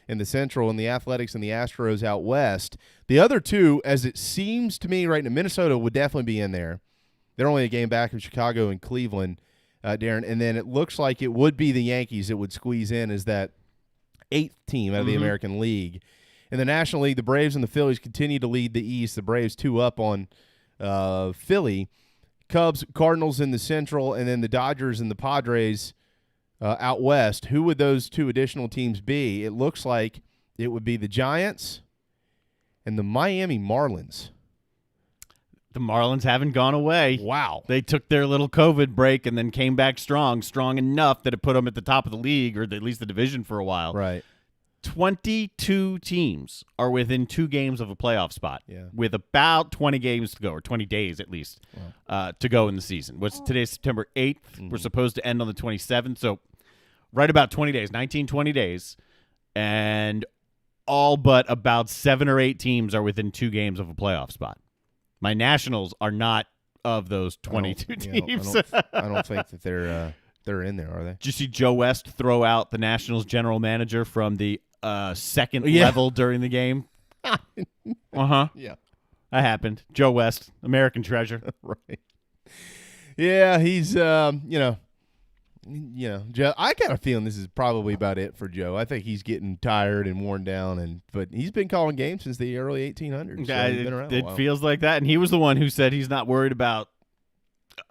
S7: in the Central, and the Athletics and the Astros out West. The other 2, as it seems to me right now, Minnesota would definitely be in there. They're only a game back of Chicago and Cleveland, Darren. And then it looks like it would be the Yankees that would squeeze in as that 8th team out of the American League. In the National League, the Braves and the Phillies continue to lead the East. The Braves 2 up on Philly. Cubs, Cardinals in the Central, and then the Dodgers and the Padres out West. Who would those 2 additional teams be? It looks like it would be the Giants and the Miami Marlins.
S8: The Marlins haven't gone away.
S7: Wow.
S8: They took their little COVID break and then came back strong enough that it put them at the top of the league, or at least the division for a while.
S7: Right.
S8: 22 teams are within 2 games of a playoff spot, with about 20 games to go, or 20 days at least, to go in the season. Today's September 8th. We're supposed to end on the 27th, so right about 20 days, 20 days, and all but about 7 or 8 teams are within 2 games of a playoff spot. My Nationals are not of those 22 teams.
S7: I don't think that they're in there, are they?
S8: Did you see Joe West throw out the Nationals general manager from the second level during the game?
S7: Yeah.
S8: That happened. Joe West, American treasure.
S7: Right. Yeah, he's Joe, I got a feeling this is probably about it for Joe. I think he's getting tired and worn down, but he's been calling games since the early 1800s.
S8: Yeah,
S7: so he's been around a while.
S8: It feels like that, and he was the one who said he's not worried about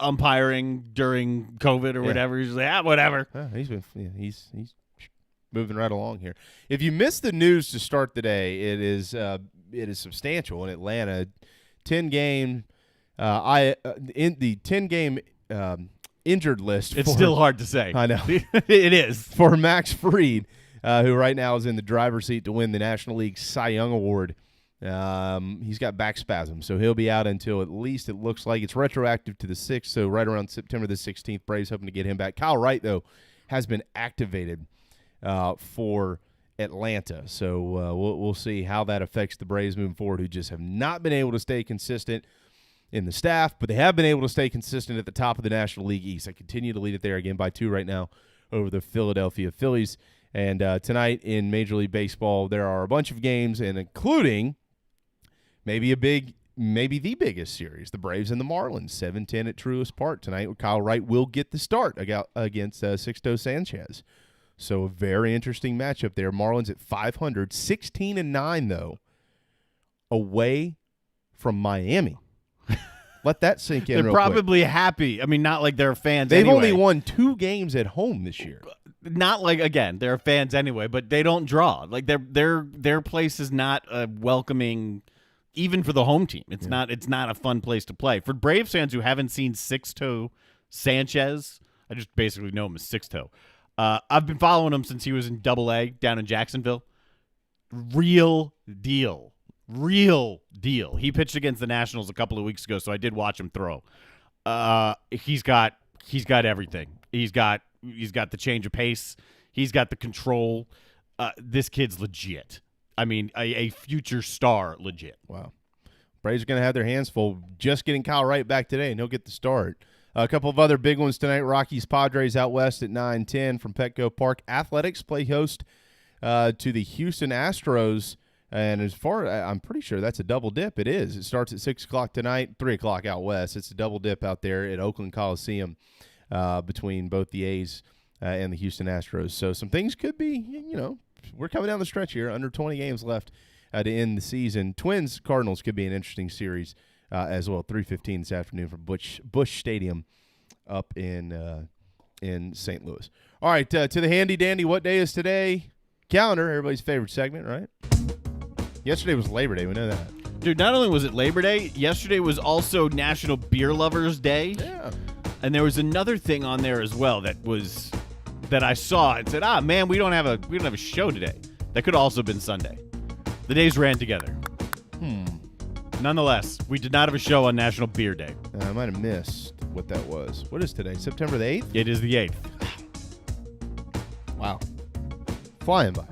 S8: umpiring during COVID or whatever. He's like, whatever.
S7: He's moving right along here. If you missed the news to start the day, it is substantial in Atlanta. 10-game in the 10-game injured list.
S8: It's still hard to say.
S7: I know.
S8: It is.
S7: For Max Fried, who right now is in the driver's seat to win the National League Cy Young Award. He's got back spasms, so he'll be out until at least it looks like it's retroactive to the 6th, so right around September the 16th. Braves hoping to get him back. Kyle Wright, though, has been activated for Atlanta, so we'll see how that affects the Braves moving forward, who just have not been able to stay consistent in the staff, but they have been able to stay consistent at the top of the National League East. I continue to lead it there again by 2 right now over the Philadelphia Phillies. And tonight in Major League Baseball, there are a bunch of games, and including maybe the biggest series, the Braves and the Marlins, 7:10 at Truist Park tonight. Kyle Wright will get the start against Sixto Sanchez. So a very interesting matchup there. Marlins at 500, 16-9 though, away from Miami. Let that sink in.
S8: They're
S7: real
S8: probably
S7: quick.
S8: happy. I mean, not like they're fans.
S7: They've
S8: anyway.
S7: only won 2 games at home this year.
S8: Not like, again, they're fans anyway, but they don't draw. Like their place is not welcoming, even for the home team. It's not a fun place to play. For Braves fans who haven't seen Sixto Sanchez, I just basically know him as Sixto. I've been following him since he was in Double-A down in Jacksonville. Real deal. He pitched against the Nationals a couple of weeks ago, so I did watch him throw. He's got everything. He's got the change of pace. He's got the control. This kid's legit. I mean, a future star legit.
S7: Wow. Braves are going to have their hands full just getting Kyle Wright back today, and he'll get the start. A couple of other big ones tonight. Rockies Padres out west at 9:10 from Petco Park. Athletics play host to the Houston Astros. And as far I'm pretty sure that's a double dip. It is. It starts at 6 o'clock tonight, 3 o'clock out west. It's a double dip out there at Oakland Coliseum between both the A's and the Houston Astros. So some things could be, we're coming down the stretch here. Under 20 games left to end the season. Twins-Cardinals could be an interesting series as well. 3:15 this afternoon from Busch Stadium up in St. Louis. All right, to the handy-dandy, what day is today? Calendar, everybody's favorite segment, right? Yesterday was Labor Day. We know that.
S8: Dude, not only was it Labor Day, yesterday was also National Beer Lovers Day.
S7: Yeah.
S8: And there was another thing on there as well that I saw and said, man, we don't have a show today. That could also have been Sunday. The days ran together. Nonetheless, we did not have a show on National Beer Day.
S7: I might have missed what that was. What is today? September the 8th?
S8: It is the 8th.
S7: Wow. Flying by.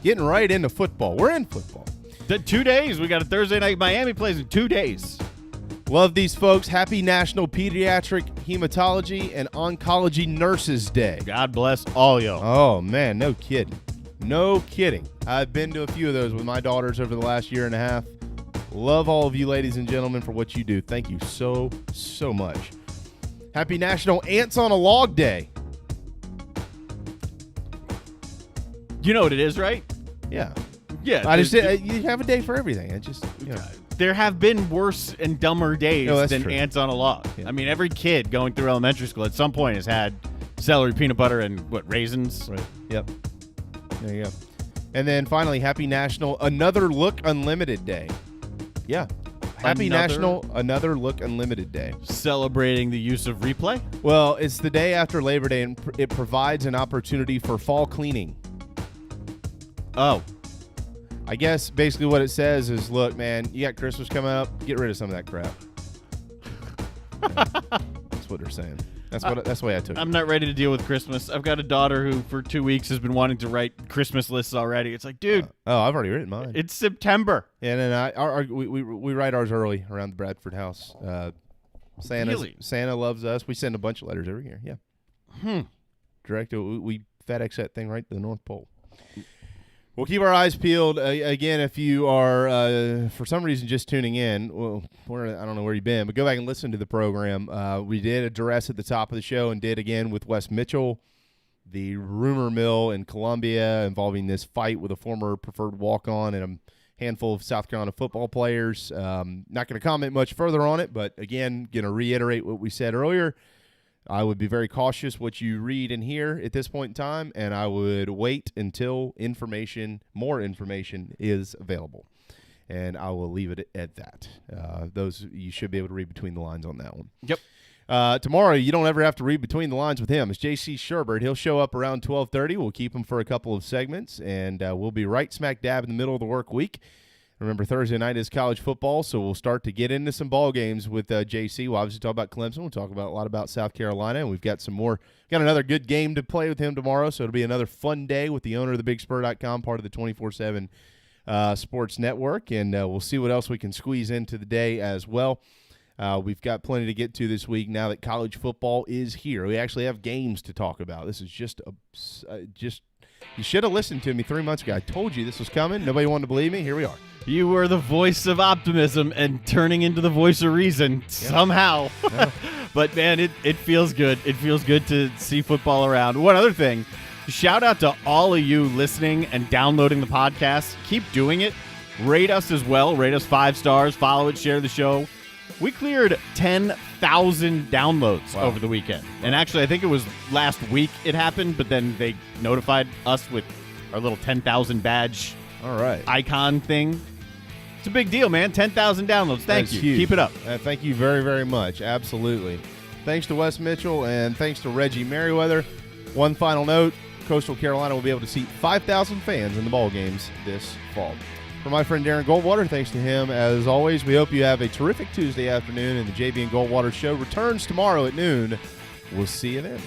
S7: Getting right into football. We're in football.
S8: 2 days. We got a Thursday night. Miami plays in 2 days.
S7: Love these folks. Happy National Pediatric Hematology and Oncology Nurses Day.
S8: God bless all y'all.
S7: Oh, man. No kidding. No kidding. I've been to a few of those with my daughters over the last year and a half. Love all of you ladies and gentlemen for what you do. Thank you so, so much. Happy National Ants on a Log Day.
S8: You know what it is, right?
S7: Yeah.
S8: Yeah.
S7: I just you have a day for everything. It just,
S8: There have been worse and dumber days than
S7: true.
S8: ants on a log.
S7: Yeah.
S8: I mean, every kid going through elementary school at some point has had celery, peanut butter, and raisins.
S7: Right. Yep. There you go. And then finally, Happy National Another Look Unlimited Day. Yeah. Happy National Another Look Unlimited Day.
S8: Celebrating the use of replay?
S7: Well, it's the day after Labor Day, and it provides an opportunity for fall cleaning.
S8: Oh.
S7: I guess basically what it says is, look, man, you got Christmas coming up. Get rid of some of that crap. That's what they're saying. That's the way I took it.
S8: I'm not ready to deal with Christmas. I've got a daughter who, for 2 weeks, has been wanting to write Christmas lists already. It's like, dude.
S7: I've already written mine.
S8: It's September.
S7: Yeah, and then we write ours early around the Bradford house. Santa loves us. We send a bunch of letters every year. Yeah. Direct. We FedEx that thing right to the North Pole. We'll keep our eyes peeled. Again, if you are, for some reason, just tuning in, I don't know where you've been, but go back and listen to the program. We did address at the top of the show and did again with Wes Mitchell, the rumor mill in Columbia involving this fight with a former preferred walk-on and a handful of South Carolina football players. Not going to comment much further on it, but again, going to reiterate what we said earlier. I would be very cautious what you read and hear at this point in time, and I would wait until more information is available. And I will leave it at that. Those you should be able to read between the lines on that one.
S8: Yep.
S7: Tomorrow, you don't ever have to read between the lines with him. It's J.C. Sherbert. He'll show up around 12:30. We'll keep him for a couple of segments, and we'll be right smack dab in the middle of the work week. Remember, Thursday night is college football, so we'll start to get into some ball games with JC. We'll obviously talk about Clemson. We'll talk about a lot about South Carolina, and we've got some more. Got another good game to play with him tomorrow, so it'll be another fun day with the owner of thebigspur.com, part of the 24/7 Sports Network, and we'll see what else we can squeeze into the day as well. We've got plenty to get to this week now that college football is here. We actually have games to talk about. This is just you should have listened to me 3 months ago. I told you this was coming. Nobody wanted to believe me. Here we are.
S8: You were the voice of optimism and turning into the voice of reason somehow. Yeah. But, man, it feels good. It feels good to see football around. One other thing, Shout out to all of you listening and downloading the podcast. Keep doing it. Rate us as well. Rate us 5 stars. Follow it. Share the show. We cleared 10,000 downloads over the weekend. And actually, I think it was last week it happened, but then they notified us with our little 10,000 badge icon thing. It's a big deal, man. 10,000 downloads. Thank you.
S7: Huge.
S8: Keep it up.
S7: Thank you very, very much. Absolutely. Thanks to Wes Mitchell and thanks to Reggie Merriweather. One final note, Coastal Carolina will be able to seat 5,000 fans in the ball games this fall. For my friend Darren Goldwater, thanks to him as always. We hope you have a terrific Tuesday afternoon, and the JB and Goldwater Show returns tomorrow at noon. We'll see you then.